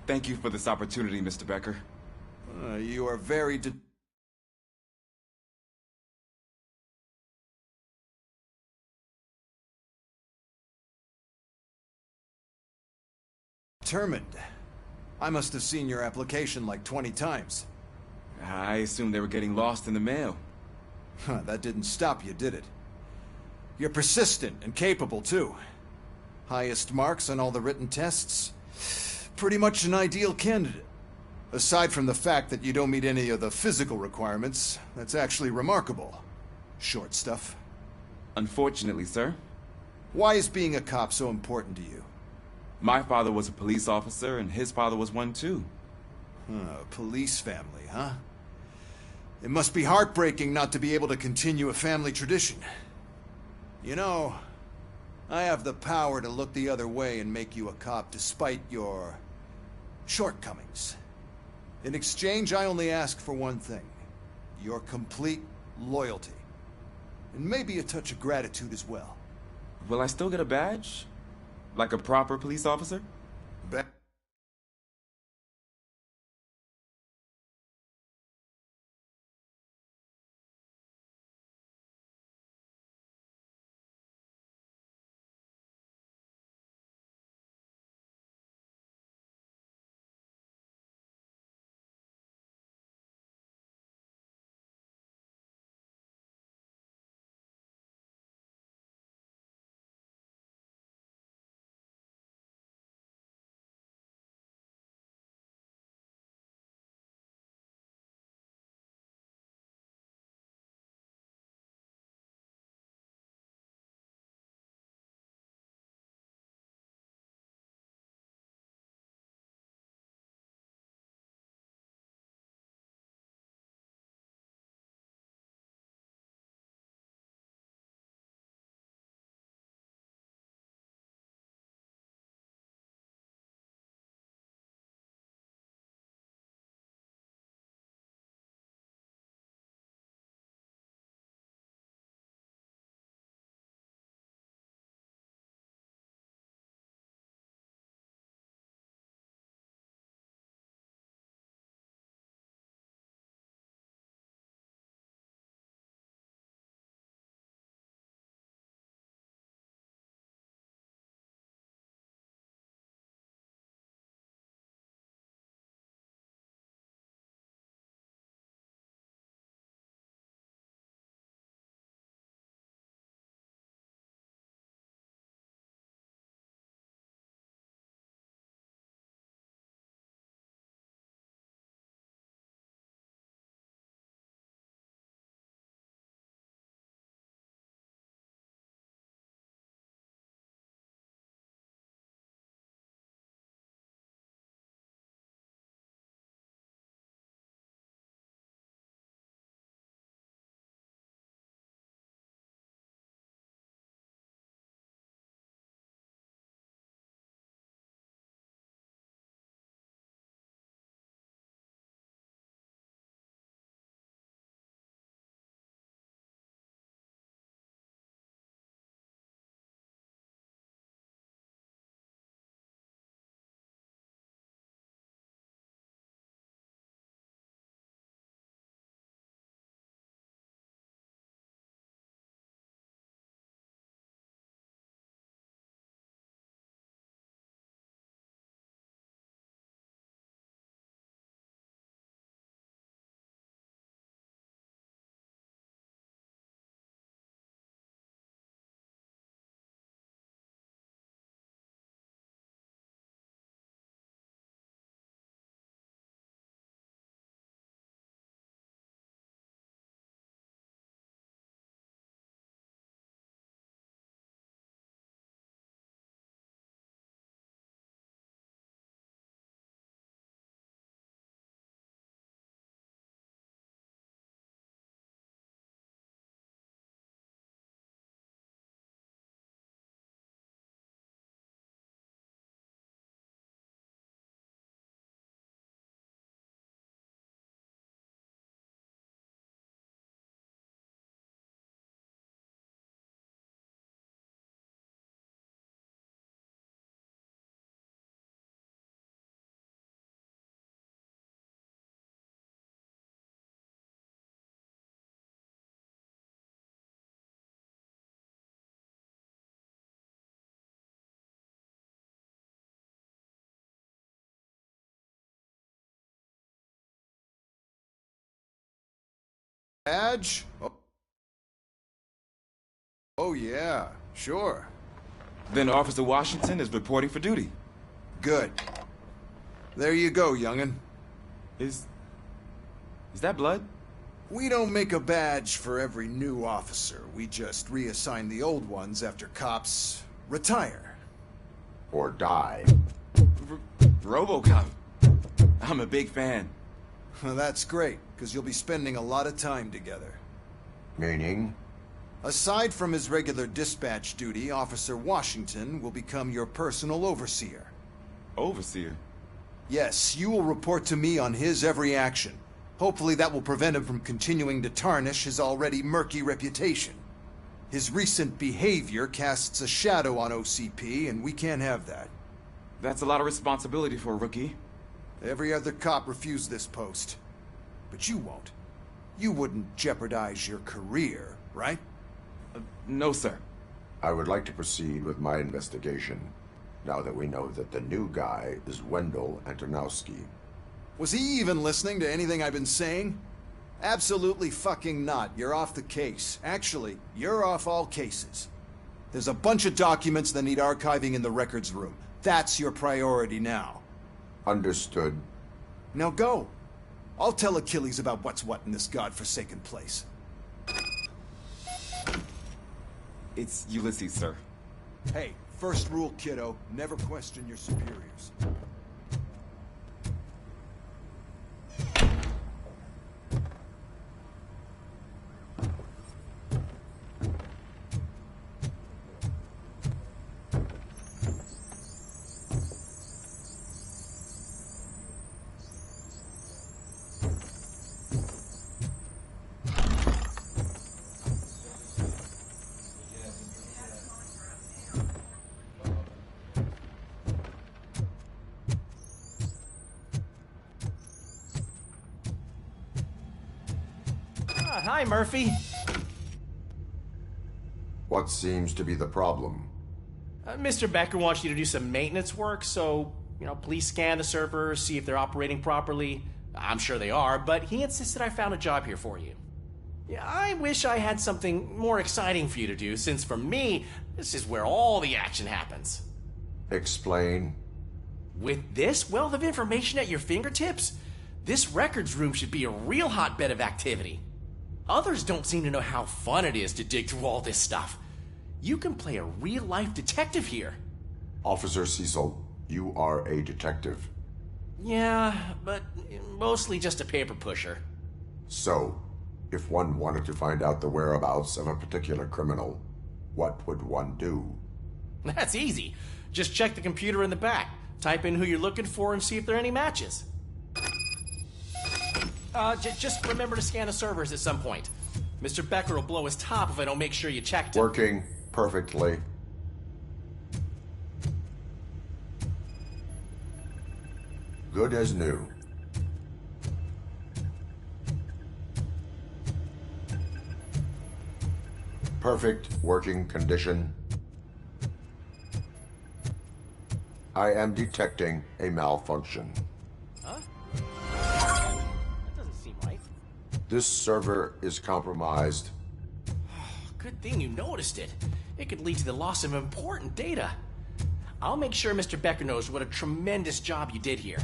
Thank you for this opportunity, Mr. Becker. You are very determined. I must have seen your application like 20 times. I assumed they were getting lost in the mail. That didn't stop you, did it? You're persistent and capable, too. Highest marks on all the written tests. Pretty much an ideal candidate. Aside from the fact that you don't meet any of the physical requirements, that's actually remarkable. Short stuff. Unfortunately, sir. Why is being a cop so important to you? My father was a police officer, and his father was one, too. Police family, huh? It must be heartbreaking not to be able to continue a family tradition. You know, I have the power to look the other way and make you a cop despite your shortcomings. In exchange, I only ask for one thing. Your complete loyalty. And maybe a touch of gratitude as well. Will I still get a badge? Like a proper police officer? Badge? Oh yeah, sure. Then Officer Washington is reporting for duty. Good. There you go, young'un. Is that blood? We don't make a badge for every new officer. We just reassign the old ones after cops retire. Or die. Robocock. I'm a big fan. Well, that's great, because you'll be spending a lot of time together. Meaning? Aside from his regular dispatch duty, Officer Washington will become your personal overseer. Overseer? Yes, you will report to me on his every action. Hopefully that will prevent him from continuing to tarnish his already murky reputation. His recent behavior casts a shadow on OCP, and we can't have that. That's a lot of responsibility for a rookie. Every other cop refused this post. But you won't. You wouldn't jeopardize your career, right? No, sir. I would like to proceed with my investigation, now that we know that the new guy is Wendell Antonowski. Was he even listening to anything I've been saying? Absolutely fucking not. You're off the case. Actually, you're off all cases. There's a bunch of documents that need archiving in the records room. That's your priority now. Understood. Now go. I'll tell Achilles about what's what in this godforsaken place. It's Ulysses, sir. Hey, first rule, kiddo. Never question your superiors. Hi, Murphy. What seems to be the problem? Mr. Becker wants you to do some maintenance work, so, please scan the servers, see if they're operating properly. I'm sure they are, but he insisted I found a job here for you. Yeah, I wish I had something more exciting for you to do, since for me, this is where all the action happens. Explain. With this wealth of information at your fingertips, this records room should be a real hotbed of activity. Others don't seem to know how fun it is to dig through all this stuff. You can play a real-life detective here. Officer Cecil, you are a detective. Yeah, but mostly just a paper pusher. So, if one wanted to find out the whereabouts of a particular criminal, what would one do? That's easy. Just check the computer in the back, type in who you're looking for, and see if there are any matches. Just remember to scan the servers at some point. Mr. Becker will blow his top if I don't make sure you checked it. Working perfectly. Good as new. Perfect working condition. I am detecting a malfunction. Huh? That doesn't seem right. This server is compromised. Good thing you noticed it. It could lead to the loss of important data. I'll make sure Mr. Becker knows what a tremendous job you did here.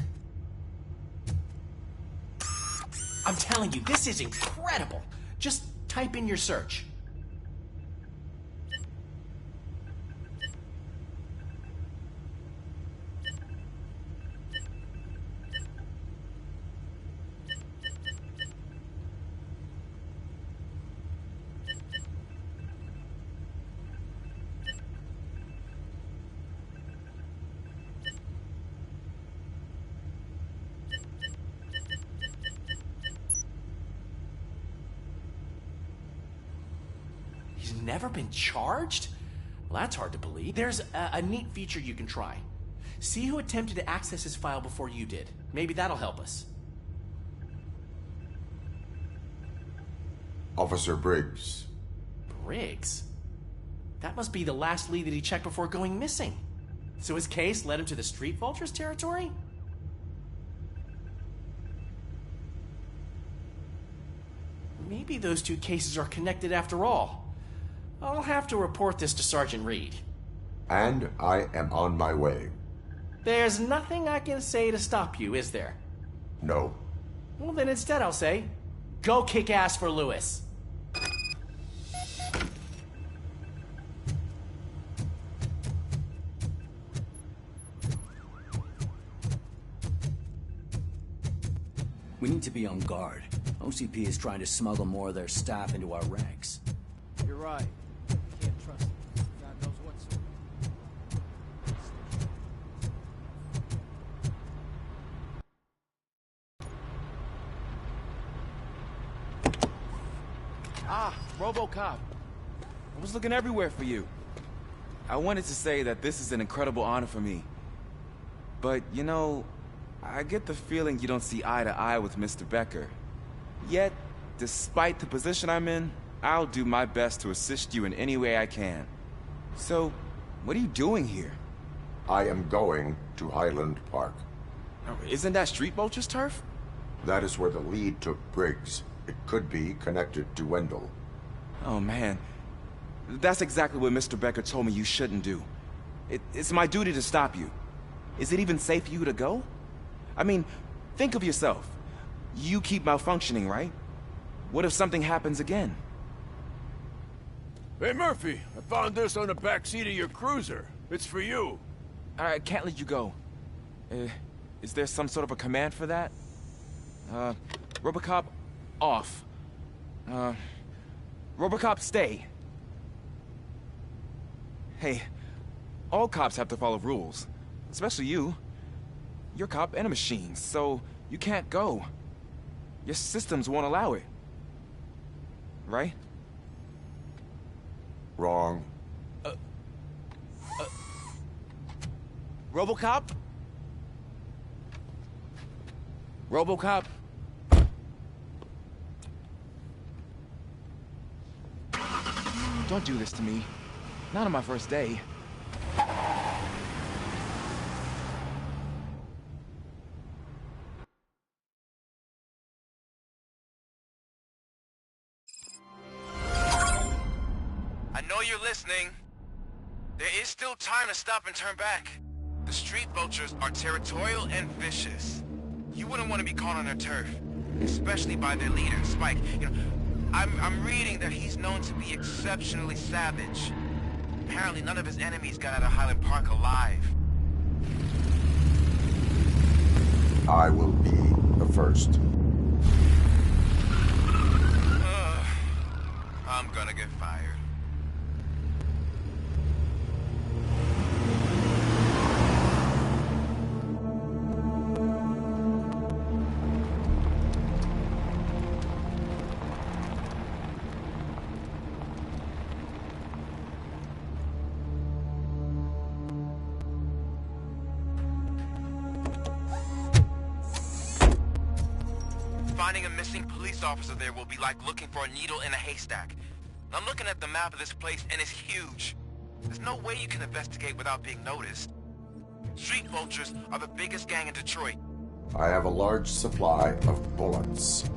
I'm telling you, this is incredible. Just type in your search. He's never been charged? Well, that's hard to believe. There's a neat feature you can try. See who attempted to access his file before you did. Maybe that'll help us. Officer Briggs. Briggs? That must be the last lead that he checked before going missing. So his case led him to the Street Vultures territory? Maybe those two cases are connected after all. I'll have to report this to Sergeant Reed. And I am on my way. There's nothing I can say to stop you, is there? No. Well, then instead I'll say, go kick ass for Lewis. We need to be on guard. OCP is trying to smuggle more of their staff into our ranks. You're right. Can't trust them. God knows what's... Ah, Robocock. I was looking everywhere for you. I wanted to say that this is an incredible honor for me. But, you know, I get the feeling you don't see eye to eye with Mr. Becker. Yet, despite the position I'm in, I'll do my best to assist you in any way I can. So, what are you doing here? I am going to Highland Park. Isn't that Street Vulture's turf? That is where the lead took Briggs. It could be connected to Wendell. Oh, man. That's exactly what Mr. Becker told me you shouldn't do. It's my duty to stop you. Is it even safe for you to go? I mean, think of yourself. You keep malfunctioning, right? What if something happens again? Hey, Murphy, I found this on the back seat of your cruiser. It's for you. I can't let you go. Is there some sort of a command for that? Robocop, off. Robocop, stay. Hey, all cops have to follow rules. Especially you. You're a cop and a machine, so you can't go. Your systems won't allow it. Right? Wrong. Robocop? Robocop? Don't do this to me. Not on my first day. I know you're listening. There is still time to stop and turn back. The street vultures are territorial and vicious. You wouldn't want to be caught on their turf, especially by their leader, Spike. You know, I'm reading that he's known to be exceptionally savage. Apparently none of his enemies got out of Highland Park alive. I will be the first. I'm gonna get fired. Finding a missing police officer there will be like looking for a needle in a haystack. I'm looking at the map of this place and it's huge. There's no way you can investigate without being noticed. Street vultures are the biggest gang in Detroit. I have a large supply of bullets.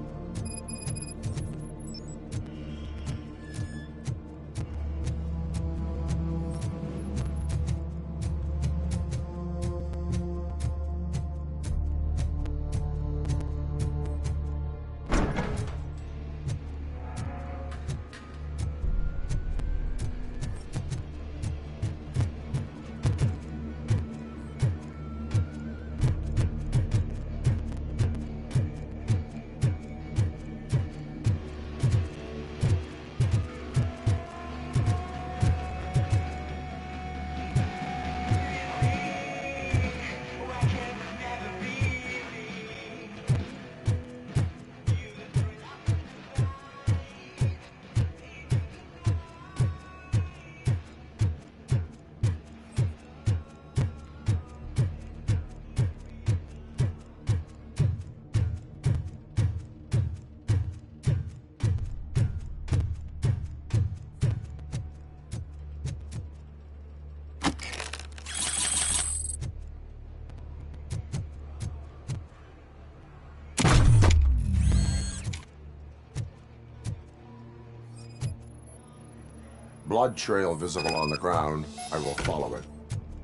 Blood trail visible on the ground. I will follow it.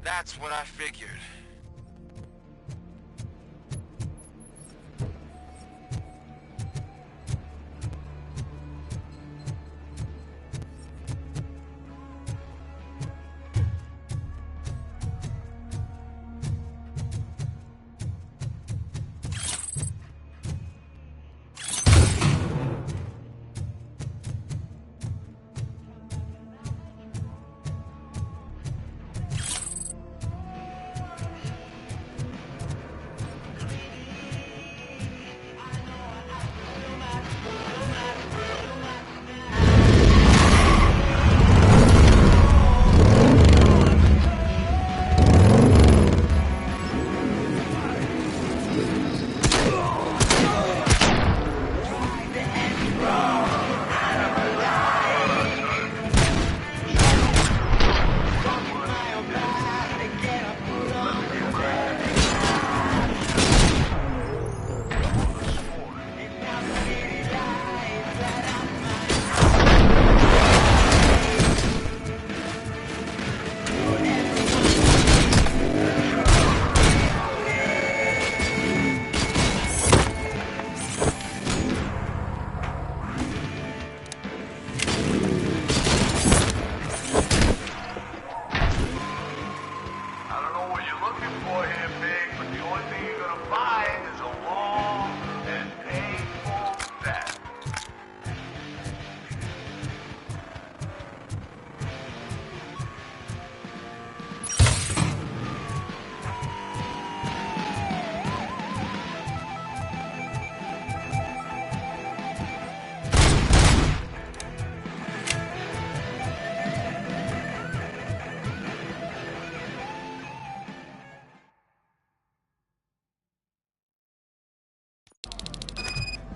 That's what I figured.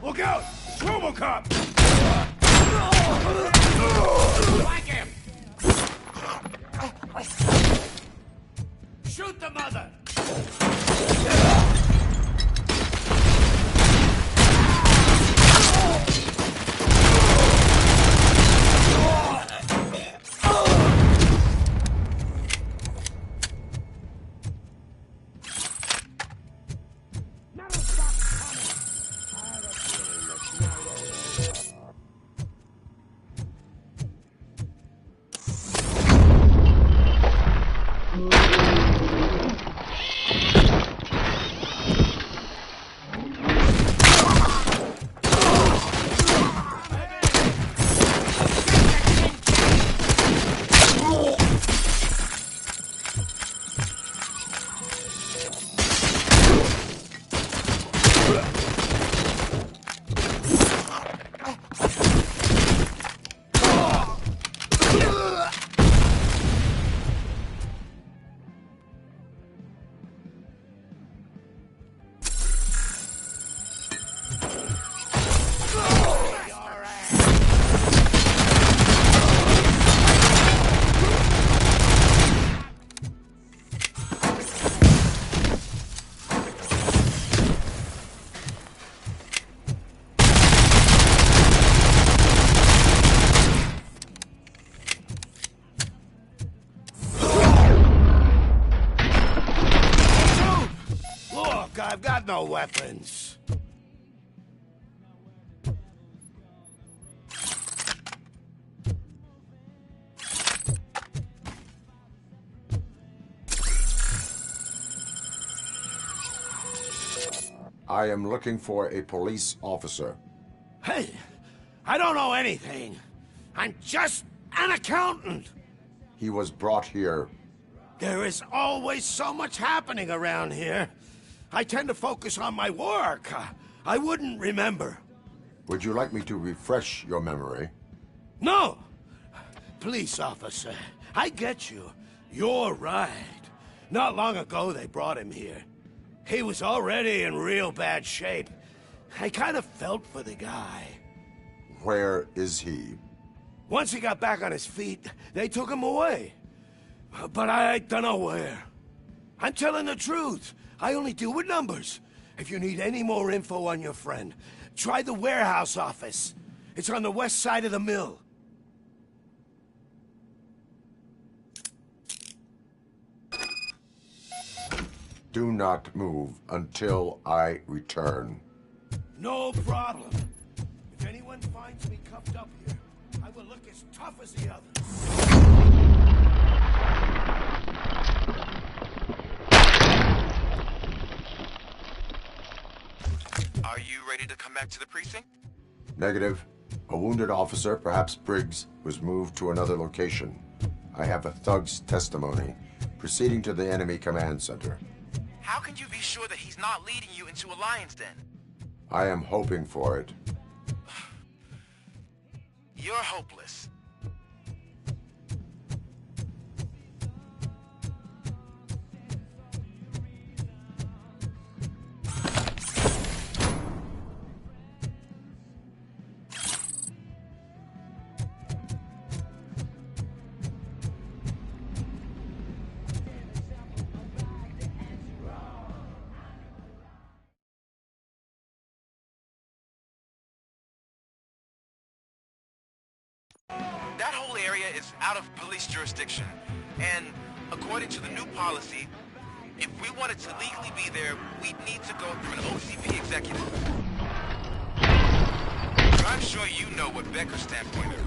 Look out! It's Robocock! Whack him! Shoot the mother! I've got no weapons. I am looking for a police officer. Hey, I don't know anything. I'm just an accountant. He was brought here. There is always so much happening around here. I tend to focus on my work. I wouldn't remember. Would you like me to refresh your memory? No! Police officer, I get you. You're right. Not long ago they brought him here. He was already in real bad shape. I kind of felt for the guy. Where is he? Once he got back on his feet, they took him away. But I don't know where. I'm telling the truth. I only deal with numbers. If you need any more info on your friend, try the warehouse office. It's on the west side of the mill. Do not move until I return. No problem. If anyone finds me cuffed up here, I will look as tough as the others. Are you ready to come back to the precinct? Negative. A wounded officer, perhaps Briggs, was moved to another location. I have a thug's testimony. Proceeding to the enemy command center. How can you be sure that he's not leading you into a lion's den? I am hoping for it. You're hopeless. That whole area is out of police jurisdiction, and according to the new policy, if we wanted to legally be there, we'd need to go through an OCP executive. I'm sure you know what Becker's standpoint is.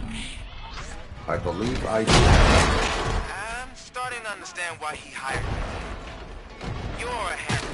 I believe I do. I'm starting to understand why he hired me. You're a handful.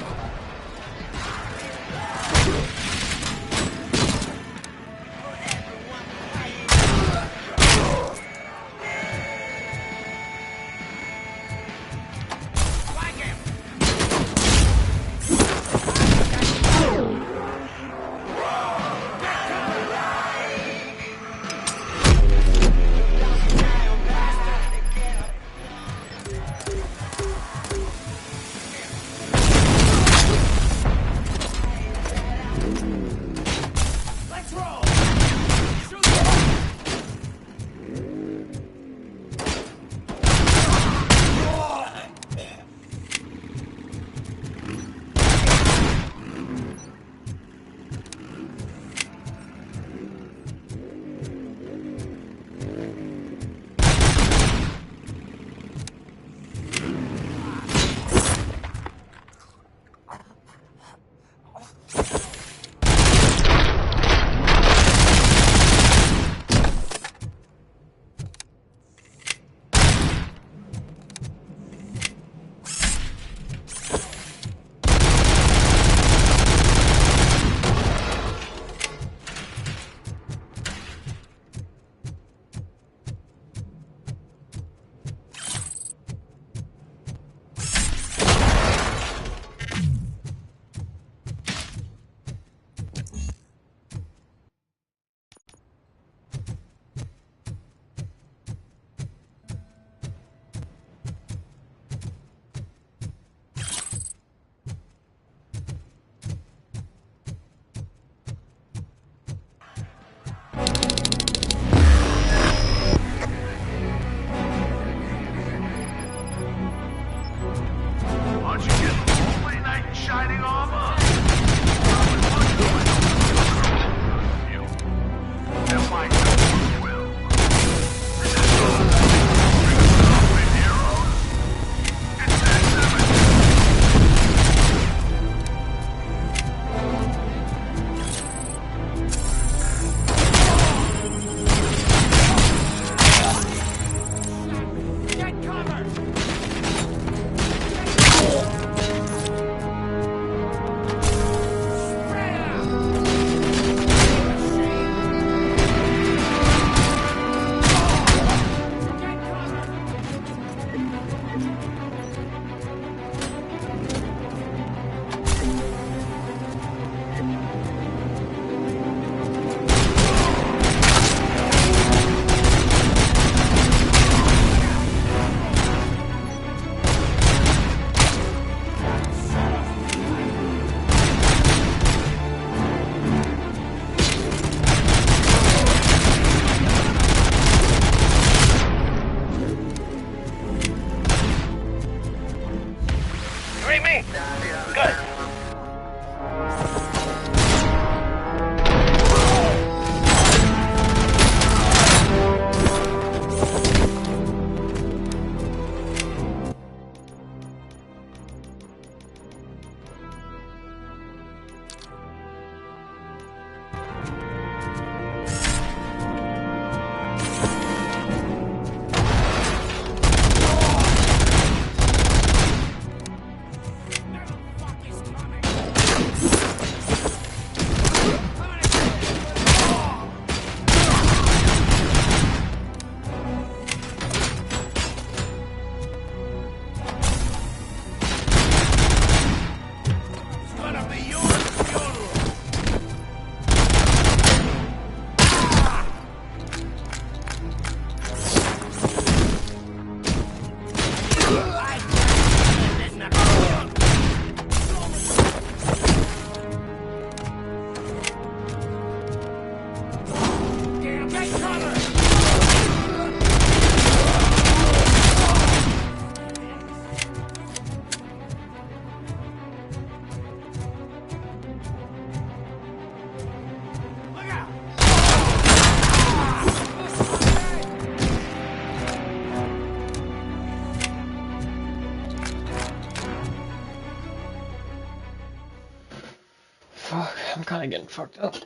kind of getting fucked up.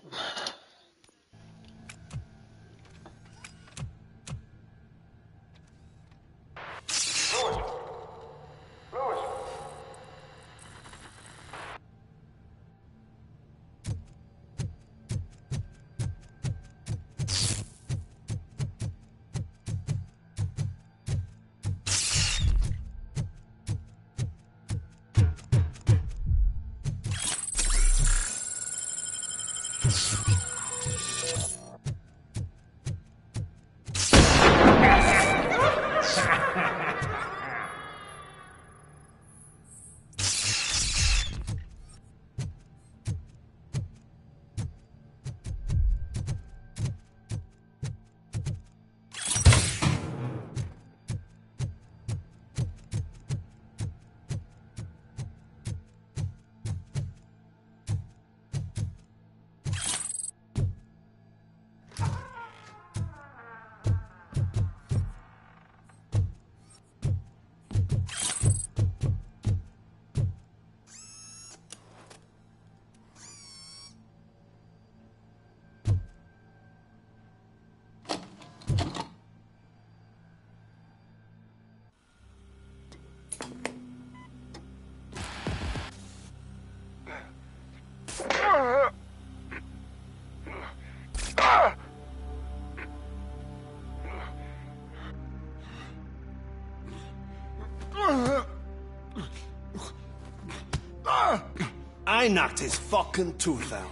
I knocked his fucking tooth out.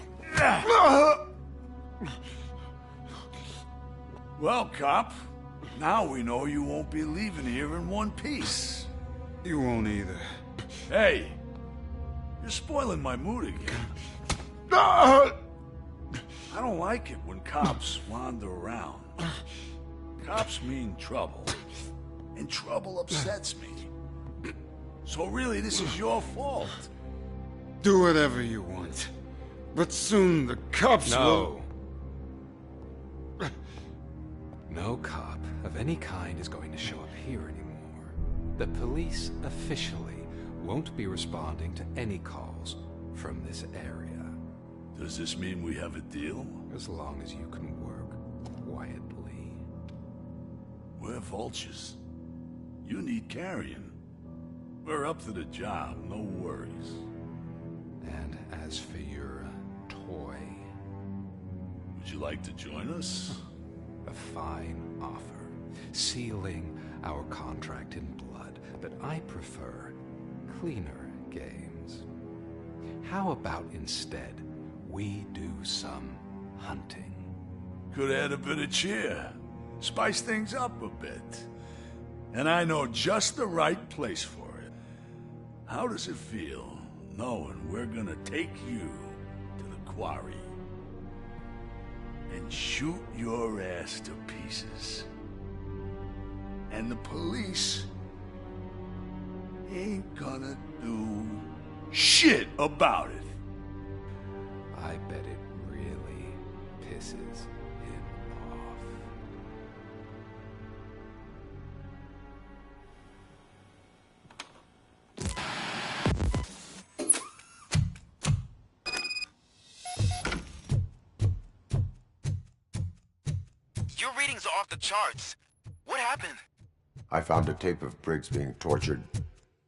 Well, cop, now we know you won't be leaving here in one piece. You won't either. Hey, you're spoiling my mood again. I don't like it when cops wander around. Cops mean trouble, and trouble upsets me. So really, this is your fault. Do whatever you want. But soon the cops will... No cop of any kind is going to show up here anymore. The police officially won't be responding to any calls from this area. Does this mean we have a deal? As long as you can work quietly. We're vultures. You need carrion. We're up to the job, no worries. And as for your toy... Would you like to join us? A fine offer, sealing our contract in blood, but I prefer cleaner games. How about instead we do some hunting? Could add a bit of cheer, spice things up a bit. And I know just the right place for it. How does it feel knowing we're gonna take you to the quarry and shoot your ass to pieces? And the police ain't gonna do shit about it. I bet it really pisses him off. Your readings are off the charts. What happened? I found a tape of Briggs being tortured.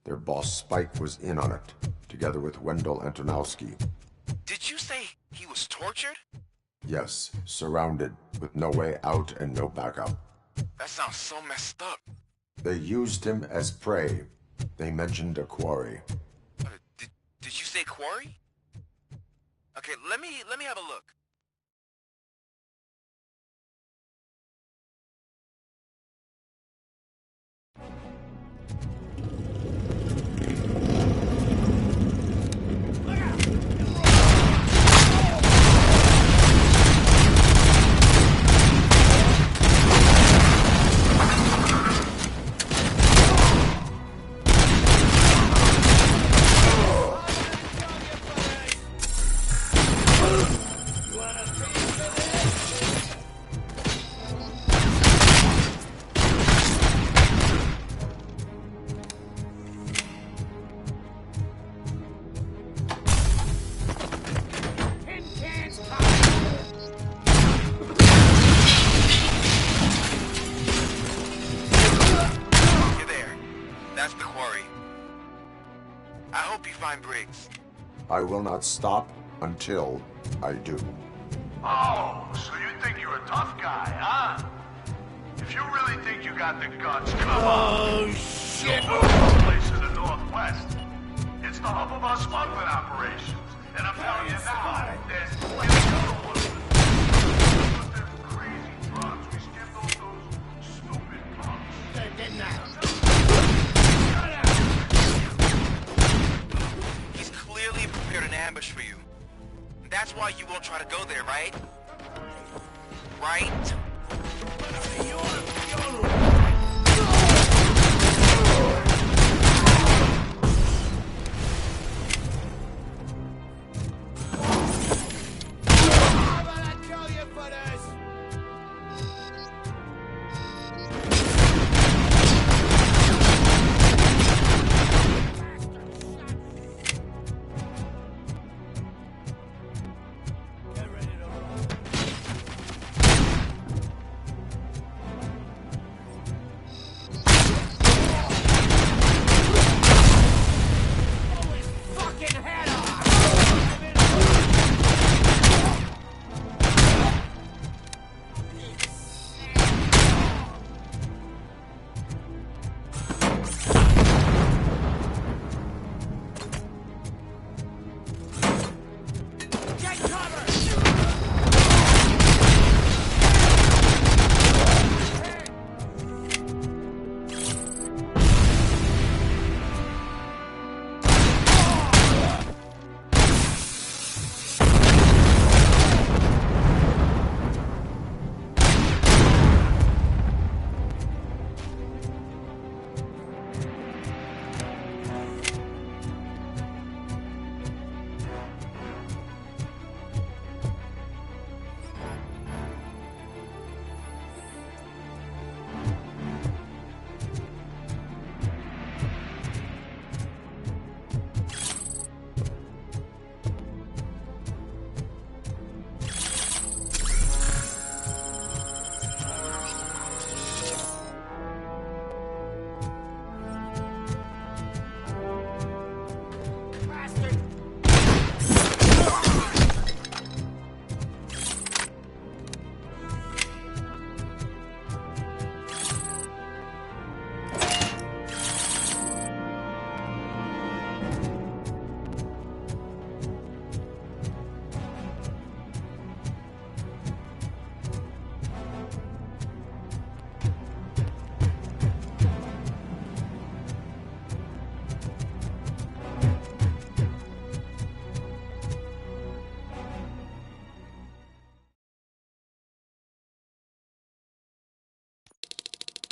Their boss Spike was in on it, together with Wendell Antonowski. Did you say he was tortured? Yes, surrounded, with no way out and no backup. That sounds so messed up. They used him as prey. They mentioned a quarry. Did you say quarry? Okay, let me have a look. That's the quarry. I hope you find Briggs. I will not stop until I do. Oh, so you think you're a tough guy, huh? If you really think you got the guts, come on. Oh, shit! Place in the Northwest. It's the hub of our smuggling operations. And I'm telling you now, there's plenty of other ones. But them crazy drugs we skimmed off those stupid punks. They're dead now. He's clearly prepared an ambush for you. That's why you won't try to go there, right? Right?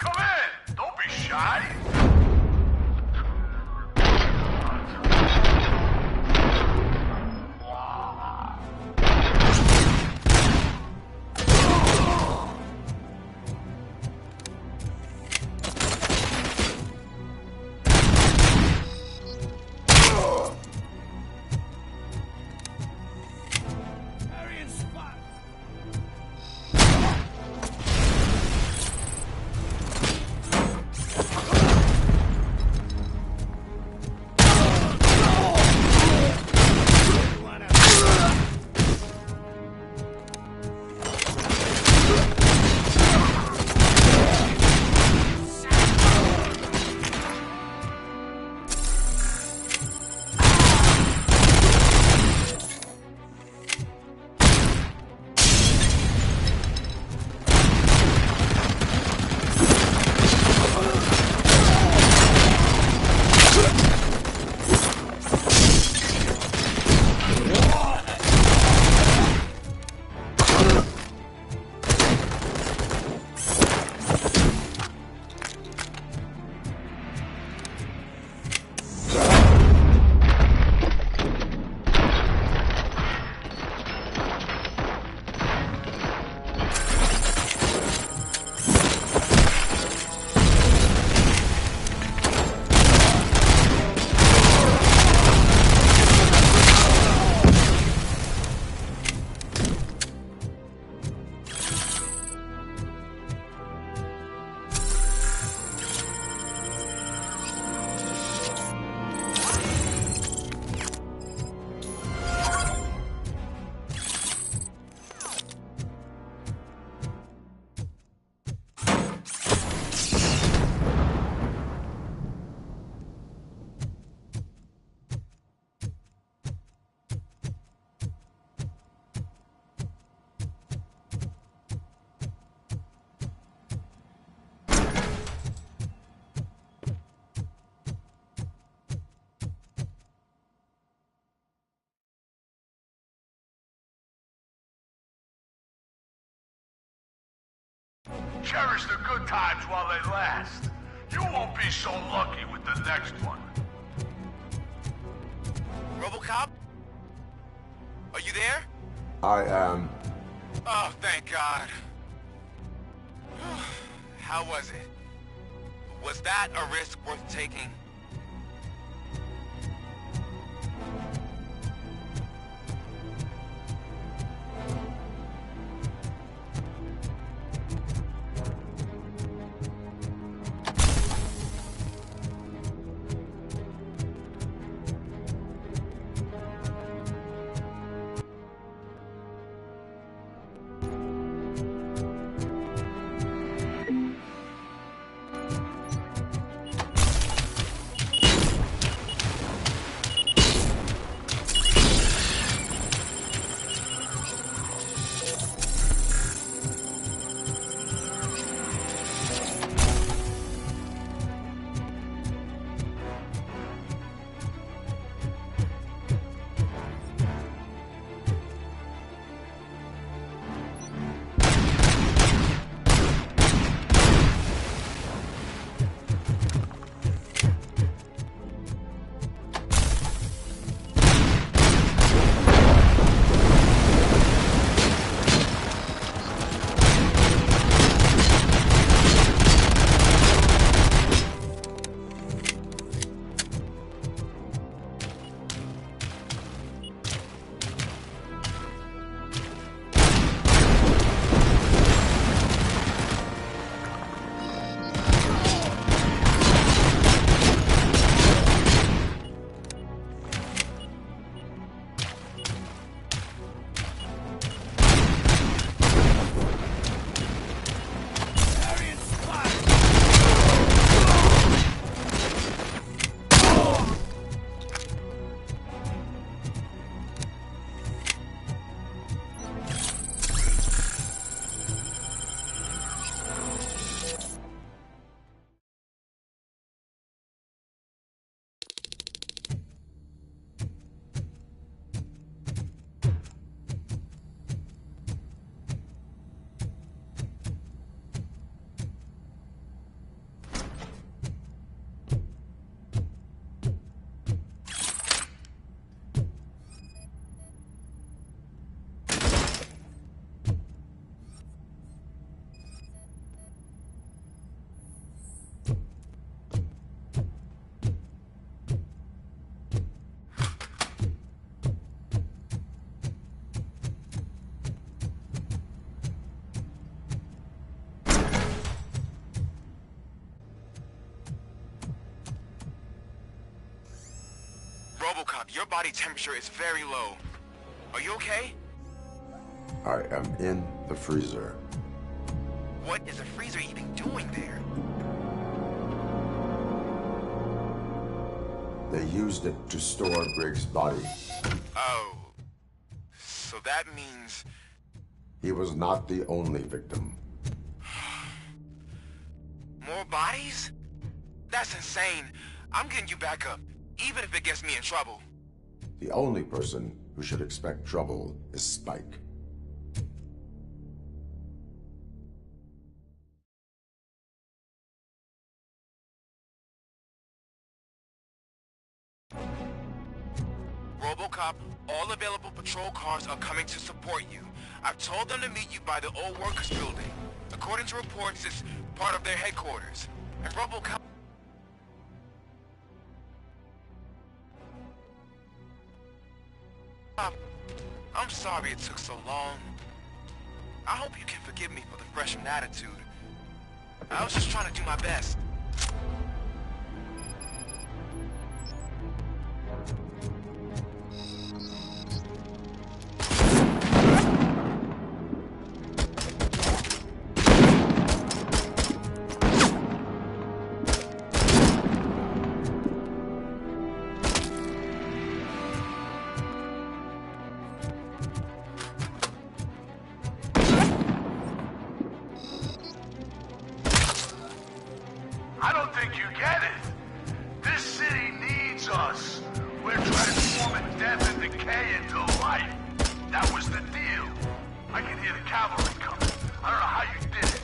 Come in! Don't be shy! Cherish the good times while they last. You won't be so lucky with the next one. Robocop? Are you there? I am. Oh, thank God. How was it? Was that a risk worth taking? Robocock, your body temperature is very low. Are you okay? I am in the freezer. What is a freezer even doing there? They used it to store Briggs' body. Oh. So that means... He was not the only victim. More bodies? That's insane. I'm getting you back up, even if it gets me in trouble. The only person who should expect trouble is Spike. Robocop, all available patrol cars are coming to support you. I've told them to meet you by the old workers' building. According to reports, it's part of their headquarters. And Robocop... I'm sorry it took so long. I hope you can forgive me for the freshman attitude. I was just trying to do my best. I don't think you get it. This city needs us. We're transforming death and decay into life. That was the deal. I can hear the cavalry coming. I don't know how you did it.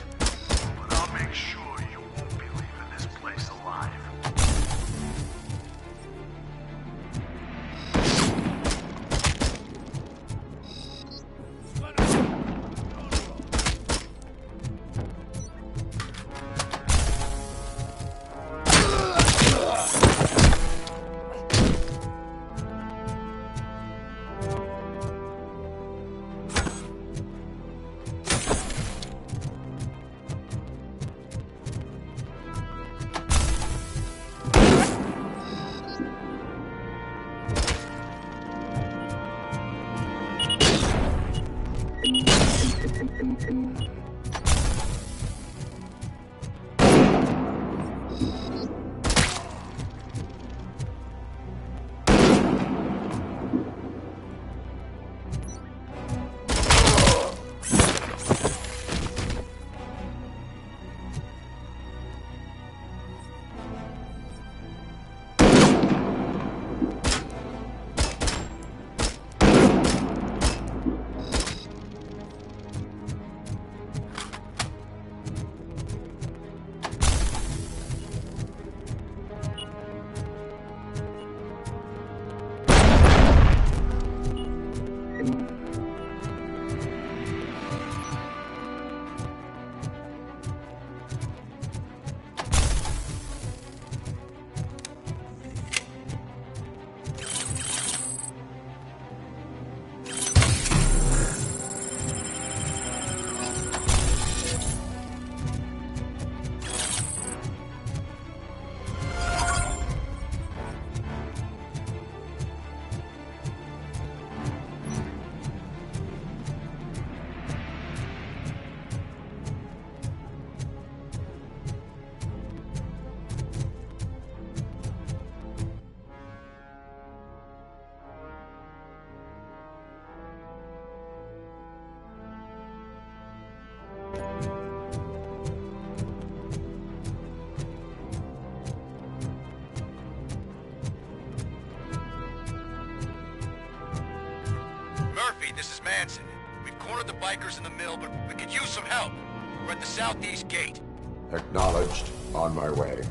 this is Manson. We've cornered the bikers in the mill, but we could use some help. We're at the southeast gate. Acknowledged. On my way.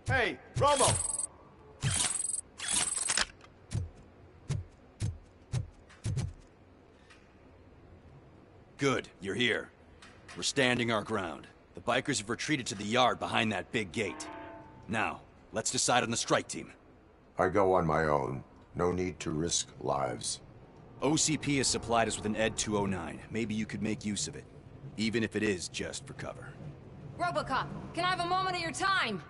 Hey, Robo! Good, you're here. We're standing our ground. The bikers have retreated to the yard behind that big gate. Now, let's decide on the strike team. I go on my own. No need to risk lives. OCP has supplied us with an ED 209. Maybe you could make use of it. Even if it is just for cover. Robocock, can I have a moment of your time?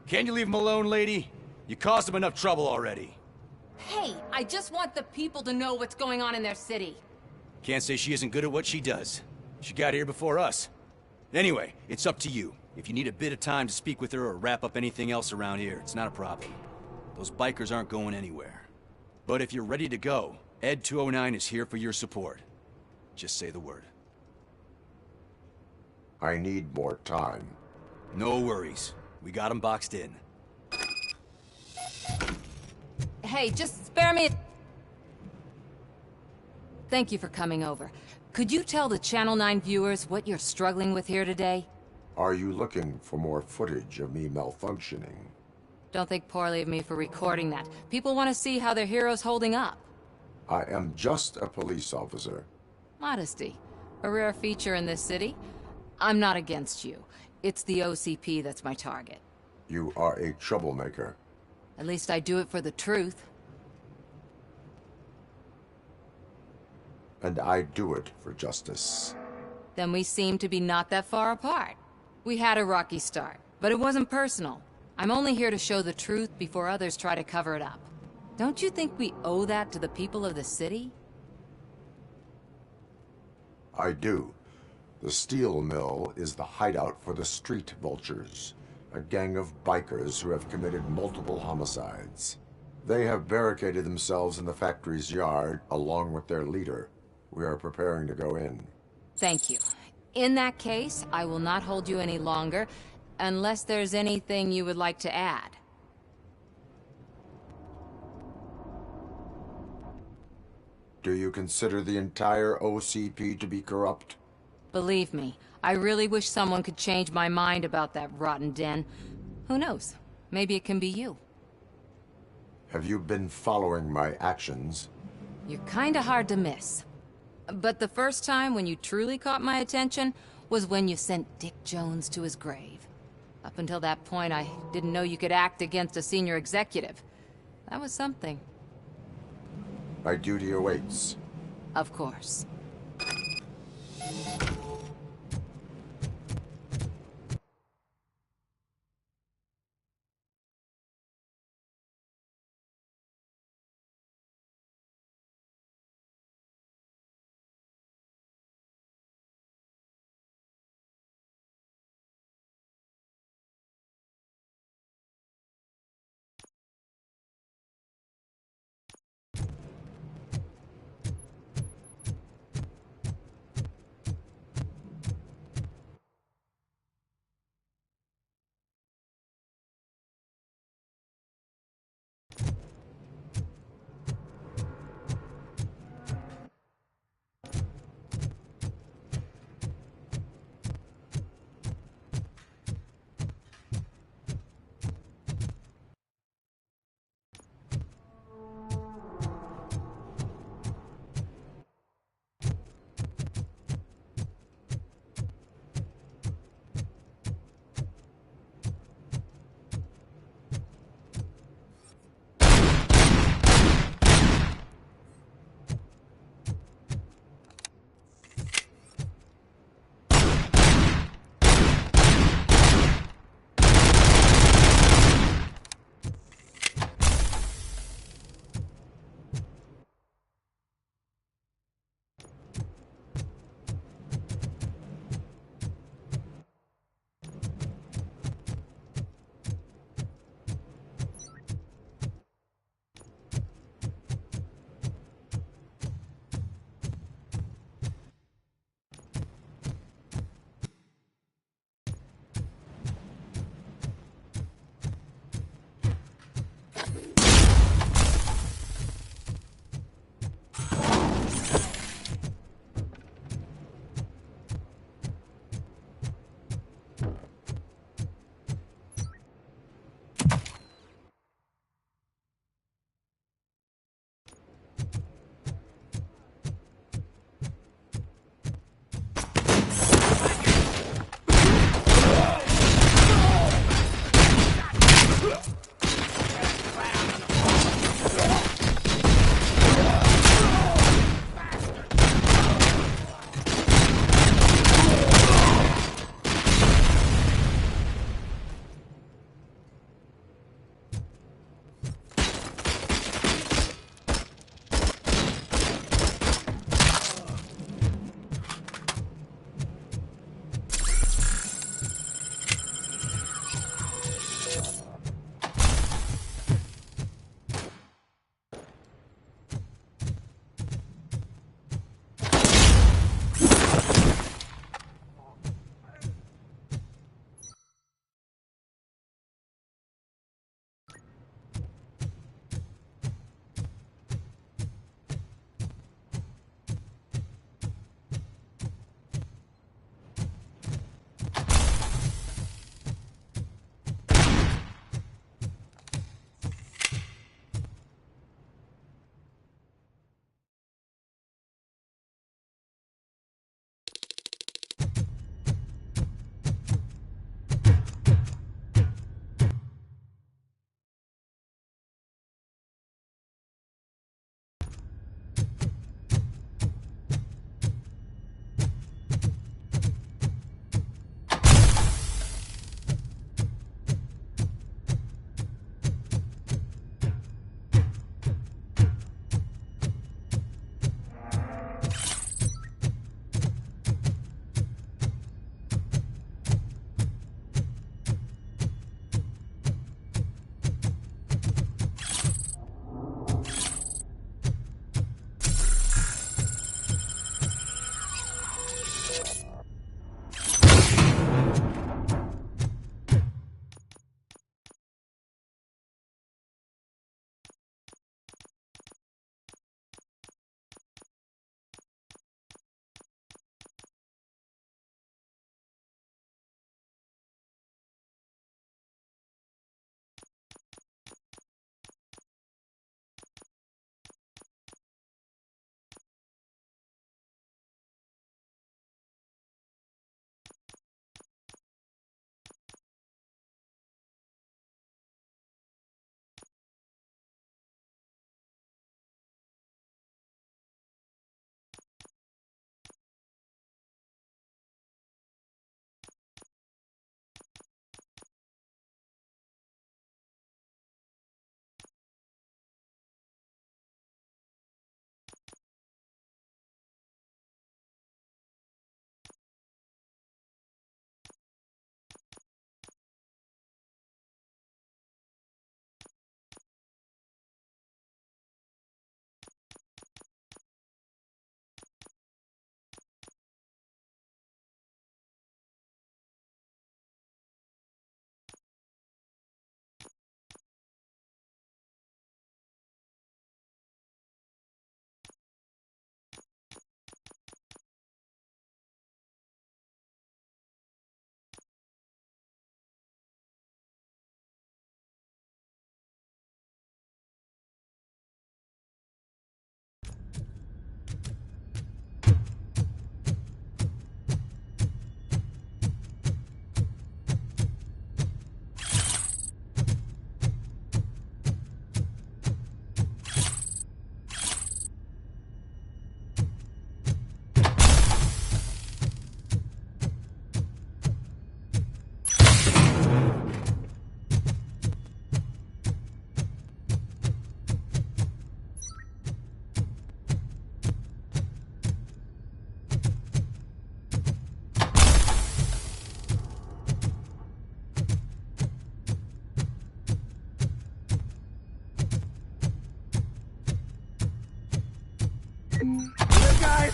Can you leave him alone, lady? You caused him enough trouble already. Hey, I just want the people to know what's going on in their city. Can't say she isn't good at what she does. She got here before us. Anyway, it's up to you. If you need a bit of time to speak with her or wrap up anything else around here, it's not a problem. Those bikers aren't going anywhere. But if you're ready to go, ED 209 is here for your support. Just say the word. I need more time. No worries. We got him boxed in. Hey, just spare me. Thank you for coming over. Could you tell the Channel 9 viewers what you're struggling with here today? Are you looking for more footage of me malfunctioning? Don't think poorly of me for recording that. People want to see how their hero's holding up. I am just a police officer. Modesty. A rare feature in this city. I'm not against you. It's the OCP that's my target. You are a troublemaker. At least I do it for the truth. And I do it for justice. Then we seem to be not that far apart. We had a rocky start, but it wasn't personal. I'm only here to show the truth before others try to cover it up. Don't you think we owe that to the people of the city? I do. The steel mill is the hideout for the street vultures, a gang of bikers who have committed multiple homicides. They have barricaded themselves in the factory's yard, along with their leader. We are preparing to go in. Thank you. In that case, I will not hold you any longer, unless there's anything you would like to add. Do you consider the entire OCP to be corrupt? Believe me, I really wish someone could change my mind about that rotten den. Who knows? Maybe it can be you. Have you been following my actions? You're kinda hard to miss. But the first time when you truly caught my attention was when you sent Dick Jones to his grave. Up until that point, I didn't know you could act against a senior executive. That was something. My duty awaits. Of course.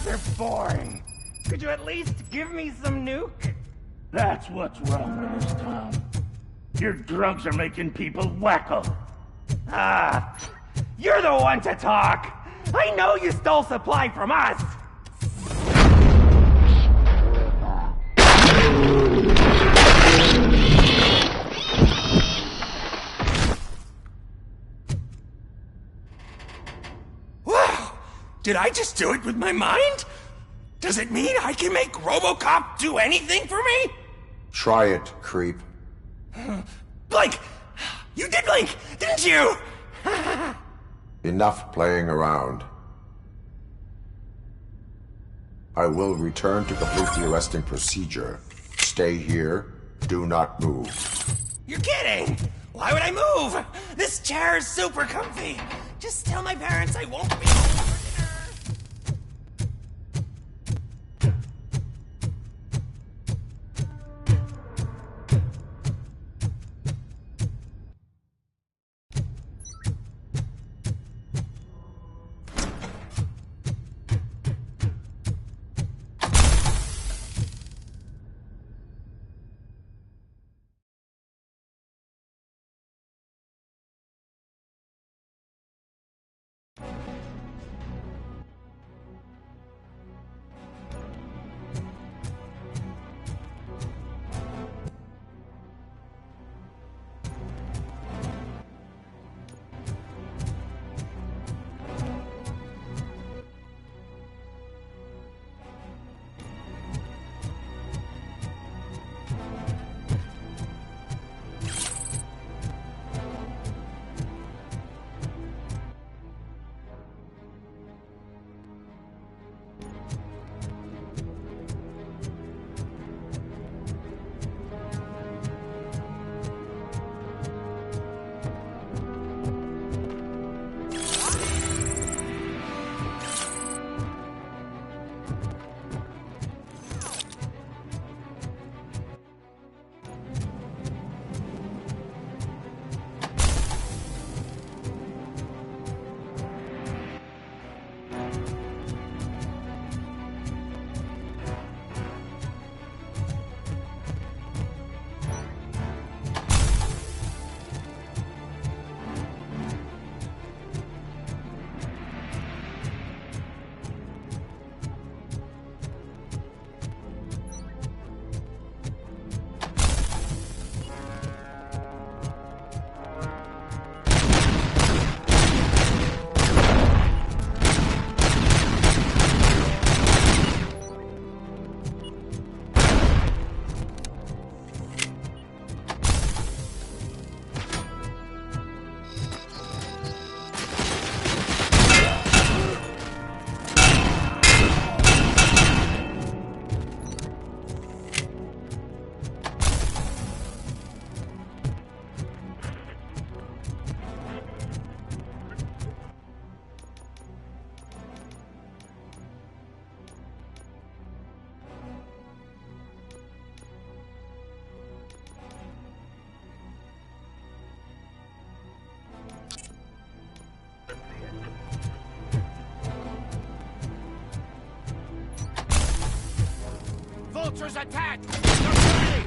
drugs are boring. Could you at least give me some nuke? That's what's wrong with this town. Your drugs are making people wacko. Ah, you're the one to talk. I know you stole supply from us. Wow! Did I just do it with my mind? Does it mean I can make Robocop do anything for me? Try it, creep. Blink! You did blink, didn't you? Enough playing around. I will return to complete the arresting procedure. Stay here. Do not move. You're kidding! Why would I move? This chair is super comfy. Just tell my parents I won't be home for dinner. Vultures attack! They're ready!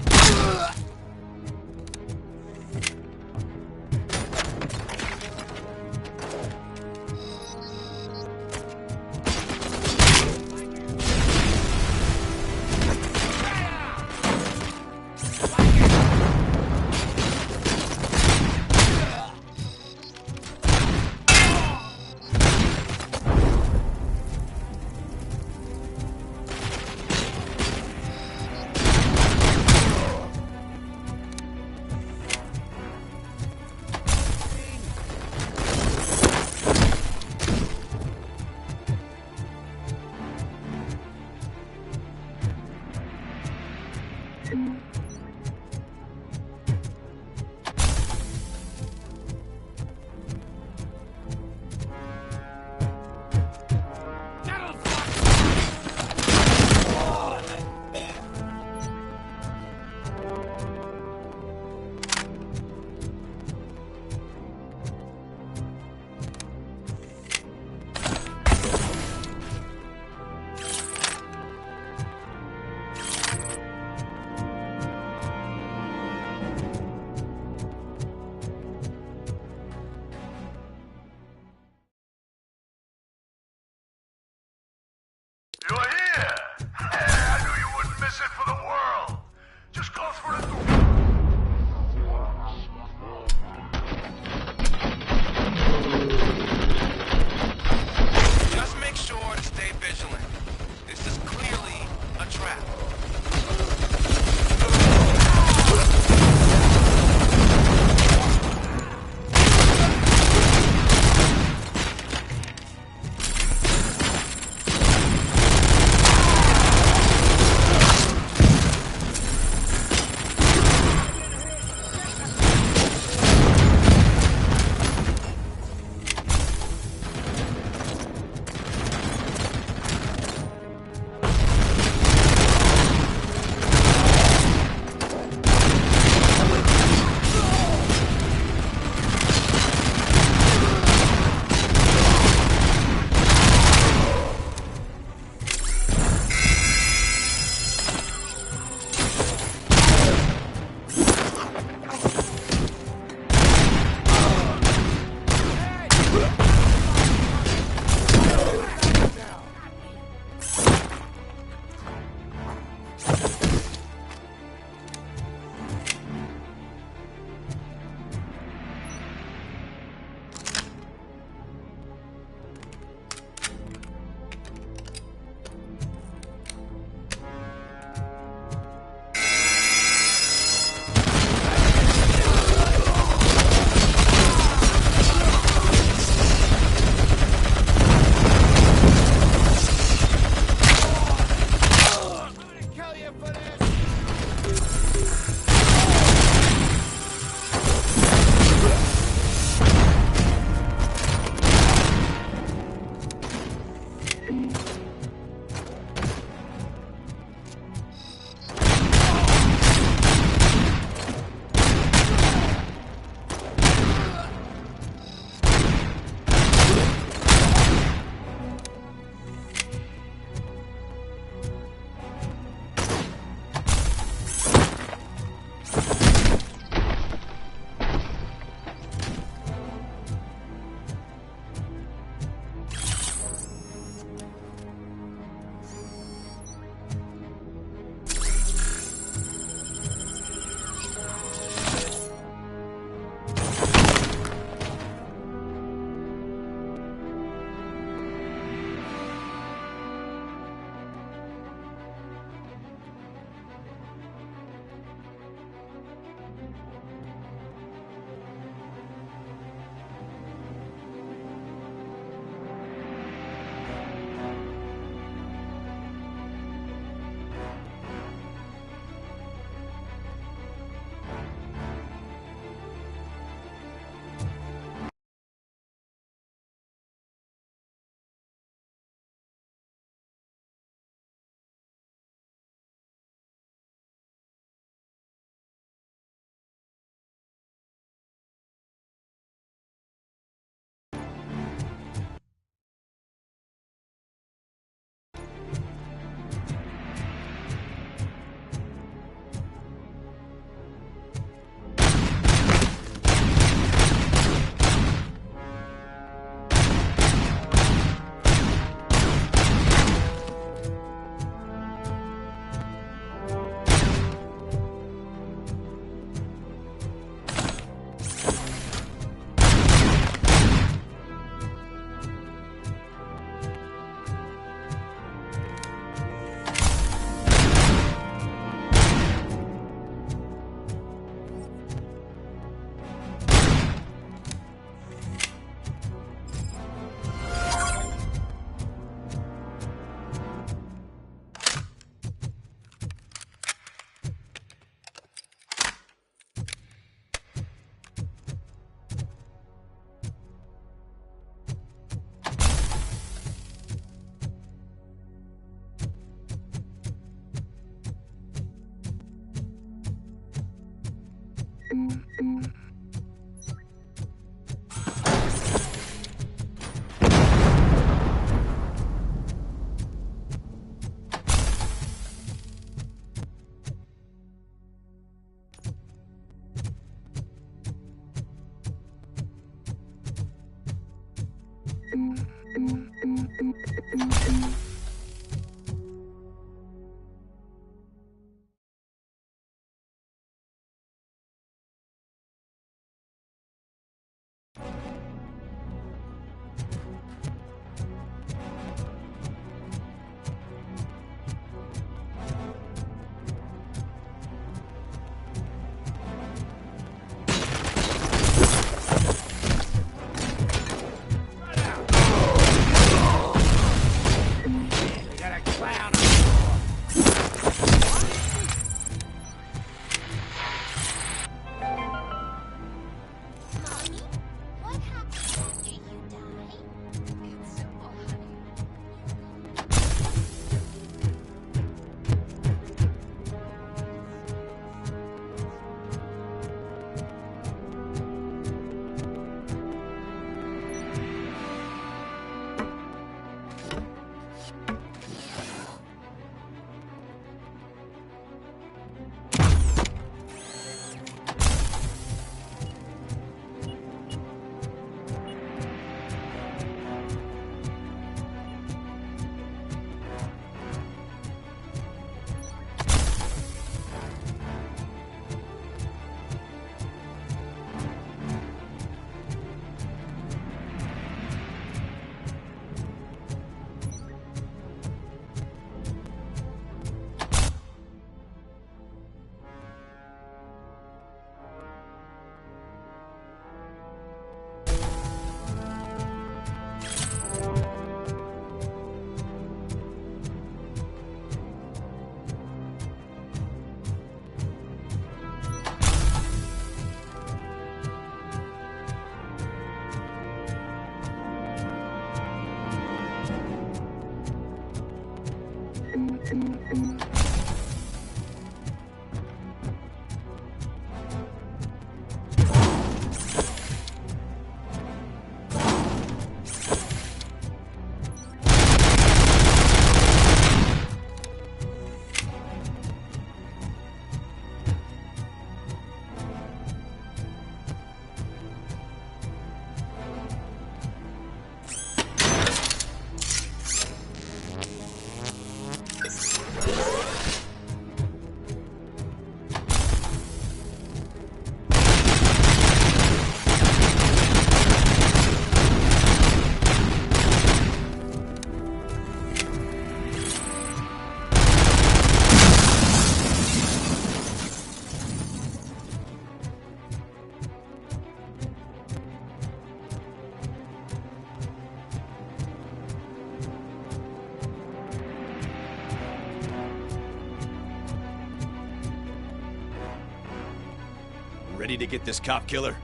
Ready to get this cop killer?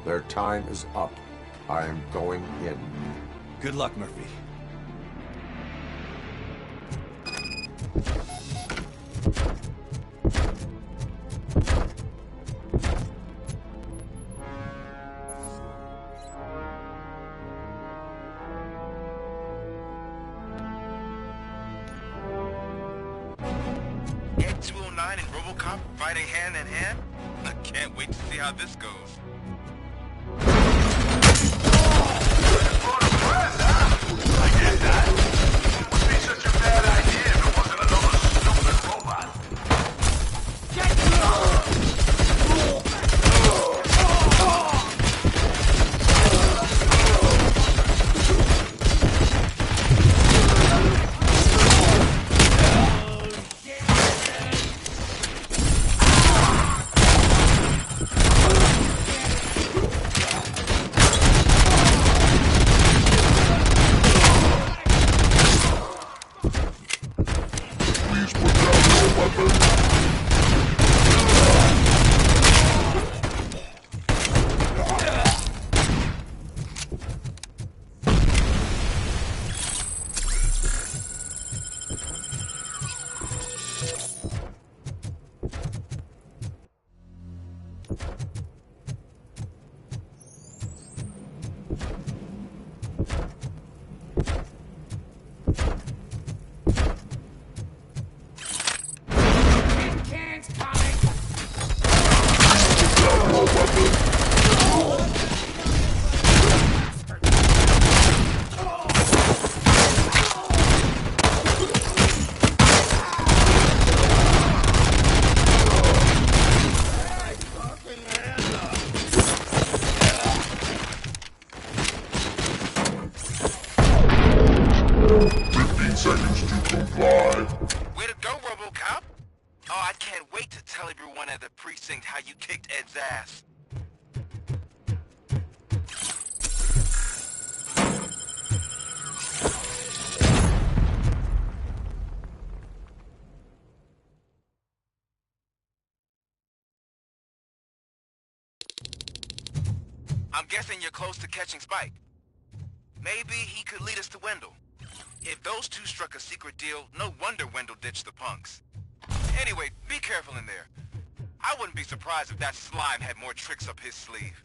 Their time is up. I am going in. Good luck, Murphy. Ed 209 and Robocop fighting hand in hand? I can't wait to see how this goes. I get that. It would be such a bad idea if it wasn't another stupid robot. Cans coming! Seconds to comply. Way to go, Robocop! Oh, I can't wait to tell everyone at the precinct how you kicked Ed's ass. I'm guessing you're close to catching Spike. Maybe he could lead us to Wendell. If those two struck a secret deal, no wonder Wendell ditched the punks. Anyway, be careful in there. I wouldn't be surprised if that slime had more tricks up his sleeve.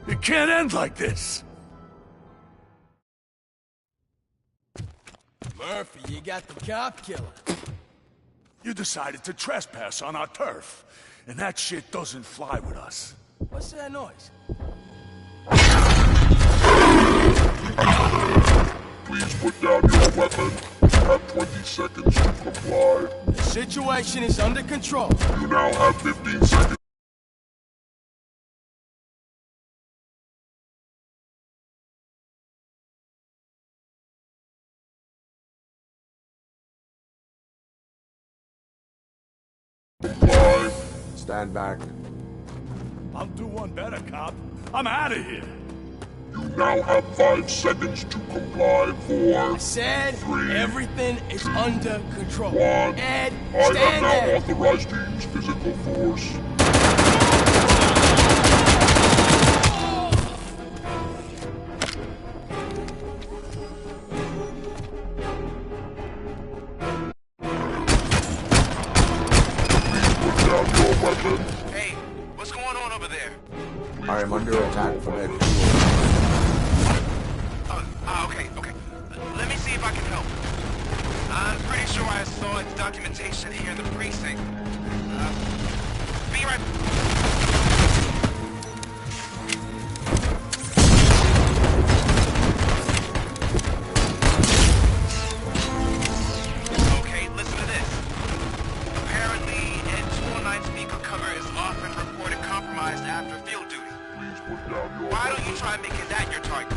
It can't end like this! Murphy, you got the cop killer. You decided to trespass on our turf, and that shit doesn't fly with us. What's that noise? Please put down your weapon. You have 20 seconds to comply. The situation is under control. You now have 15 seconds. Comply. Stand back. I'll do one better, cop. I'm out of here. You now have 5 seconds to comply. 4. I said 3, everything is under control. 1. Ed, I have stand now there. authorized to use physical force. Hey, what's going on over there? I am under attack from Ed. Okay. Let me see if I can help. I'm pretty sure I saw its documentation here in the precinct. Be right... Okay, listen to this. Apparently, Ed's 209 speaker cover is often reported compromised after field duty. Why don't you try making that your target?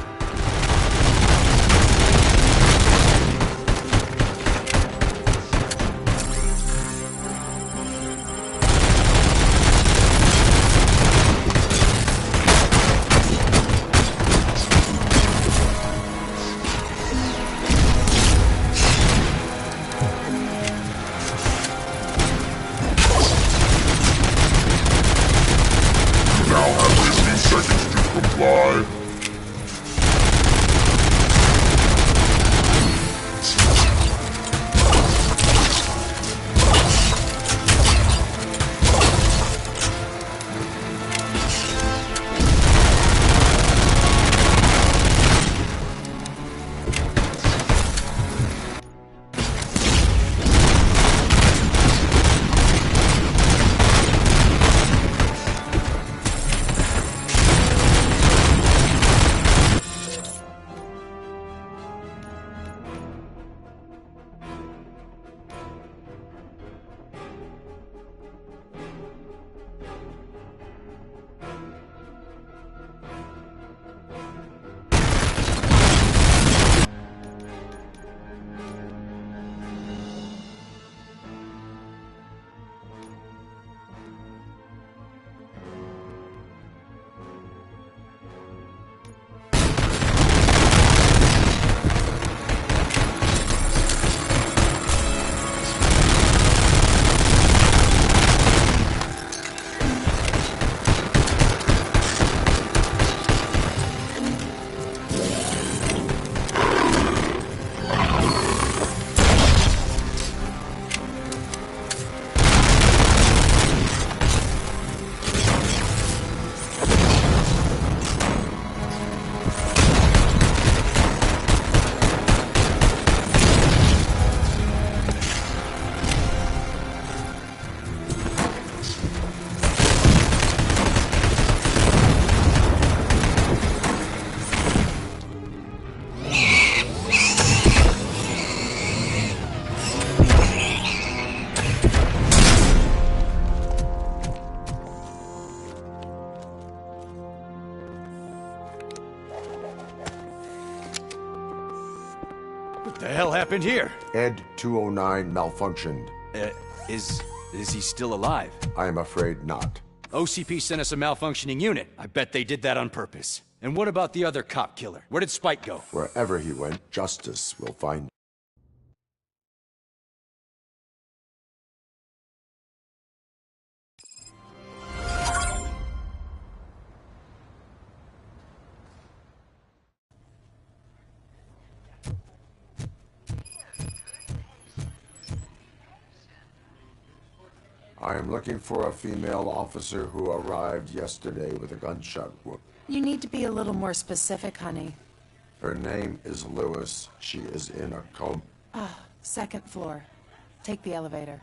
What the hell happened here? Ed 209 malfunctioned. Is he still alive? I am afraid not. OCP sent us a malfunctioning unit. I bet they did that on purpose. And what about the other cop killer? Where did Spike go? Wherever he went, justice will find him. I am looking for a female officer who arrived yesterday with a gunshot wound. You need to be a little more specific, honey. Her name is Lewis. She is in a coma. Ah, second floor. Take the elevator.